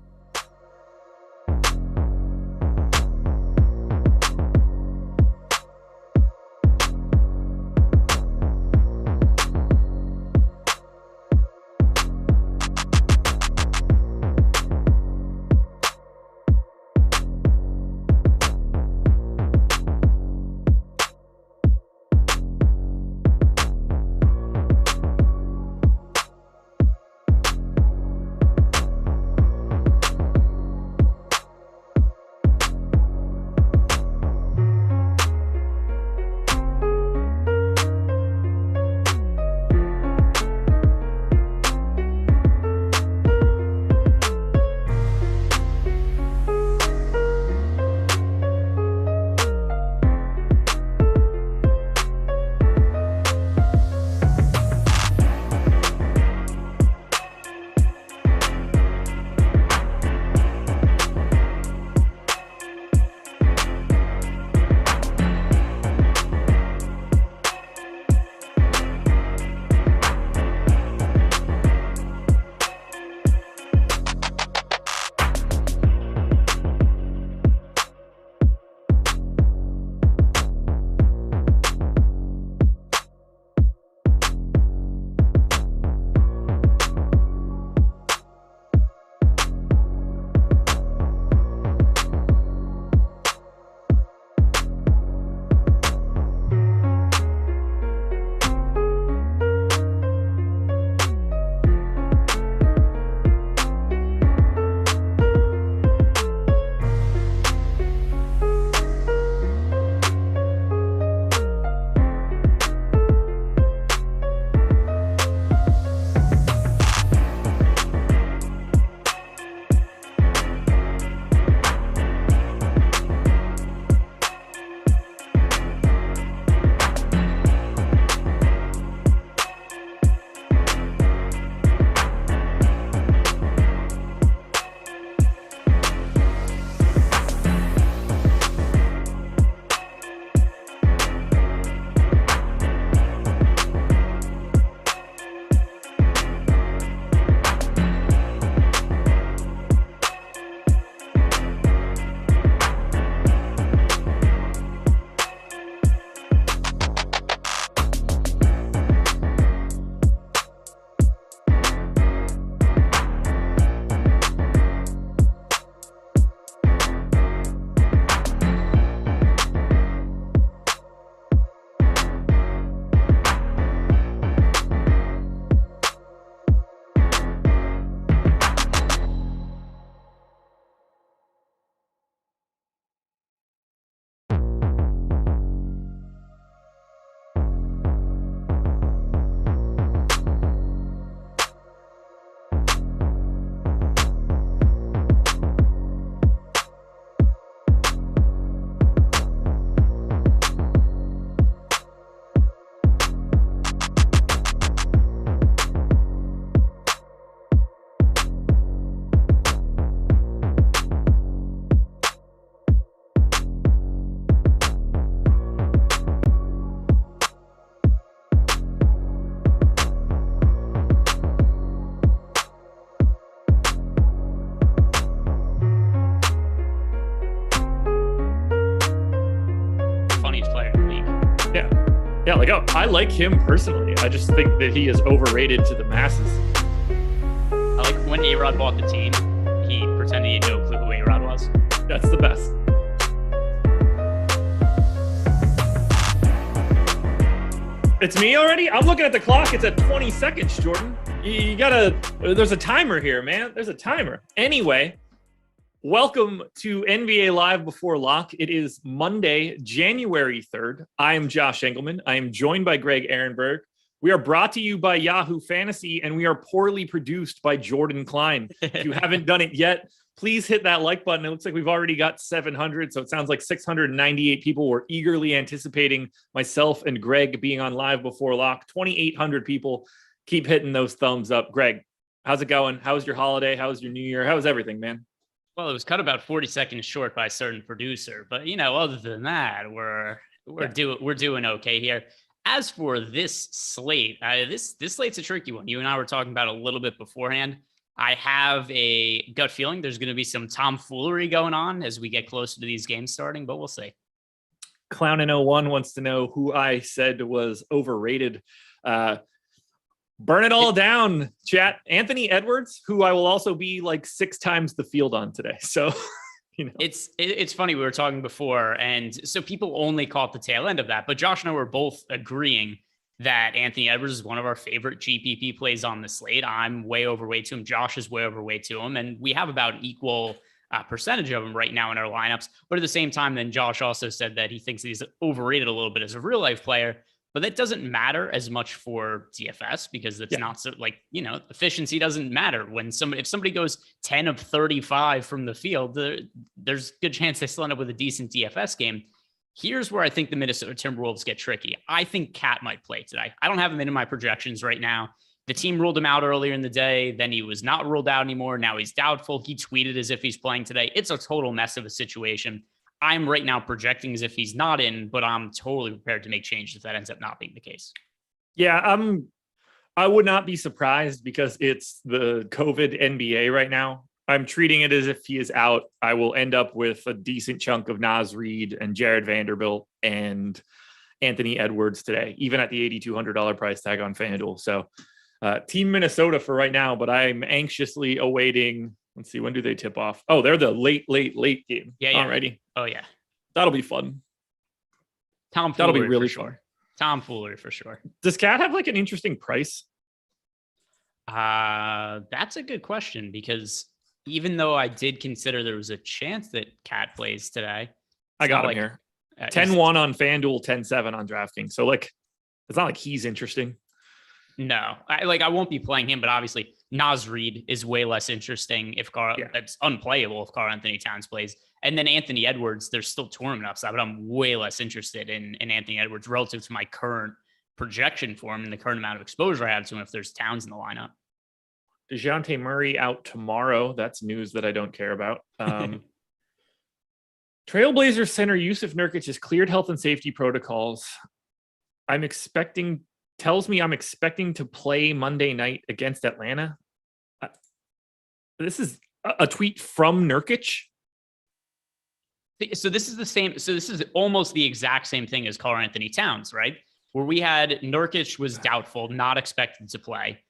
S5: Yeah, like I like him personally. I just think that he is overrated to the masses.
S6: I like when A-Rod bought the team, he pretended he had no clue who A-Rod was.
S5: That's the best. It's me already? I'm looking at the clock. It's at 20 seconds, Jordan. You gotta, there's a timer here, man. There's a timer. Anyway, welcome to NBA Live Before Lock. It is Monday, January 3rd. I am Josh Engleman. I am joined by Greg Ehrenberg. We are brought to you by Yahoo Fantasy, and we are poorly produced by Jordan Klein. If you haven't done it yet, please hit that like button. It looks like we've already got 700, so it sounds like 698 people were eagerly anticipating myself and Greg being on Live Before Lock. 2,800 people. Keep hitting those thumbs up. Greg, how's it going? How was your holiday? How was your New Year? How was everything, man?
S6: Well, it was cut about 40 seconds short by a certain producer, but other than that, we're doing okay here. As for this slate, this slate's a tricky one. You and I were talking about a little bit beforehand. I have a gut feeling there's going to be some tomfoolery going on as we get closer to these games starting, but we'll see.
S5: Clown in 01 wants to know who I said was overrated. Burn it all down, chat. Anthony Edwards, who I will also be like 6 times the field on today. So,
S6: It's funny. We were talking before, and so people only caught the tail end of that. But Josh and I were both agreeing that Anthony Edwards is one of our favorite GPP plays on the slate. I'm way overweight to him. Josh is way overweight to him. And we have about an equal percentage of him right now in our lineups. But at the same time, then Josh also said that he thinks he's overrated a little bit as a real life player. But that doesn't matter as much for DFS because it's not so efficiency doesn't matter if somebody goes 10 of 35 from the field, there's a good chance they still end up with a decent DFS game. Here's where I think the Minnesota Timberwolves get tricky. I think Cat might play today. I don't have him in my projections right now. The team ruled him out earlier in the day. Then he was not ruled out anymore. Now he's doubtful. He tweeted as if he's playing today. It's a total mess of a situation. I'm right now projecting as if he's not in, but I'm totally prepared to make changes if that ends up not being the case.
S5: Yeah, I would not be surprised because it's the COVID NBA right now. I'm treating it as if he is out. I will end up with a decent chunk of Naz Reid and Jared Vanderbilt and Anthony Edwards today, even at the $8,200 price tag on Fanduel. So Team Minnesota for right now, but I'm anxiously awaiting. Let's see, when do they tip off? Oh, they're the late game.
S6: Yeah.
S5: Alrighty.
S6: Oh, yeah.
S5: That'll be fun.
S6: That'll
S5: be really
S6: fun.
S5: Sure.
S6: Tomfoolery for sure.
S5: Does Cat have like an interesting price?
S6: That's a good question because even though I did consider there was a chance that Cat plays today.
S5: I got him here. 10-1 on FanDuel, 10-7 on DraftKings. So like, it's not like he's interesting.
S6: No, I won't be playing him, but obviously Naz Reid is way less interesting it's unplayable if Karl Anthony Towns plays. And then Anthony Edwards, there's still tournament upside, but I'm way less interested in Anthony Edwards relative to my current projection for him and the current amount of exposure I have to him if there's Towns in the lineup.
S5: DeJounte Murray out tomorrow. That's news that I don't care about. Trailblazers center Yusuf Nurkic has cleared health and safety protocols. Tells me I'm expecting to play Monday night against Atlanta. This is a tweet from Nurkic.
S6: So this is the same. So this is almost the exact same thing as Karl Anthony Towns, right? Where we had Nurkic was doubtful, not expected to play.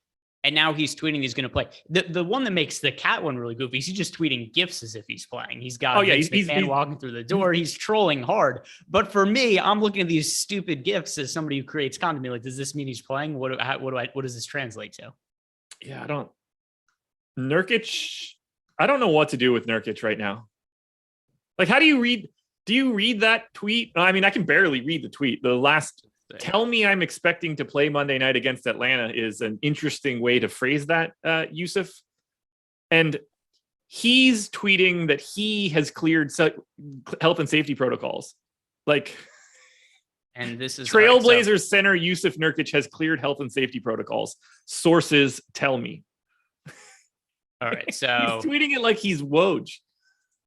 S6: And now he's tweeting he's going to play. The one that makes the Cat one really goofy is he's just tweeting GIFs as if he's playing. He's got he's walking through the door. He's trolling hard. But for me, I'm looking at these stupid GIFs as somebody who creates content. Like, does this mean he's playing? What does this translate to?
S5: Yeah, Nurkic, I don't know what to do with Nurkic right now. Like, how do you read that tweet? I mean, I can barely read the tweet. The last tell me I'm expecting to play Monday night against Atlanta is an interesting way to phrase that, Yusuf. And he's tweeting that he has cleared health and safety protocols. Like,
S6: and this is
S5: Trailblazers center Yusuf Nurkic has cleared health and safety protocols. Sources tell me.
S6: All right, so
S5: he's tweeting it like he's Woj.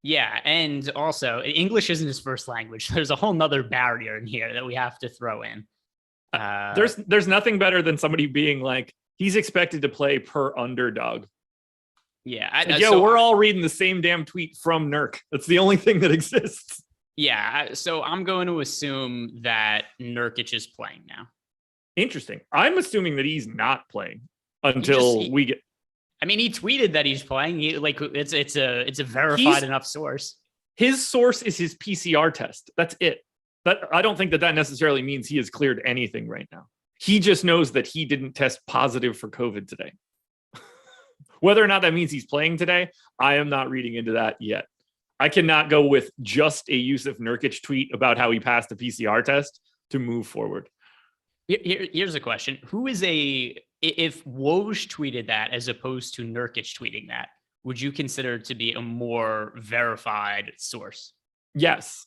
S6: Yeah, and also English isn't his first language. There's a whole nother barrier in here that we have to throw in.
S5: There's nothing better than somebody being like, he's expected to play per underdog.
S6: Yeah.
S5: We're all reading the same damn tweet from Nurk. That's the only thing that exists.
S6: Yeah. So I'm going to assume that Nurkic is playing now.
S5: Interesting. I'm assuming that he's not playing until we get.
S6: I mean, he tweeted that he's playing. It's a verified enough source.
S5: His source is his PCR test. That's it. But I don't think that necessarily means he has cleared anything right now. He just knows that he didn't test positive for COVID today. Whether or not that means he's playing today, I am not reading into that yet. I cannot go with just a Yusuf Nurkic tweet about how he passed a PCR test to move forward.
S6: Here's a question. If Woj tweeted that as opposed to Nurkic tweeting that, would you consider it to be a more verified source?
S5: Yes.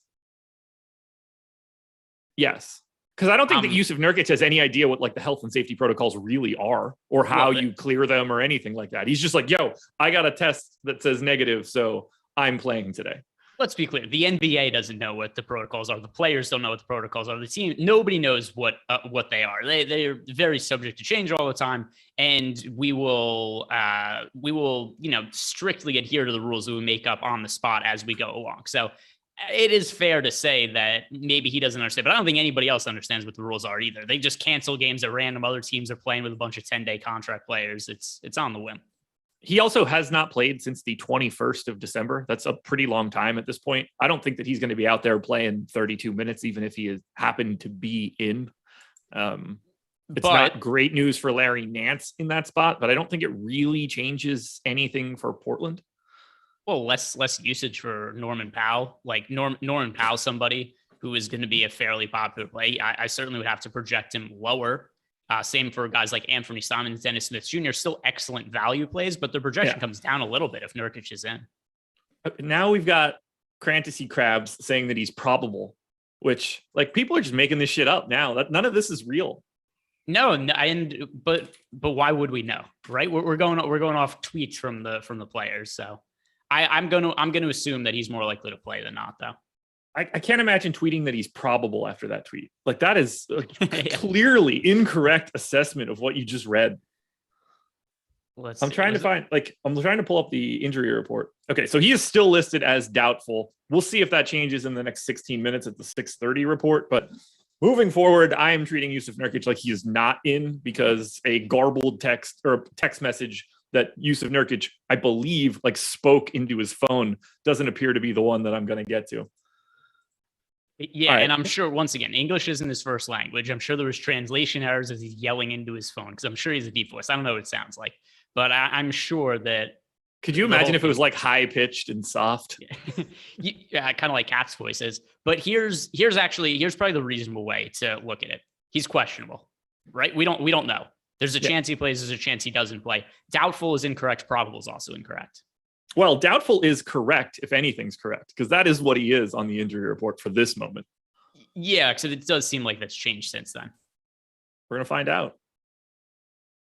S5: Because I don't think that Yusuf Nurkic has any idea what like the health and safety protocols really are or how you clear them or anything like that. He's just like, yo, I got a test that says negative, so I'm playing today.
S6: Let's be clear. The NBA doesn't know what the protocols are. The players don't know what the protocols are. The team, nobody knows what they are. They're very subject to change all the time. And we will, strictly adhere to the rules that we make up on the spot as we go along. So it is fair to say that maybe he doesn't understand, but I don't think anybody else understands what the rules are either. They just cancel games at random. Other teams are playing with a bunch of 10-day contract players. It's on the whim.
S5: He also has not played since the 21st of December. That's a pretty long time at this point. I don't think that he's going to be out there playing 32 minutes, even if he has happened to be in. It's not great news for Larry Nance in that spot, but I don't think it really changes anything for Portland.
S6: Well, less usage for Norman Powell, like Norman Powell, somebody who is going to be a fairly popular play. I certainly would have to project him lower. Same for guys like Anthony Simons, Dennis Smith Jr., still excellent value plays, but the projection comes down a little bit if Nurkic is in.
S5: Now we've got Fantasy Crabs saying that he's probable, which like people are just making this shit up now. None of this is real.
S6: No, but why would we know, right? We're going off tweets from the players, so I'm going to assume that he's more likely to play than not, though.
S5: I can't imagine tweeting that he's probable after that tweet. Like that is clearly incorrect assessment of what you just read. I'm trying to pull up the injury report. Okay, so he is still listed as doubtful. We'll see if that changes in the next 16 minutes at the 6:30 report. But moving forward, I am treating Yusuf Nurkic like he is not in because a garbled text message that Yusuf Nurkic, I believe, like spoke into his phone doesn't appear to be the one that I'm going to get to.
S6: Yeah, right. And I'm sure, once again, English isn't his first language. I'm sure there was translation errors as he's yelling into his phone because I'm sure he's a deep voice. I don't know what it sounds like, but I'm sure that.
S5: Could you imagine if it was like high pitched and soft?
S6: Yeah, kind of like Cat's voices. But here's probably the reasonable way to look at it. He's questionable, right? We don't know. There's a chance he plays. There's a chance he doesn't play. Doubtful is incorrect. Probable is also incorrect.
S5: Well, doubtful is correct if anything's correct, because that is what he is on the injury report for this moment.
S6: Yeah, because it does seem like that's changed since then.
S5: We're going to find out.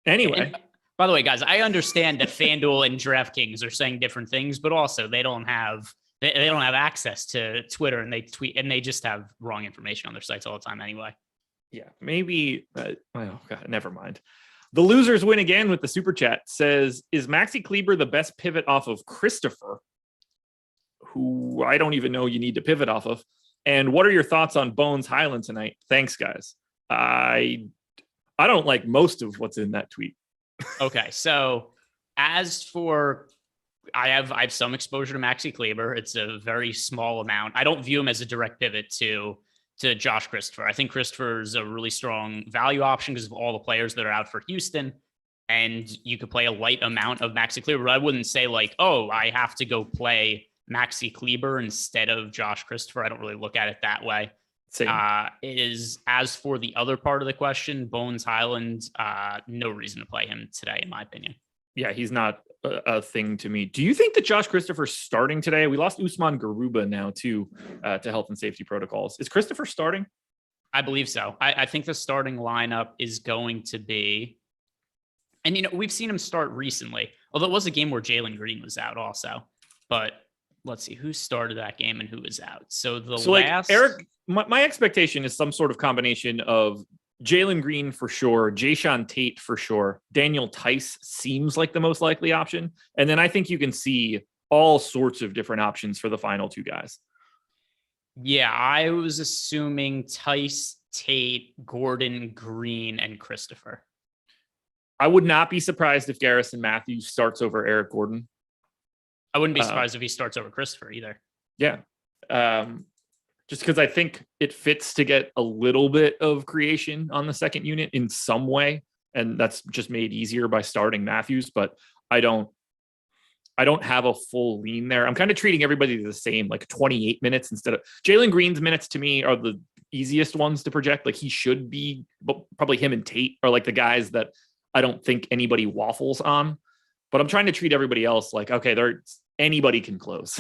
S5: Anyway.
S6: And, by the way, guys, I understand that FanDuel and DraftKings are saying different things, but also they don't have access to Twitter, and they tweet and they just have wrong information on their sites all the time anyway.
S5: Yeah, maybe. Oh, God, never mind. The losers win again with the super chat. Says, is Maxi Kleber the best pivot off of Christopher, who I don't even know you need to pivot off of? And what are your thoughts on Bones Highland tonight? Thanks, guys. I don't like most of what's in that tweet.
S6: Okay, so as for I have some exposure to Maxi Kleber. It's a very small amount. I don't view him as a direct pivot to Josh Christopher. I think Christopher is a really strong value option because of all the players that are out for Houston. And you could play a light amount of Maxi Kleber, but I wouldn't say like, oh, I have to go play Maxi Kleber instead of Josh Christopher. I don't really look at it that way. As for the other part of the question, Bones Highland, no reason to play him today, in my opinion.
S5: Yeah, he's not a thing to me. Do you think that Josh Christopher's starting today? We lost Usman Garuba now too to health and safety protocols. Is Christopher starting?
S6: I believe so. I think the starting lineup is going to be, and we've seen him start recently, although it was a game where Jalen Green was out also. But let's see who started that game and who was out. So last
S5: Eric, my expectation is some sort of combination of Jalen Green for sure, Jayshawn Tate for sure, Daniel Tice seems like the most likely option. And then I think you can see all sorts of different options for the final two guys.
S6: Yeah, I was assuming Tice, Tate, Gordon, Green, and Christopher.
S5: I would not be surprised if Garrison Matthews starts over Eric Gordon.
S6: I wouldn't be surprised if he starts over Christopher either.
S5: Yeah. just because I think it fits to get a little bit of creation on the second unit in some way. And that's just made easier by starting Matthews, but I don't have a full lean there. I'm kind of treating everybody the same, like 28 minutes instead of Jalen Green's minutes to me are the easiest ones to project. Like he should be, but probably him and Tate are like the guys that I don't think anybody waffles on, but I'm trying to treat everybody else like, okay, anybody can close.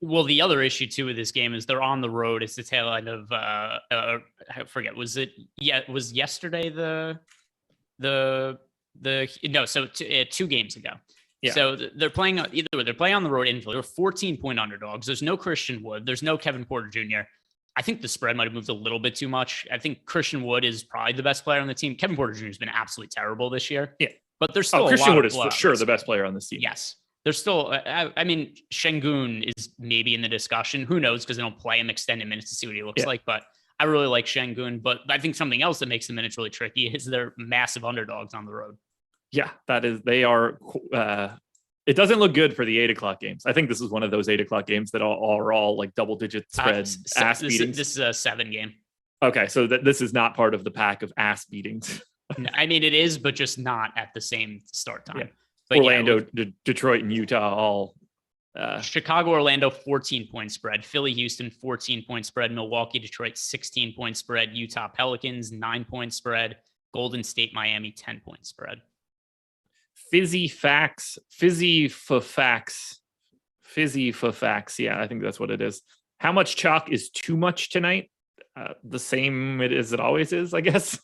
S6: Well, the other issue too with this game is they're on the road. It's the tail end of I forget. Was it? Yeah, it was yesterday. No. So 2 games ago. Yeah. So they're playing either way. They're playing on the road in Philly. They're 14-point underdogs. There's no Christian Wood. There's no Kevin Porter Jr. I think the spread might have moved a little bit too much. I think Christian Wood is probably the best player on the team. Kevin Porter Jr. has been absolutely terrible this year.
S5: Yeah,
S6: but there's still
S5: Christian Wood is for sure the best player on this team.
S6: Yes. There's still, I mean, Şengün is maybe in the discussion. Who knows? Because they don't play him extended minutes to see what he looks like. But I really like Şengün. But I think something else that makes the minutes really tricky is they're massive underdogs on the road.
S5: Yeah, they are. It doesn't look good for the 8:00 games. I think this is one of those 8:00 games that are all like double-digit spread ass beatings.
S6: This is a 7 game.
S5: Okay, so this is not part of the pack of ass beatings.
S6: I mean, it is, but just not at the same start time.
S5: Yeah.
S6: But
S5: Orlando, Detroit, and Utah all.
S6: Chicago, Orlando, 14-point spread. Philly, Houston, 14-point spread. Milwaukee, Detroit, 16-point spread. Utah, Pelicans, 9-point spread. Golden State, Miami, 10-point spread.
S5: Fizzy facts. Yeah, I think that's what it is. How much chalk is too much tonight? The same as it always is, I guess.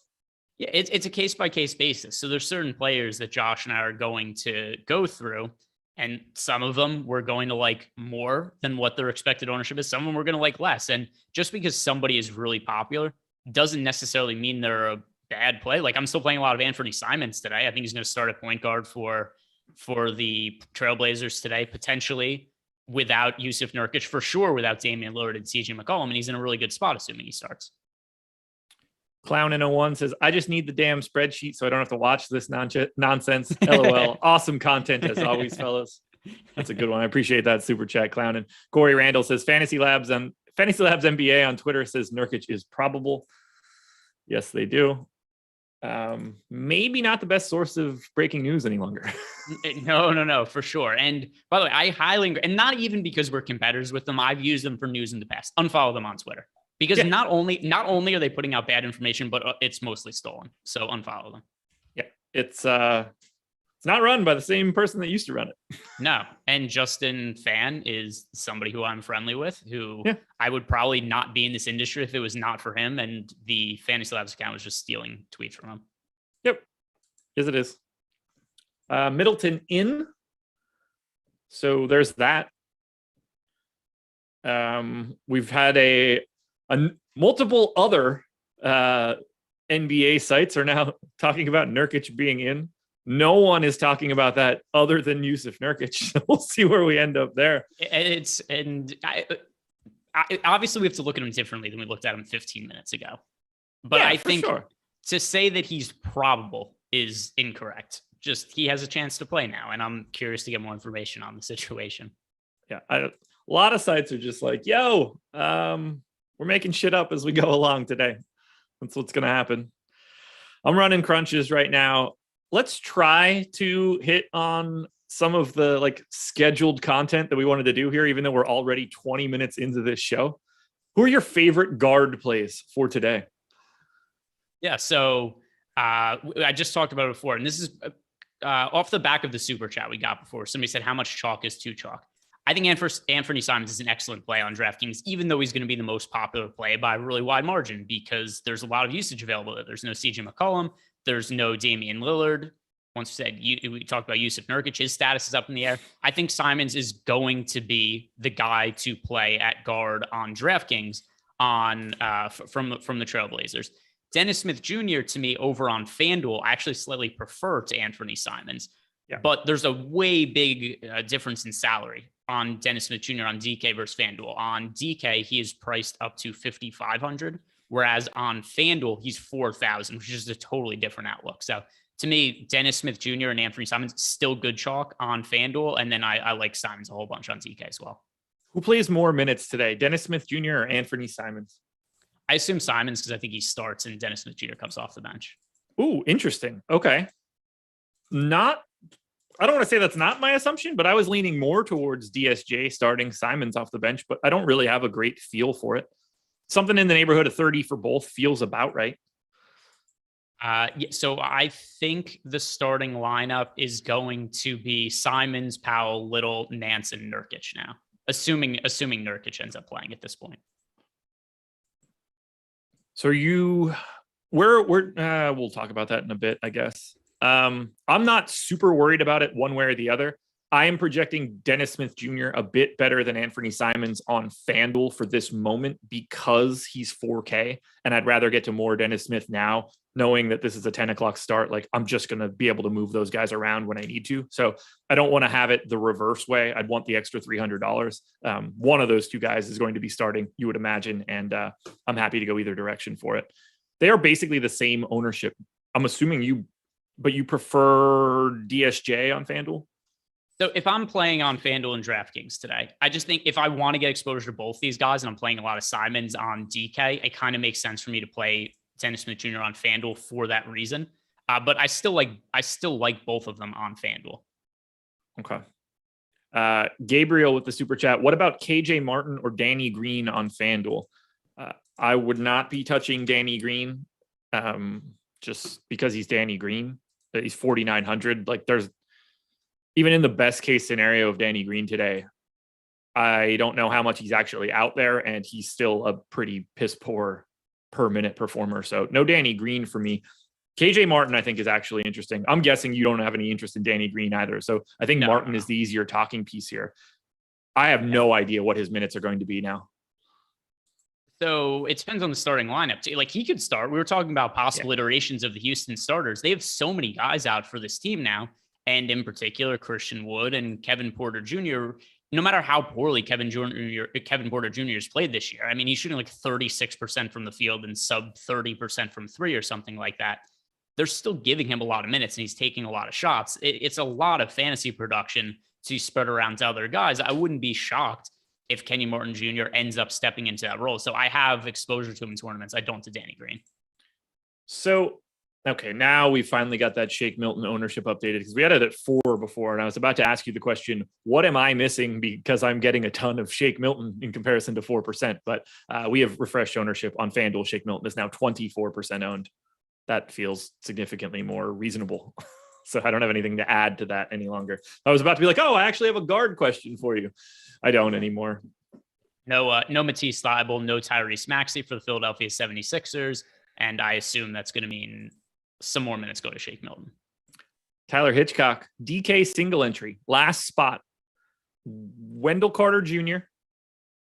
S6: Yeah, it's a case-by-case basis. So there's certain players that Josh and I are going to go through, and some of them we're going to like more than what their expected ownership is. Some of them we're going to like less. And just because somebody is really popular doesn't necessarily mean they're a bad play. Like I'm still playing a lot of Anthony Simons today. I think he's going to start at point guard for the Trailblazers today, potentially without Yusuf Nurkic, for sure without Damian Lillard and CJ McCollum. And he's in a really good spot, assuming he starts.
S5: Clown in 01 says, I just need the damn spreadsheet so I don't have to watch this nonsense. LOL. Awesome content as always, fellas. That's a good one. I appreciate that super chat, Clown. And Corey Randall says, Fantasy Labs NBA on Twitter says Nurkic is probable. Yes, they do. Maybe not the best source of breaking news any longer.
S6: No, for sure. And by the way, I highly, and not even because we're competitors with them, I've used them for news in the past. Unfollow them on Twitter. Because not only are they putting out bad information, but it's mostly stolen. So unfollow them.
S5: Yeah, it's not run by the same person that used to run it.
S6: No, and Justin Fan is somebody who I'm friendly with, who I would probably not be in this industry if it was not for him. And the Fantasy Labs account was just stealing tweets from him.
S5: Yep, yes it is. Middleton in. So there's that. We've had a multiple other NBA sites are now talking about Nurkic being in. No one is talking about that other than Yusuf Nurkic. So we'll see where we end up there.
S6: Obviously we have to look at him differently than we looked at him 15 minutes ago. But I think to say that he's probable is incorrect. Just he has a chance to play now, and I'm curious to get more information on the situation.
S5: Yeah, a lot of sites are just like, yo, we're making shit up as we go along today. That's what's going to happen. I'm running crunches right now. Let's try to hit on some of the like scheduled content that we wanted to do here, even though we're already 20 minutes into this show. Who are your favorite guard plays for today?
S6: Yeah, so I just talked about it before, and this is off the back of the super chat we got before. Somebody said, how much chalk is too chalk? I think Anthony Simons is an excellent play on DraftKings, even though he's going to be the most popular play by a really wide margin because there's a lot of usage available. There's no CJ McCollum. There's no Damian Lillard. Once we said, we talked about Yusuf Nurkic, his status is up in the air. I think Simons is going to be the guy to play at guard on DraftKings from the Trailblazers. Dennis Smith Jr. to me over on Fanduel, I actually slightly prefer to Anthony Simons. Yeah. But there's a way big difference in salary on Dennis Smith Jr. on DK versus Fanduel. On DK, he is priced up to $5,500, whereas on Fanduel, he's $4,000, which is a totally different outlook. So to me, Dennis Smith Jr. and Anthony Simons still good chalk on Fanduel, and then I like Simons a whole bunch on DK as well.
S5: Who plays more minutes today, Dennis Smith Jr. or Anthony Simons?
S6: I assume Simons because I think he starts and Dennis Smith Jr. comes off the bench.
S5: Ooh, interesting. Okay. I don't want to say that's not my assumption, but I was leaning more towards DSJ starting Simons off the bench, but I don't really have a great feel for it. Something in the neighborhood of 30 for both feels about right.
S6: So I think the starting lineup is going to be Simons, Powell, Little, Nance, and Nurkic now. Assuming Nurkic ends up playing at this point.
S5: So we'll talk about that in a bit, I guess. I'm not super worried about it one way or the other. I am projecting Dennis Smith Jr. a bit better than Anthony Simons on FanDuel for this moment because he's 4K, and I'd rather get to more Dennis Smith now, knowing that this is a 10 o'clock start. Like, I'm just going to be able to move those guys around when I need to. So I don't want to have it the reverse way. I'd want the extra $300. One of those two guys is going to be starting, you would imagine, and I'm happy to go either direction for it. They are basically the same ownership. I'm assuming you prefer DSJ on FanDuel?
S6: So if I'm playing on FanDuel and DraftKings today, I just think if I want to get exposure to both these guys and I'm playing a lot of Simons on DK, it kind of makes sense for me to play Dennis Smith Jr. on FanDuel for that reason. But I still like both of them on FanDuel.
S5: Okay. Gabriel with the super chat. What about KJ Martin or Danny Green on FanDuel? I would not be touching Danny Green just because he's Danny Green. He's 4,900. Like, there's even in the best case scenario of Danny Green today, I don't know how much he's actually out there, and he's still a pretty piss poor per minute performer. So no Danny Green for me. KJ Martin, I think, is actually interesting. I'm guessing you don't have any interest in Danny Green either. So I think Martin is the easier talking piece here. I have no idea what his minutes are going to be now.
S6: So it depends on the starting lineup too. Like, he could start. We were talking about possible iterations of the Houston starters. They have so many guys out for this team now. And in particular, Christian Wood and Kevin Porter Jr., no matter how poorly Kevin Porter Jr. has played this year. I mean, he's shooting like 36% from the field and sub 30% from three or something like that. They're still giving him a lot of minutes and he's taking a lot of shots. It's a lot of fantasy production to spread around to other guys. I wouldn't be shocked if Kenyon Martin Jr. ends up stepping into that role. So I have exposure to him in tournaments. I don't to Danny Green.
S5: So, okay, now we finally got that Shake Milton ownership updated because we had it at 4 before. And I was about to ask you the question, what am I missing? Because I'm getting a ton of Shake Milton in comparison to 4%. But we have refreshed ownership on FanDuel. Shake Milton is now 24% owned. That feels significantly more reasonable. So I don't have anything to add to that any longer. I was about to be like, oh, I actually have a guard question for you. I don't anymore.
S6: No Matisse Thybulle, no Tyrese Maxey for the Philadelphia 76ers. And I assume that's going to mean some more minutes go to Shake Milton.
S5: Tyler Hitchcock, DK single entry, last spot. Wendell Carter Jr.,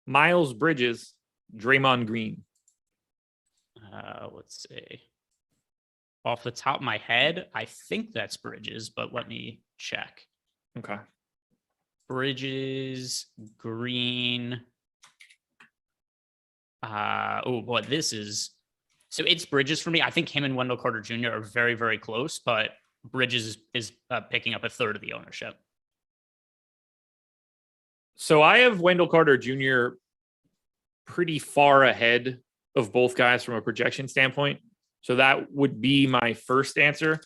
S5: Miles Bridges, Draymond Green.
S6: Let's see. Off the top of my head, I think that's Bridges, but let me check.
S5: Okay.
S6: Bridges, Green. Oh boy, this is. So it's Bridges for me. I think him and Wendell Carter Jr. are very, very close, but Bridges is picking up a third of the ownership.
S5: So I have Wendell Carter Jr. pretty far ahead of both guys from a projection standpoint. So that would be my first answer.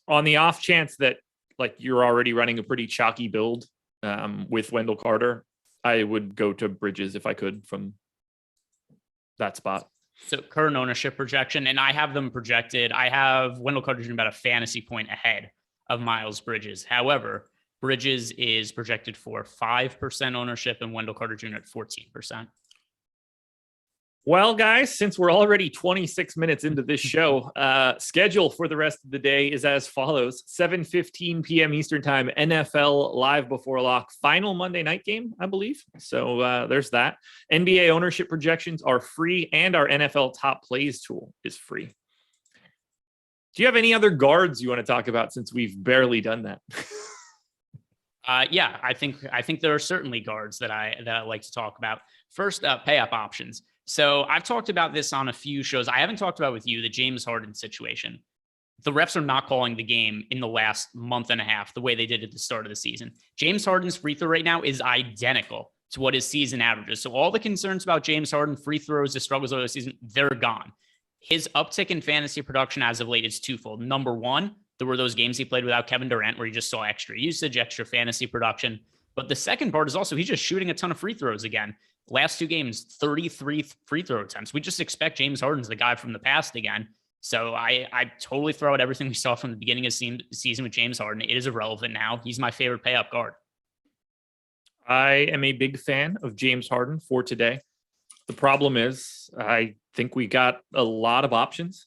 S5: On the off chance that like you're already running a pretty chalky build with Wendell Carter, I would go to Bridges if I could from that spot.
S6: So current ownership projection, and I have them projected. I have Wendell Carter Jr. about a fantasy point ahead of Miles Bridges. However, Bridges is projected for 5% ownership and Wendell Carter Jr. at 14%.
S5: Well, guys, since we're already 26 minutes into this show, schedule for the rest of the day is as follows. 7:15 p.m. Eastern time, NFL Live Before Lock, final Monday night game, I believe. So there's that. NBA ownership projections are free, and our NFL top plays tool is free. Do you have any other guards you want to talk about since we've barely done that?
S6: Yeah, I think there are certainly guards that I like to talk about. First, pay up options. So I've talked about this on a few shows. I haven't talked about with you the James Harden situation. The refs are not calling the game in the last month and a half the way they did at the start of the season. James Harden's free throw rate now is identical to what his season averages. So all the concerns about James Harden, free throws, the struggles of the season, they're gone. His uptick in fantasy production as of late is twofold. Number one, there were those games he played without Kevin Durant where he just saw extra usage, extra fantasy production. But the second part is also he's just shooting a ton of free throws again. Last 2 games, 33 free throw attempts. We just expect James Harden's the guy from the past again. So I totally throw out everything we saw from the beginning of the season with James Harden. It is irrelevant now. He's my favorite pay-up guard.
S5: I am a big fan of James Harden for today. The problem is I think we got a lot of options.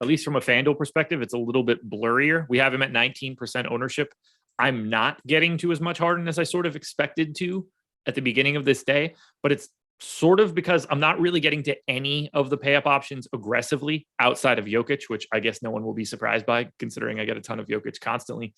S5: At least from a FanDuel perspective, it's a little bit blurrier. We have him at 19% ownership. I'm not getting to as much Harden as I sort of expected to at the beginning of this day, but it's sort of because I'm not really getting to any of the pay-up options aggressively outside of Jokic, which I guess no one will be surprised by considering I get a ton of Jokic constantly.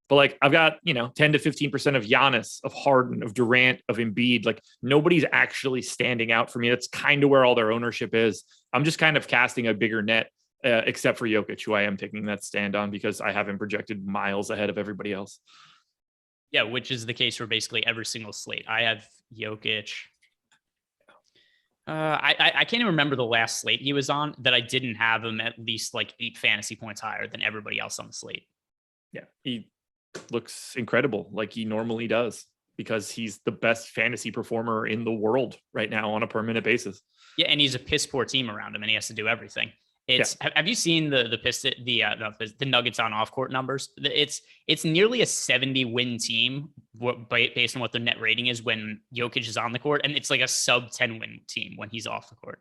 S5: But like I've got, 10 to 15% of Giannis, of Harden, of Durant, of Embiid. Like nobody's actually standing out for me. That's kind of where all their ownership is. I'm just kind of casting a bigger net, except for Jokic, who I am taking that stand on because I have him projected miles ahead of everybody else.
S6: Yeah, which is the case for basically every single slate. I have Jokic. I can't even remember the last slate he was on that I didn't have him at least like 8 fantasy points higher than everybody else on the slate.
S5: Yeah, he looks incredible like he normally does because he's the best fantasy performer in the world right now on a per minute basis.
S6: Yeah, and he's a piss poor team around him and he has to do everything. Have you seen the Nuggets on off court numbers? It's nearly a 70 win team based on what their net rating is when Jokic is on the court, and it's like a sub 10 win team when he's off the court.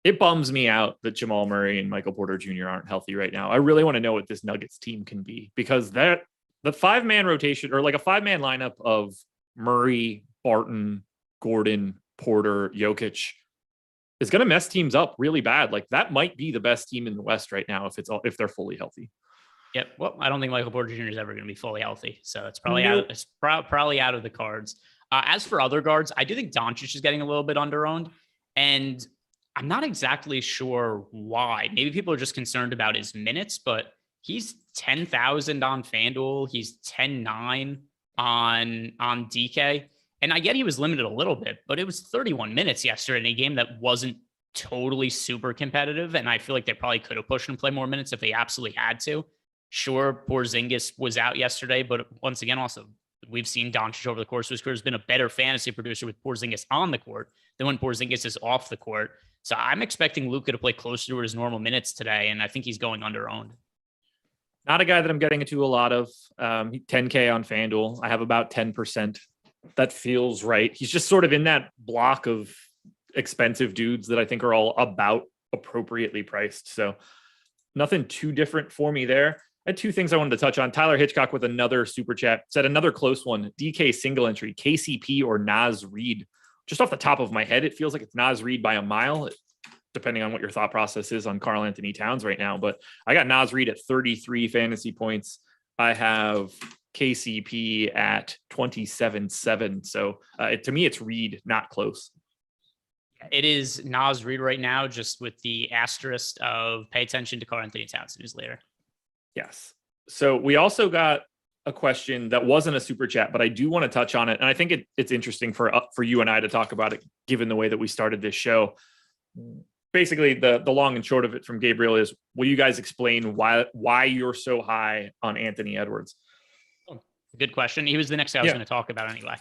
S5: It bums me out that Jamal Murray and Michael Porter Jr. aren't healthy right now. I really want to know what this Nuggets team can be because the 5-man rotation or like a 5-man lineup of Murray, Barton, Gordon, Porter, Jokic is going to mess teams up really bad. Like that might be the best team in the West right now if they're fully healthy.
S6: Yep. Well, I don't think Michael Porter Jr. is ever going to be fully healthy, so it's probably probably out of the cards. As for other guards, I do think Doncic is getting a little bit underowned, and I'm not exactly sure why. Maybe people are just concerned about his minutes, but he's 10,000 on FanDuel. He's 10.9 on DK. And I get he was limited a little bit, but it was 31 minutes yesterday in a game that wasn't totally super competitive. And I feel like they probably could have pushed him to play more minutes if they absolutely had to. Sure, Porzingis was out yesterday, but once again, also, we've seen Doncic over the course of his career has been a better fantasy producer with Porzingis on the court than when Porzingis is off the court. So I'm expecting Luka to play closer to his normal minutes today, and I think he's going underowned.
S5: Not a guy that I'm getting into a lot of. 10K on FanDuel. I have about 10%. That feels right. He's just sort of in that block of expensive dudes that I think are all about appropriately priced. So nothing too different for me there. I had 2 things I wanted to touch on. Tyler Hitchcock with another super chat said another close one. DK single entry, KCP or Naz Reid. Just off the top of my head, it feels like it's Naz Reid by a mile, depending on what your thought process is on Karl Anthony Towns right now. But I got Naz Reid at 33 fantasy points. I have KCP at 27.7. So to me, it's Reid, not close.
S6: It is Naz Reid right now, just with the asterisk of pay attention to Karl Anthony Towns news later.
S5: Yes. So we also got a question that wasn't a super chat, but I do want to touch on it. And I think it's interesting for you and I to talk about it, given the way that we started this show. Basically, the long and short of it from Gabriel is, will you guys explain why you're so high on Anthony Edwards?
S6: Good question. He was the next guy I was going to talk about anyway.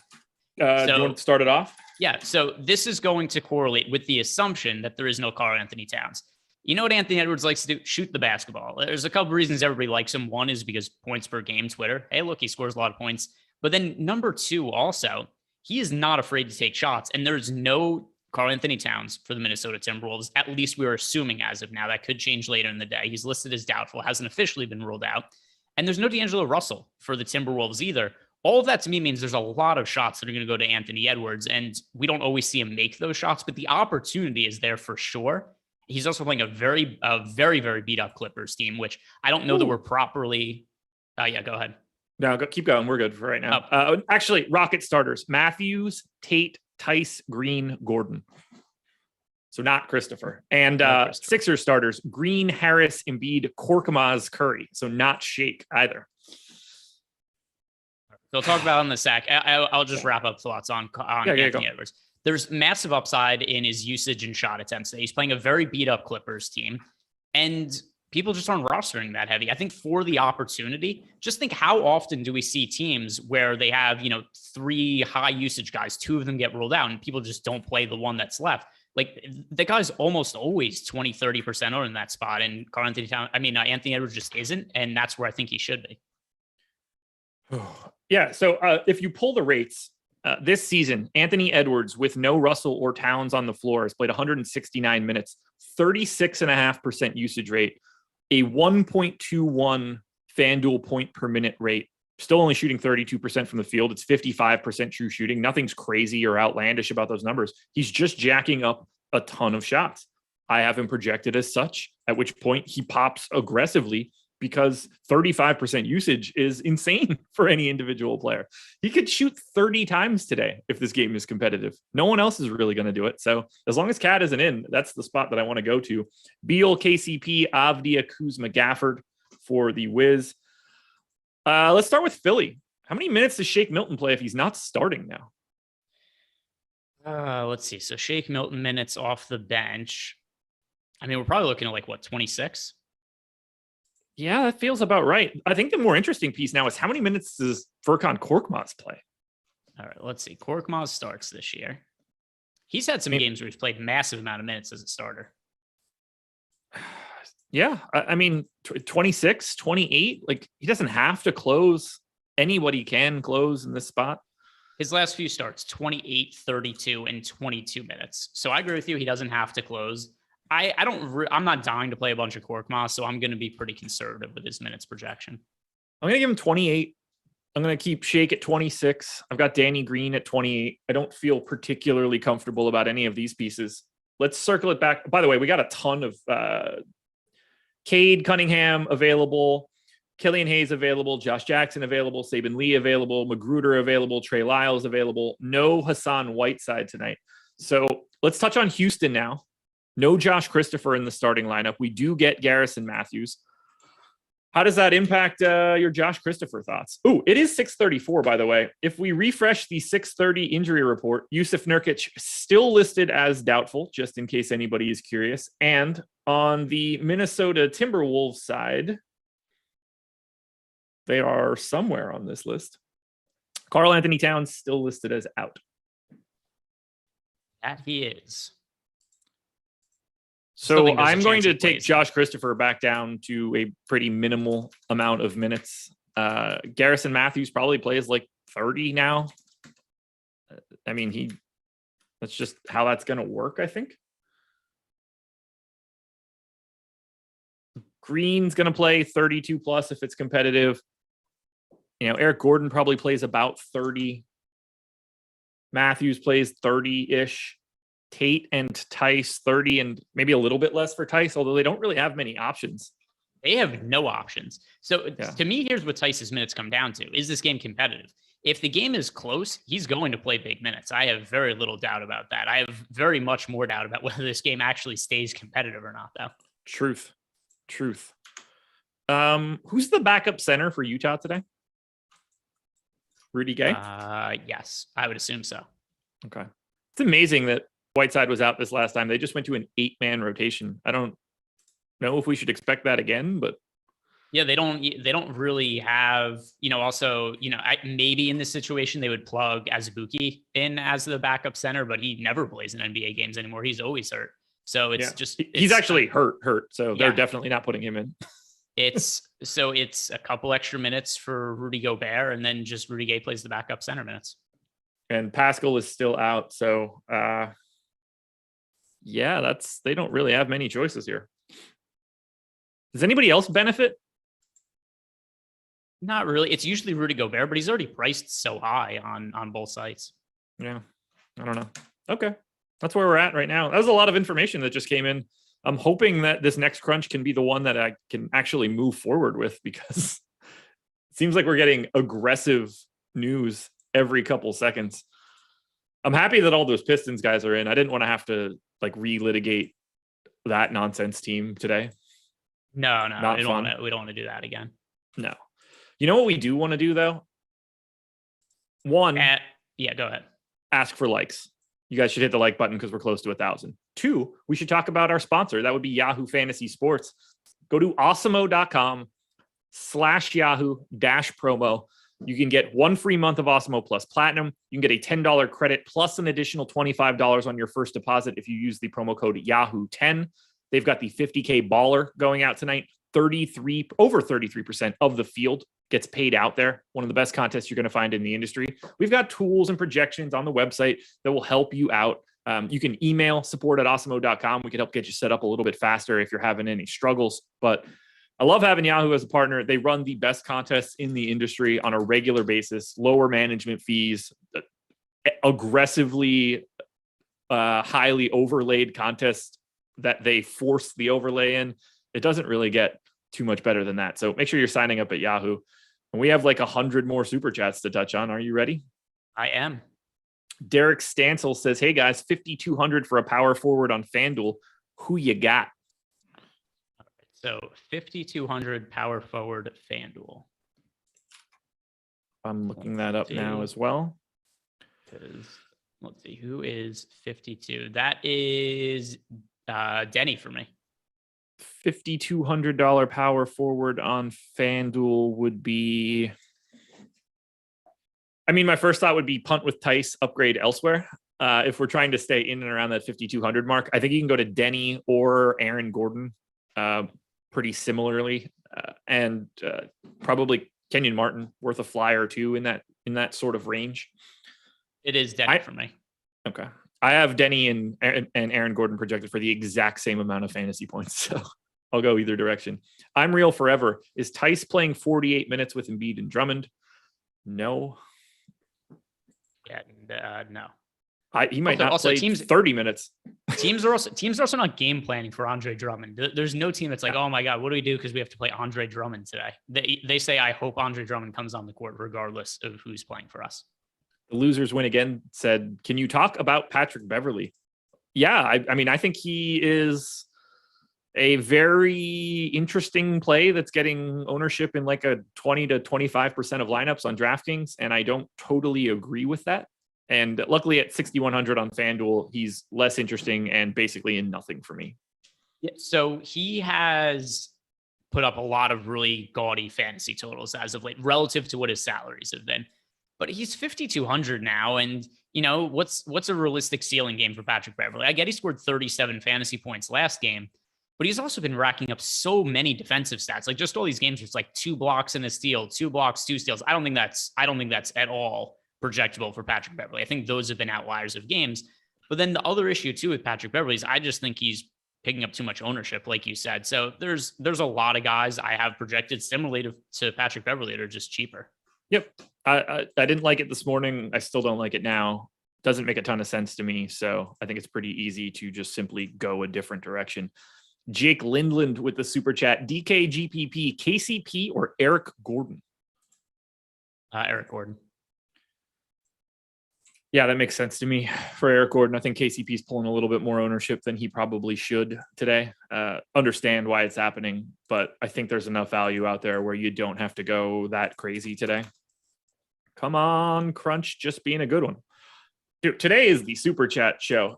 S5: Do you want to start it off?
S6: Yeah. So this is going to correlate with the assumption that there is no Karl Anthony Towns. You know what Anthony Edwards likes to do? Shoot the basketball. There's a couple reasons everybody likes him. One is because points per game, Twitter. Hey, look, he scores a lot of points. But then number 2, also, he is not afraid to take shots. And there's no Karl Anthony Towns for the Minnesota Timberwolves. At least we're assuming as of now. That could change later in the day. He's listed as doubtful, hasn't officially been ruled out. And there's no D'Angelo Russell for the Timberwolves either. All of that to me means there's a lot of shots that are going to go to Anthony Edwards, and we don't always see him make those shots, but the opportunity is there for sure. He's also playing a very, very beat up Clippers team, which I don't know that we're properly. Yeah, go ahead.
S5: No, keep going. We're good for right now. Actually, Rocket starters: Matthews, Tate, Tice, Green, Gordon. So not Christopher. And Christopher. Sixers starters: Green, Harris, Embiid, Korkmaz, Curry. So not Shake either.
S6: They'll talk about it in the sack. I'll just wrap up thoughts on Anthony Edwards. There's massive upside in his usage and shot attempts. He's playing a very beat up Clippers team, and people just aren't rostering that heavy. I think for the opportunity, just think how often do we see teams where they have, 3 high usage guys, 2 of them get ruled out, and people just don't play the one that's left. Like the guy's almost always 20, 30% or in that spot. And Anthony Edwards just isn't. And that's where I think he should be.
S5: Yeah. So if you pull the rates this season, Anthony Edwards with no Russell or Towns on the floor has played 169 minutes, 36.5% usage rate, a 1.21 Fanduel point per minute rate, still only shooting 32% from the field. It's 55% true shooting. Nothing's crazy or outlandish about those numbers. He's just jacking up a ton of shots. I have him projected as such, at which point he pops aggressively because 35% usage is insane for any individual player. He could shoot 30 times today if this game is competitive. No one else is really going to do it. So as long as Cat isn't in, that's the spot that I want to go to. Beal, KCP, Avdia, Kuzma, Gafford for the Wiz. Let's start with Philly. How many minutes does Shake Milton play if he's not starting now?
S6: Let's see. So Shake Milton minutes off the bench. We're probably looking at 26?
S5: Yeah, that feels about right. I think the more interesting piece now is how many minutes does Furkan Korkmaz play?
S6: All right, let's see. Korkmaz starts this year. He's had some games where he's played massive amount of minutes as a starter.
S5: Yeah, 26, 28. Like, he doesn't have to close. Anybody can close in this spot.
S6: His last few starts, 28, 32, and 22 minutes. So I agree with you. He doesn't have to close. I'm not dying to play a bunch of Korkmaz, so I'm going to be pretty conservative with his minutes projection.
S5: I'm going to give him 28. I'm going to keep Shake at 26. I've got Danny Green at 28. I don't feel particularly comfortable about any of these pieces. Let's circle it back. By the way, we got a ton of Cade Cunningham available, Killian Hayes available, Josh Jackson available, Saban Lee available, Magruder available, Trey Lyles available. No Hassan Whiteside tonight. So let's touch on Houston now. No Josh Christopher in the starting lineup. We do get Garrison Matthews. How does that impact your Josh Christopher thoughts? Oh, it is 6:34, by the way. If we refresh the 6:30 injury report, Yusuf Nurkic still listed as doubtful, just in case anybody is curious. And on the Minnesota Timberwolves side, they are somewhere on this list. Karl Anthony Towns still listed as out.
S6: That he is.
S5: So I'm going to take Josh Christopher back down to a pretty minimal amount of minutes. Garrison Matthews probably plays 30 now. That's just how that's going to work, I think. Green's going to play 32 plus if it's competitive. Eric Gordon probably plays about 30. Matthews plays 30-ish. Tate and Tyus 30 and maybe a little bit less for Tyus, although they don't really have many options.
S6: They have no options. So to me, here's what Tyus's minutes come down to. Is this game competitive? If the game is close, he's going to play big minutes. I have very little doubt about that. I have very much more doubt about whether this game actually stays competitive or not, though.
S5: Truth. Who's the backup center for Utah today? Rudy Gay?
S6: Yes, I would assume so.
S5: Okay. It's amazing that Whiteside was out this last time. They just went to an 8-man rotation. I don't know if we should expect that again, but
S6: yeah, they don't really have, maybe in this situation they would plug Azubuike in as the backup center, but he never plays in NBA games anymore. He's always hurt. So he's
S5: actually hurt. So they're definitely not putting him in.
S6: It's a couple extra minutes for Rudy Gobert, and then just Rudy Gay plays the backup center minutes.
S5: And Pascal is still out. So they don't really have many choices here. Does anybody else benefit?
S6: Not really. It's usually Rudy Gobert, but he's already priced so high on both sites.
S5: Yeah. I don't know. Okay. That's where we're at right now. That was a lot of information that just came in. I'm hoping that this next crunch can be the one that I can actually move forward with, because it seems like we're getting aggressive news every couple seconds. I'm happy that all those Pistons guys are in. I didn't want to have to relitigate that nonsense team today.
S6: No, we don't want to do that again.
S5: No. You know what we do want to do though? One,
S6: yeah, go ahead.
S5: ask for likes. You guys should hit the like button because we're close to 1,000. Two, we should talk about our sponsor. That would be Yahoo Fantasy Sports. Go to awesemo.com/Yahoo-promo. You can get 1 free month of Awesemo Plus Platinum. You can get a $10 credit plus an additional $25 on your first deposit if you use the promo code Yahoo10. They've got the 50K baller going out tonight. Over 33% of the field gets paid out there. One of the best contests you're going to find in the industry. We've got tools and projections on the website that will help you out. You can email support@awesemo.com. We can help get you set up a little bit faster if you're having any struggles. But I love having Yahoo as a partner. They run the best contests in the industry on a regular basis, lower management fees, aggressively highly overlaid contests that they force the overlay in. It doesn't really get too much better than that. So make sure you're signing up at Yahoo. And we have like 100 more super chats to touch on. Are you ready?
S6: I am.
S5: Derek Stansel says, hey guys, 5,200 for a power forward on FanDuel. Who you got?
S6: So 5,200 power forward FanDuel.
S5: I'm looking that up now as well.
S6: Let's see, who is 52? That is Denny for me.
S5: $5,200 power forward on FanDuel would be, I mean, my first thought would be punt with Tyus, upgrade elsewhere. If we're trying to stay in and around that 5,200 mark, I think you can go to Denny or Aaron Gordon pretty similarly. And probably Kenyon Martin worth a flyer or two in that sort of range.
S6: It is Denny for me.
S5: Okay. I have Denny and Aaron Gordon projected for the exact same amount of fantasy points. So I'll go either direction. I'm real forever. Is Tyus playing 48 minutes with Embiid and Drummond? No.
S6: Yeah, no.
S5: He might not play 30 minutes.
S6: Teams are also not game planning for Andre Drummond. There's no team that's like, oh my God, what do we do? Because we have to play Andre Drummond today. They say, I hope Andre Drummond comes on the court regardless of who's playing for us.
S5: The losers win again said, can you talk about Patrick Beverley? Yeah, I mean, I think he is a very interesting play that's getting ownership in like a 20 to 25% of lineups on DraftKings. And I don't totally agree with that. And luckily at 6,100 on FanDuel, he's less interesting and basically in nothing for me.
S6: Yeah, so he has put up a lot of really gaudy fantasy totals as of late relative to what his salaries have been. But he's 5,200 now. And, you know, what's a realistic ceiling game for Patrick Beverley? I get he scored 37 fantasy points last game, but he's also been racking up so many defensive stats. Like just all these games, it's like 2 blocks and a steal, 2 blocks, 2 steals. I don't think that's at all projectable for Patrick Beverley. I think those have been outliers of games. But then the other issue too with Patrick Beverley is I just think he's picking up too much ownership, like you said. So there's a lot of guys I have projected similarly to Patrick Beverley that are just cheaper.
S5: Yep. I didn't like it this morning. I still don't like it now. Doesn't make a ton of sense to me. So I think it's pretty easy to just simply go a different direction. Jake Lindland with the super chat. DK, GPP, KCP, or Eric Gordon?
S6: Eric Gordon.
S5: Yeah, that makes sense to me for Eric Gordon. I think KCP is pulling a little bit more ownership than he probably should today. Understand why it's happening, but I think there's enough value out there where you don't have to go that crazy today. Come on, Crunch, just being a good one. Dude, today is the super chat show.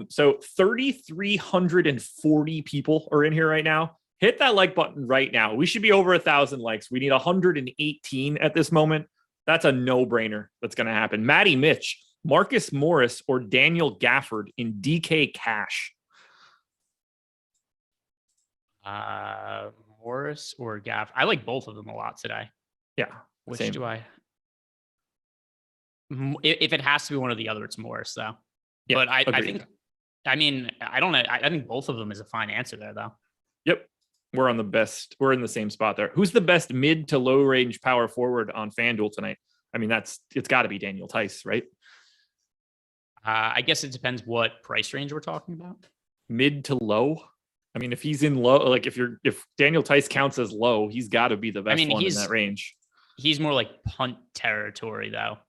S5: So 3,340 people are in here right now. Hit that like button right now. We should be over 1,000 likes. We need 118 at this moment. That's a no-brainer that's going to happen. Matty Mitch, Marcus Morris, or Daniel Gafford in DK cash?
S6: Morris or Gaff. I like both of them a lot today.
S5: Yeah.
S6: Which
S5: same.
S6: do I? If it has to be one or the other, it's Morris though.
S5: Yeah,
S6: but I
S5: agreed.
S6: I don't know. I think both of them is a fine answer there though.
S5: Yep. We're in the same spot there. Who's the best mid to low range power forward on FanDuel tonight? I mean, it's got to be Daniel Theis, right?
S6: I guess it depends what price range we're talking about.
S5: Mid to low. I mean, if he's in low, like if Daniel Theis counts as low, he's got to be the best one in that range.
S6: He's more like punt territory though.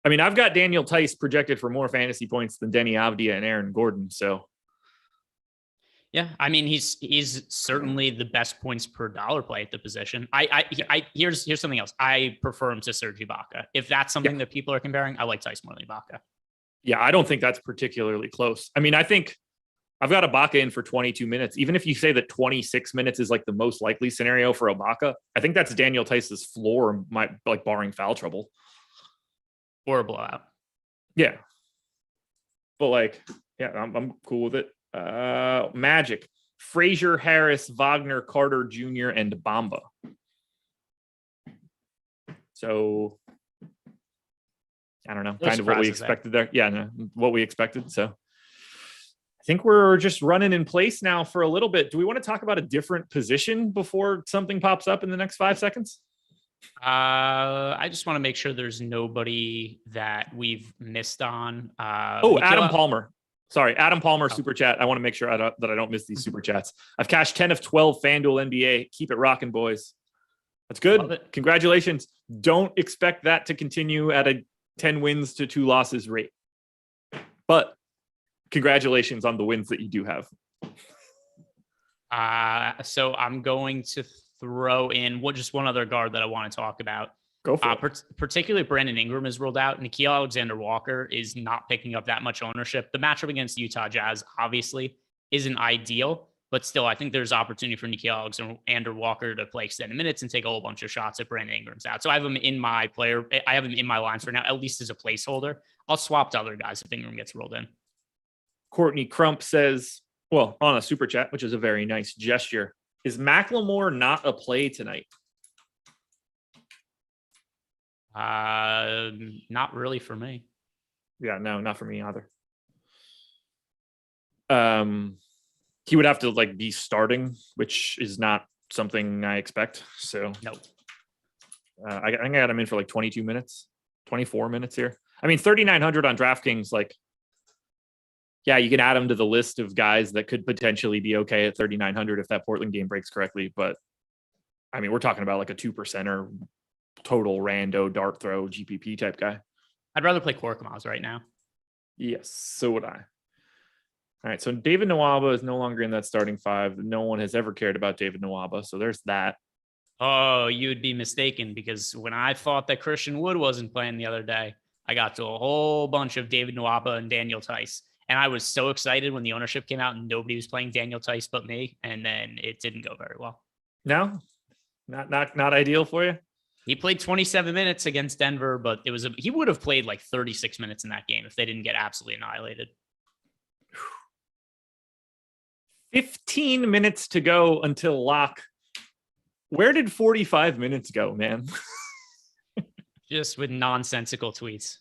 S5: I mean, I've got Daniel Theis projected for more fantasy points than Denny Avdia and Aaron Gordon. So
S6: Yeah, I mean he's certainly the best points per dollar play at the position. Here's something else. I prefer him to Serge Ibaka. If that's something that people are comparing, I like Tyus more than Ibaka.
S5: Yeah, I don't think that's particularly close. I mean, I think I've got Ibaka in for 22 minutes. Even if you say that 26 minutes is like the most likely scenario for Ibaka, I think that's Daniel Theis's floor, barring foul trouble
S6: or a blowout.
S5: Yeah, but I'm cool with it. Magic, Frazier, Harris, Wagner, Carter Jr., and Bamba. So I don't know, kind of what we expected there. Yeah, no, what we expected. So I think we're just running in place now for a little bit. Do we want to talk about a different position before something pops up in the next 5 seconds?
S6: I just want to make sure there's nobody that we've missed on.
S5: Adam Palmer. Sorry, Adam Palmer, super chat. I want to make sure that I don't miss these super chats. I've cashed 10 of 12 FanDuel NBA. Keep it rocking, boys. That's good. Congratulations. Don't expect that to continue at a 10 wins to 2 losses rate. But congratulations on the wins that you do have.
S6: So I'm going to throw in just one other guard that I want to talk about.
S5: Go for it.
S6: Particularly Brandon Ingram is ruled out. Nikhil Alexander-Walker is not picking up that much ownership. The matchup against Utah Jazz obviously isn't ideal, but still, I think there's opportunity for Nikhil Alexander-Walker to play extended minutes and take a whole bunch of shots if Brandon Ingram's out. So I have him in my lines for now, at least as a placeholder. I'll swap to other guys if Ingram gets rolled in.
S5: Courtney Crump says, on a super chat, which is a very nice gesture, is McLemore not a play tonight?
S6: Not really for me.
S5: Yeah, no, not for me either. He would have to be starting, which is not something I expect. So
S6: no.
S5: I got him in for 22 minutes, 24 minutes here. I mean, 3,900 on DraftKings, yeah, you can add him to the list of guys that could potentially be okay at 3,900 if that Portland game breaks correctly. But I mean, we're talking about a 2%er total rando dart throw GPP type guy.
S6: I'd rather play Korkmaz right now.
S5: Yes, so would I. All right, so David Nwaba is no longer in that starting 5. No one has ever cared about David Nwaba, so there's that.
S6: Oh, you would be mistaken, because when I thought that Christian Wood wasn't playing the other day, I got to a whole bunch of David Nwaba and Daniel Theis. And I was so excited when the ownership came out and nobody was playing Daniel Theis but me, and then it didn't go very well.
S5: No? Not ideal for you?
S6: He played 27 minutes against Denver, but he would have played 36 minutes in that game if they didn't get absolutely annihilated.
S5: 15 minutes to go until lock. Where did 45 minutes go, man?
S6: Just with nonsensical tweets.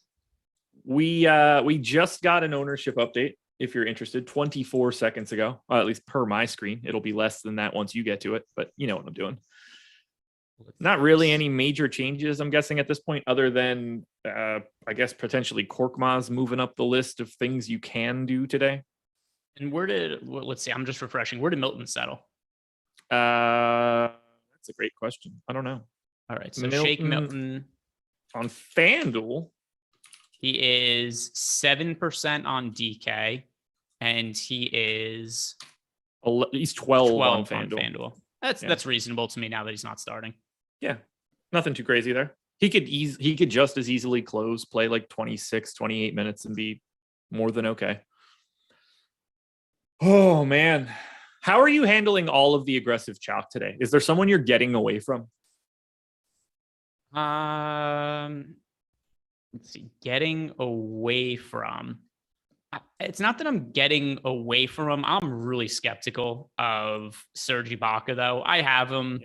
S5: We just got an ownership update, if you're interested, 24 seconds ago, at least per my screen. It'll be less than that once you get to it, but you know what I'm doing. Not really any major changes, I'm guessing, at this point, other than, I guess, potentially Korkmaz moving up the list of things you can do today.
S6: And let's see, I'm just refreshing. Where did Milton settle?
S5: That's a great question. I don't know.
S6: All right, so Shake Milton.
S5: On FanDuel.
S6: He is 7% on DK, and he's
S5: 12 on FanDuel.
S6: That's reasonable to me now that he's not starting.
S5: Yeah, nothing too crazy there. He could just as easily play 26, 28 minutes and be more than okay. Oh man, how are you handling all of the aggressive chalk today? Is there someone you're getting away from?
S6: Let's see, getting away from. It's not that I'm getting away from him. I'm really skeptical of Serge Ibaka, though. I have him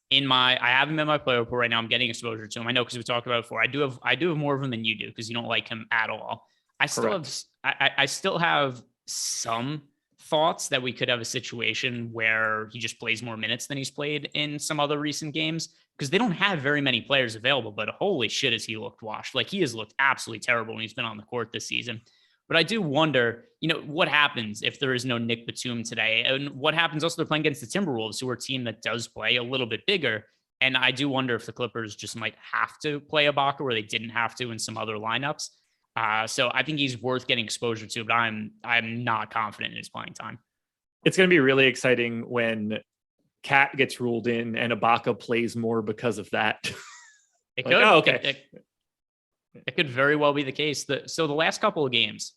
S6: in my player report right now. I'm getting exposure to him. I know because we talked about it before. I do have more of him than you do because you don't like him at all. I still have some thoughts that we could have a situation where he just plays more minutes than he's played in some other recent games because they don't have very many players available. But holy shit, has he looked washed? He has looked absolutely terrible when he's been on the court this season. But I do wonder, what happens if there is no Nick Batum today? And what happens also, they're playing against the Timberwolves, who are a team that does play a little bit bigger. And I do wonder if the Clippers just might have to play Ibaka where they didn't have to in some other lineups. So I think he's worth getting exposure to, but I'm not confident in his playing time.
S5: It's going to be really exciting when Cat gets ruled in and Ibaka plays more because of that.
S6: It
S5: Like,
S6: could.
S5: oh, okay.
S6: It could very well be the case. So the last couple of games,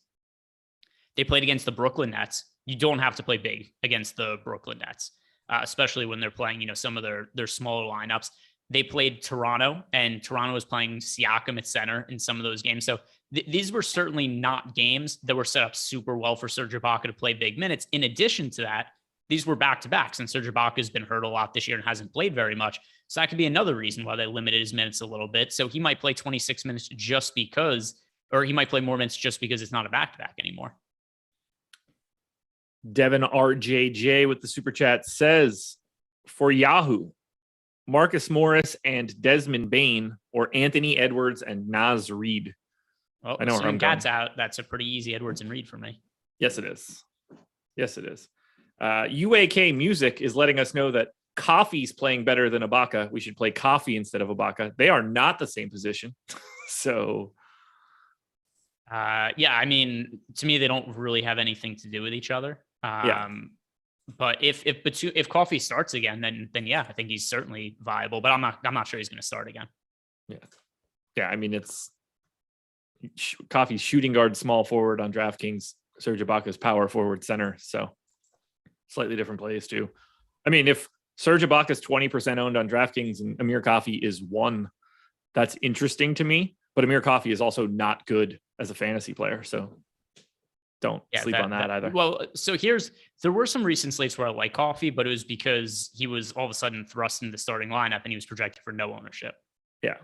S6: they played against the Brooklyn Nets. You don't have to play big against the Brooklyn Nets, especially when they're playing, some of their smaller lineups. They played Toronto, and Toronto was playing Siakam at center in some of those games. So these were certainly not games that were set up super well for Serge Ibaka to play big minutes. In addition to that, these were back-to-backs, and Serge Ibaka has been hurt a lot this year and hasn't played very much. So that could be another reason why they limited his minutes a little bit. So he might play 26 minutes just because, or he might play more minutes just because it's not a back-to-back anymore.
S5: Devin RJJ with the super chat says, for Yahoo, Marcus Morris and Desmond Bain, or Anthony Edwards and Naz Reid.
S6: Well,
S5: I know where I'm
S6: Cat's out. That's a pretty easy Edwards and Reid for me.
S5: Yes, it is. Yes, it is. UAK Music is letting us know that Coffee's playing better than Ibaka. We should play Coffee instead of Ibaka. They are not the same position. So,
S6: yeah, I mean, to me, they don't really have anything to do with each other. But if Coffee starts again, then yeah, I think he's certainly viable. But I'm not sure he's going to start again.
S5: Yeah. I mean, it's Coffee's shooting guard, small forward on DraftKings. Serge Ibaka's power forward, center. So slightly different plays too. I mean, if Serge Ibaka's 20% owned on DraftKings and Amir Coffee is 1, that's interesting to me. But Amir Coffee is also not good as a fantasy player. So don't sleep on that either.
S6: Well, so there were some recent slates where I like Coffee, but it was because he was all of a sudden thrust into the starting lineup and he was projected for no ownership.
S5: Yeah.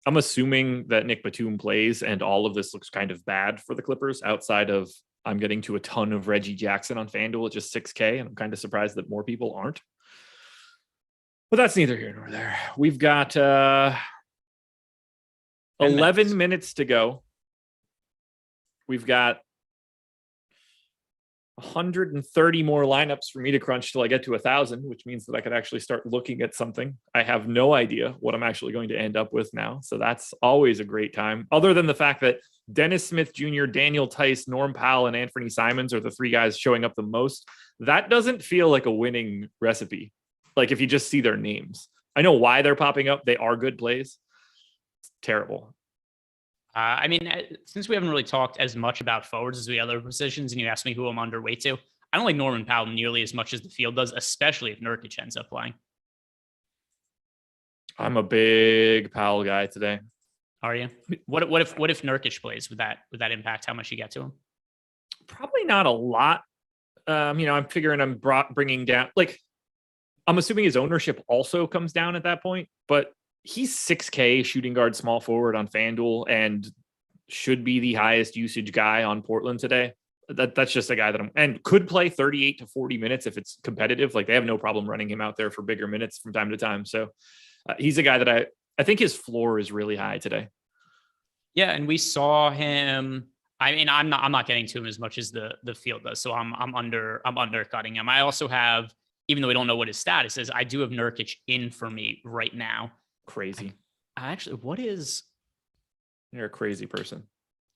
S5: I'm assuming that Nick Batum plays and all of this looks kind of bad for the Clippers outside of I'm getting to a ton of Reggie Jackson on FanDuel at just 6K. And I'm kind of surprised that more people aren't. But that's neither here nor there. We've got 11 minutes to go. We've got 130 more lineups for me to crunch till I get to 1,000, which means that I could actually start looking at something. I have no idea what I'm actually going to end up with now. So that's always a great time. Other than the fact that Dennis Smith Jr., Daniel Tice, Norm Powell, and Anthony Simons are the 3 guys showing up the most. That doesn't feel like a winning recipe. Like if you just see their names, I know why they're popping up. They are good plays. It's terrible.
S6: I mean, since we haven't really talked as much about forwards as we other positions, and you asked me who I'm underweight to, I don't like Norman Powell nearly as much as the field does, especially if Nurkic ends up playing.
S5: I'm a big Powell guy today.
S6: Are you? What if Nurkic plays? Would that impact how much you get to him?
S5: Probably not a lot. I'm figuring I'm bringing down, like, I'm assuming his ownership also comes down at that point, but he's 6K shooting guard, small forward on FanDuel and should be the highest usage guy on Portland today. That's just a guy that and could play 38 to 40 minutes if it's competitive. Like they have no problem running him out there for bigger minutes from time to time. So he's a guy that I think his floor is really high today.
S6: Yeah. And we saw him. I mean, I'm not getting to him as much as the field does. So I'm undercutting him. I also have, even though we don't know what his status is, I do have Nurkic in for me right now.
S5: Crazy.
S6: Actually, what is?
S5: You're a crazy person.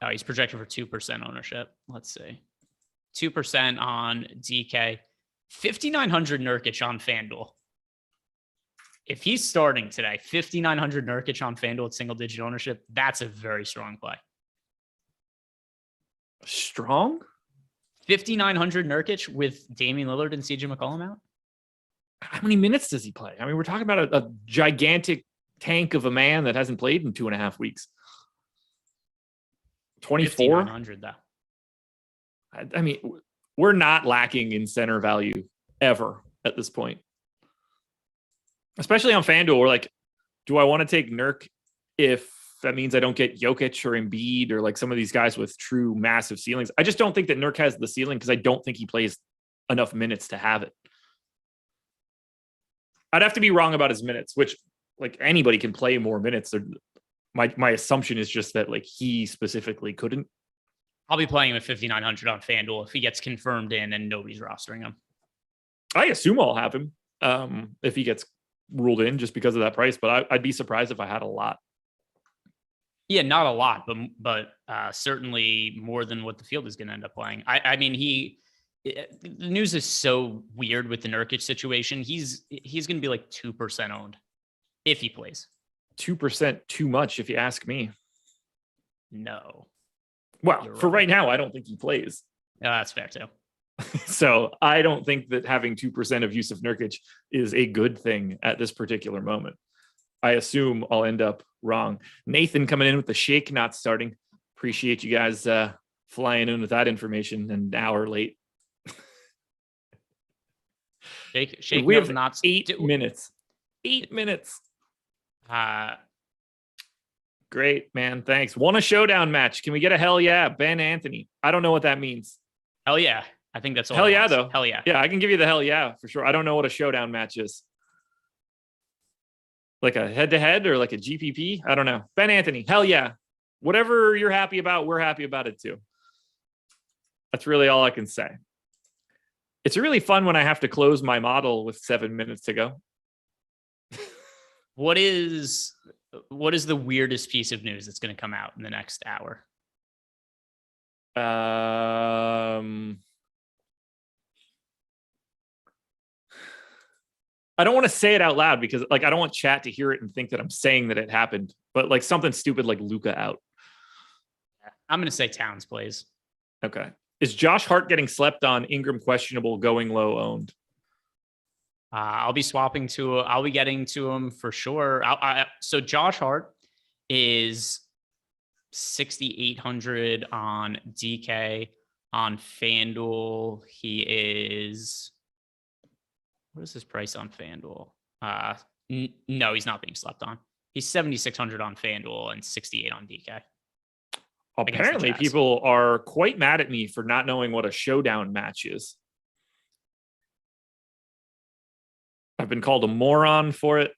S6: Oh, he's projected for 2% ownership. Let's see. 2% on DK. 5,900 Nurkic on FanDuel. If he's starting today, 5,900 Nurkic on FanDuel at single digit ownership, that's a very strong play.
S5: Strong?
S6: 5,900 Nurkic with Damian Lillard and CJ McCollum out?
S5: How many minutes does he play? I mean, we're talking about a gigantic tank of a man that hasn't played in 2.5 weeks. 24?
S6: 5,900 though.
S5: I mean, we're not lacking in center value ever at this point. Especially on FanDuel, we're like, do I want to take Nurk if that means I don't get Jokic or Embiid or like some of these guys with true massive ceilings? I just don't think that Nurk has the ceiling because I don't think he plays enough minutes to have it. I'd have to be wrong about his minutes, which like anybody can play more minutes. My assumption is just that like he specifically couldn't.
S6: I'll be playing him at 5,900 on FanDuel if he gets confirmed in and nobody's rostering him.
S5: I assume I'll have him if he gets ruled in just because of that price, but I'd be surprised if I had a lot.
S6: Yeah, not a lot, but certainly more than what the field is going to end up playing. I mean, the news is so weird with the Nurkic situation. He's going to be like 2% owned if he plays.
S5: 2% too much, if you ask me.
S6: No.
S5: Well,
S6: You're
S5: for
S6: wrong.
S5: right now, I don't think he plays.
S6: That's fair too.
S5: So I don't think that having 2% of Yusuf Nurkic is a good thing at this particular moment. I assume I'll end up wrong. Nathan coming in with the shake not starting. Appreciate you guys flying in with that information an hour late.
S6: Shake
S5: we
S6: no,
S5: have
S6: not
S5: 8 minutes. 8 minutes. Great, man. Thanks. Want a showdown match? Can we get a hell yeah? Ben Anthony. I don't know what that means.
S6: Hell yeah. I think that's all.
S5: Hell
S6: it
S5: yeah,
S6: wants.
S5: though.
S6: Hell yeah.
S5: Yeah, I can give you the hell yeah for sure. I don't know what a showdown match is. Like a head-to-head or like a GPP? I don't know. Ben Anthony. Hell yeah. Whatever you're happy about, we're happy about it too. That's really all I can say. It's really fun when I have to close my model with 7 minutes to go.
S6: What is the weirdest piece of news that's going to come out in the next hour?
S5: I don't want to say it out loud because like I don't want chat to hear it and think that I'm saying that it happened, but like something stupid like Luka out.
S6: I'm going to say Towns plays.
S5: Okay. Is Josh Hart getting slept on? Ingram questionable, going low owned.
S6: I'll be getting to him for sure. So Josh Hart is 6,800 on DK. On FanDuel, he is, what is his price on FanDuel? No, he's not being slept on. He's 7,600 on FanDuel and 68 on DK.
S5: Apparently, people are quite mad at me for not knowing what a showdown match is. I've been called a moron for it,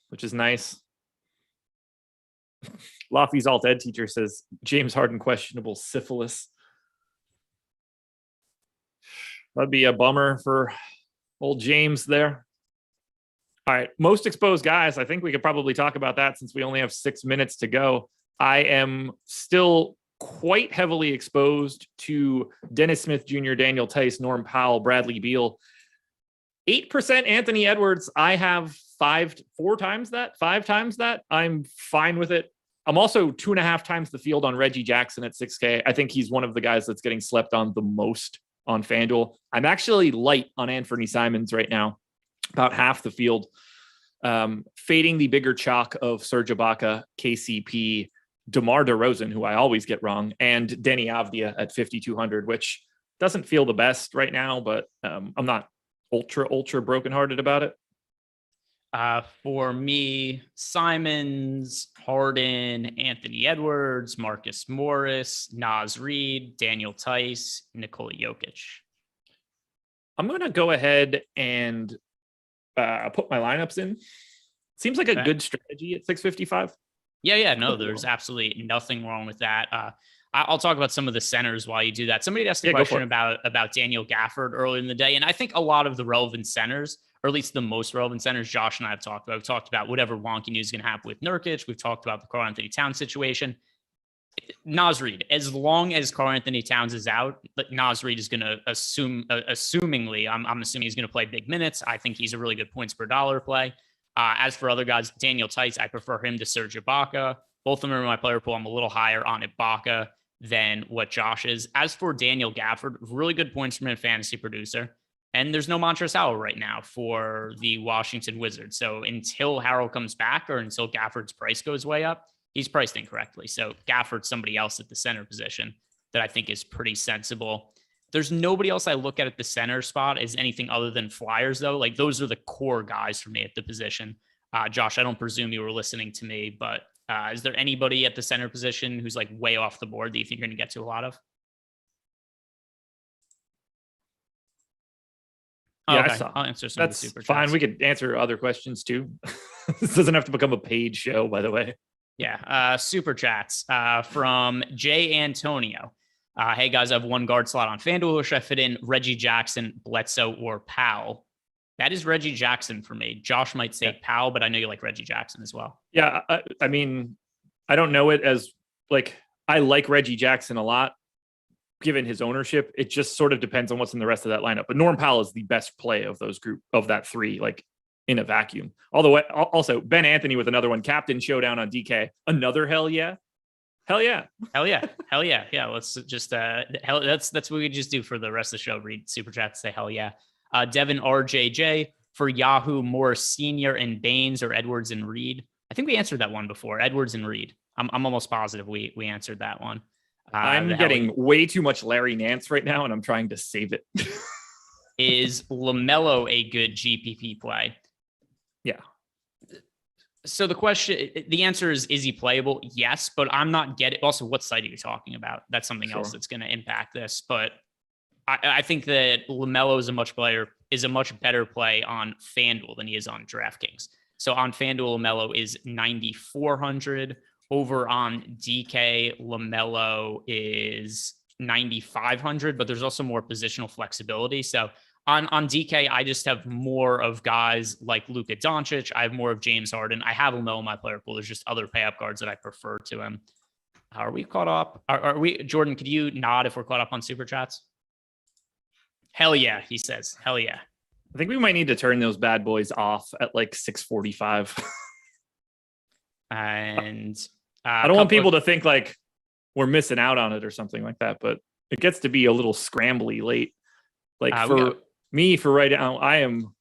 S5: which is nice. Lofty's alt ed teacher says James Harden questionable syphilis. That'd be a bummer for old James there. All right, most exposed guys. I think we could probably talk about that since we only have 6 minutes to go. I am still quite heavily exposed to Dennis Smith Jr., Daniel Tice, Norm Powell, Bradley Beal. 8% Anthony Edwards. I have 5 times that. I'm fine with it. I'm also 2.5 times the field on Reggie Jackson at 6K. I think he's one of the guys that's getting slept on the most on FanDuel. I'm actually light on Anthony Simons right now, about half the field. Fading the bigger chalk of Serge Ibaka, KCP, DeMar DeRozan, who I always get wrong, and Denny Avdia at 5,200, which doesn't feel the best right now, but I'm not ultra brokenhearted about it.
S6: For me, Simons, Harden, Anthony Edwards, Marcus Morris, Naz Reid, Daniel Tice, Nikola Jokic.
S5: I'm going to go ahead and put my lineups in. Seems like a good strategy at 655.
S6: Yeah, no, there's absolutely nothing wrong with that. I'll talk about some of the centers while you do that. Somebody asked a question about Daniel Gafford earlier in the day, and I think a lot of the relevant centers, or at least the most relevant centers, Josh and I have talked about. We've talked about whatever wonky news is going to happen with Nurkic. We've talked about the Karl Anthony Towns situation. Naz Reid, as long as Karl Anthony Towns is out, Naz Reid is going to assumingly, I'm assuming he's going to play big minutes. I think he's a really good points per dollar play. As for other guys, Daniel Tice, I prefer him to Serge Ibaka. Both of them are in my player pool. I'm a little higher on Ibaka than what Josh is. As for Daniel Gafford, really good points from a fantasy producer. And there's no Montrezl Harrell right now for the Washington Wizards. So until Harrell comes back or until Gafford's price goes way up, he's priced incorrectly. So Gafford's somebody else at the center position that I think is pretty sensible. There's nobody else I look at the center spot as anything other than flyers, though. Like, those are the core guys for me at the position. Josh, I don't presume you were listening to me, but is there anybody at the center position who's like way off the board that you think you're going to get to a lot of?
S5: Yeah,
S6: okay.
S5: I saw.
S6: I'll answer some of the super
S5: chats. Fine.
S6: chats.
S5: We could answer other questions too. This doesn't have to become a paid show, by the way.
S6: Yeah. Super chats from Jay Antonio. Hey guys, I have one guard slot on FanDuel. Who should I fit in? Reggie Jackson, Bledsoe, or Powell? That is Reggie Jackson for me. Josh might say Powell, but I know you like Reggie Jackson as well.
S5: Yeah. I mean, I don't know it as like, I like Reggie Jackson a lot. given his ownership. It just sort of depends on what's in the rest of that lineup. But Norm Powell is the best play of that three, like in a vacuum. Also, Ben Anthony with another one, captain showdown on DK. Another hell yeah. Hell yeah.
S6: Hell yeah. Hell yeah. Yeah. Let's just that's what we just do for the rest of the show. Read super chat, say hell yeah. Devin RJJ for Yahoo, Morris Senior and Baines or Edwards and Reed. I think we answered that one before. Edwards and Reed. I'm almost positive we answered that one.
S5: I'm getting way too much Larry Nance right now, and I'm trying to save it.
S6: Is LaMelo a good GPP play?
S5: Yeah.
S6: So the answer is he playable? Yes, but I'm not getting. Also, what site are you talking about? That's something else that's going to impact this. But I think that LaMelo is a much better play on FanDuel than he is on DraftKings. So on FanDuel, LaMelo is 9,400. Over on DK, LaMelo is 9,500, but there's also more positional flexibility. So on DK, I just have more of guys like Luka Doncic. I have more of James Harden. I have LaMelo in my player pool. There's just other pay-up guards that I prefer to him. Are we caught up? Are we, Jordan, could you nod if we're caught up on super chats? Hell yeah, he says. Hell yeah.
S5: I think we might need to turn those bad boys off at like 6:45.
S6: And
S5: I don't want people to think like we're missing out on it or something like that, but it gets to be a little scrambly late. Like for right now, I am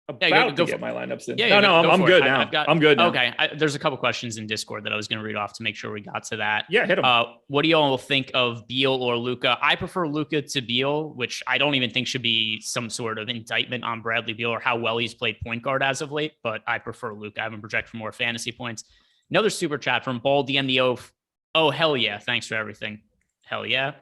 S5: about to get my lineups in. I'm good now. I'm good now.
S6: Okay. There's a couple questions in Discord that I was going to read off to make sure we got to that.
S5: Yeah, hit them.
S6: What do y'all think of Beal or Luka? I prefer Luka to Beal, which I don't even think should be some sort of indictment on Bradley Beal or how well he's played point guard as of late, but I prefer Luka. I have him project for more fantasy points. Another super chat from Ball DMDO. Oh, hell yeah. Thanks for everything. Hell yeah.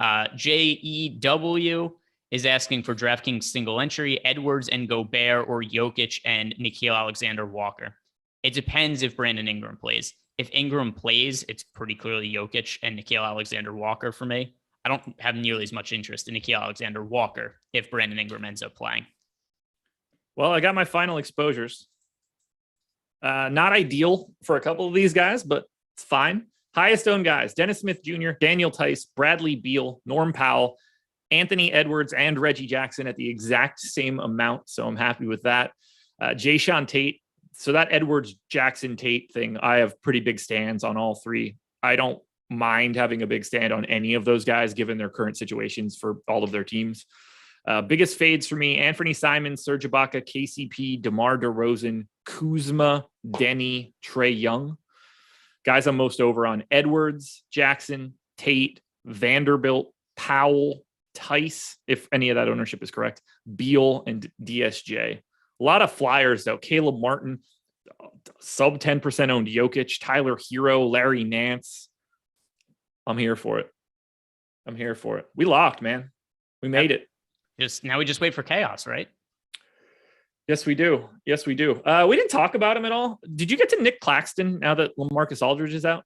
S6: JEW is asking for DraftKings single entry, Edwards and Gobert or Jokic and Nikhil Alexander-Walker. It depends if Brandon Ingram plays. If Ingram plays, it's pretty clearly Jokic and Nikhil Alexander-Walker for me. I don't have nearly as much interest in Nikhil Alexander-Walker if Brandon Ingram ends up playing.
S5: Well, I got my final exposures. Not ideal for a couple of these guys, but it's fine. Highest owned guys: Dennis Smith Jr., Daniel Tice, Bradley Beal, Norm Powell, Anthony Edwards, and Reggie Jackson at the exact same amount. So I'm happy with that. Jayshawn Tate. So that Edwards, Jackson, Tate thing, I have pretty big stands on all three. I don't mind having a big stand on any of those guys given their current situations for all of their teams. Biggest fades for me: Anthony Simons, Serge Ibaka, KCP, DeMar DeRozan, Kuzma, Denny, Trey Young. Guys I'm most over on: Edwards, Jackson, Tate, Vanderbilt, Powell, Tice, if any of that ownership is correct, Beal, and DSJ. A lot of flyers, though. Caleb Martin, sub 10% owned Jokic, Tyler Hero, Larry Nance. I'm here for it. We locked, man. We made it.
S6: Now we just wait for chaos, right?
S5: Yes, we do. We didn't talk about him at all. Did you get to Nick Claxton now that LaMarcus Aldridge is out?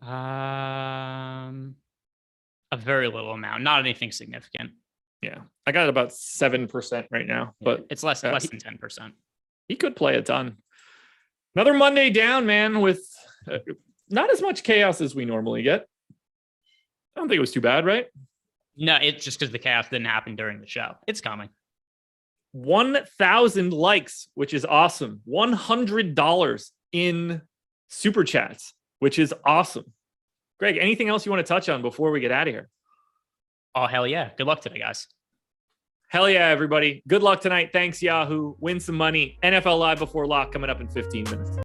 S6: A very little amount, not anything significant.
S5: Yeah, I got about 7% right now, but
S6: it's less than 10%.
S5: He could play a ton. Another Monday down, man, with not as much chaos as we normally get. I don't think it was too bad, right?
S6: No, it's just because the chaos didn't happen during the show. It's coming.
S5: 1,000 likes, which is awesome. $100 in super chats, which is awesome. Greg, anything else you want to touch on before we get out of here?
S6: Oh, hell yeah. Good luck today, guys.
S5: Hell yeah, everybody. Good luck tonight. Thanks, Yahoo. Win some money. NFL Live Before Lock coming up in 15 minutes.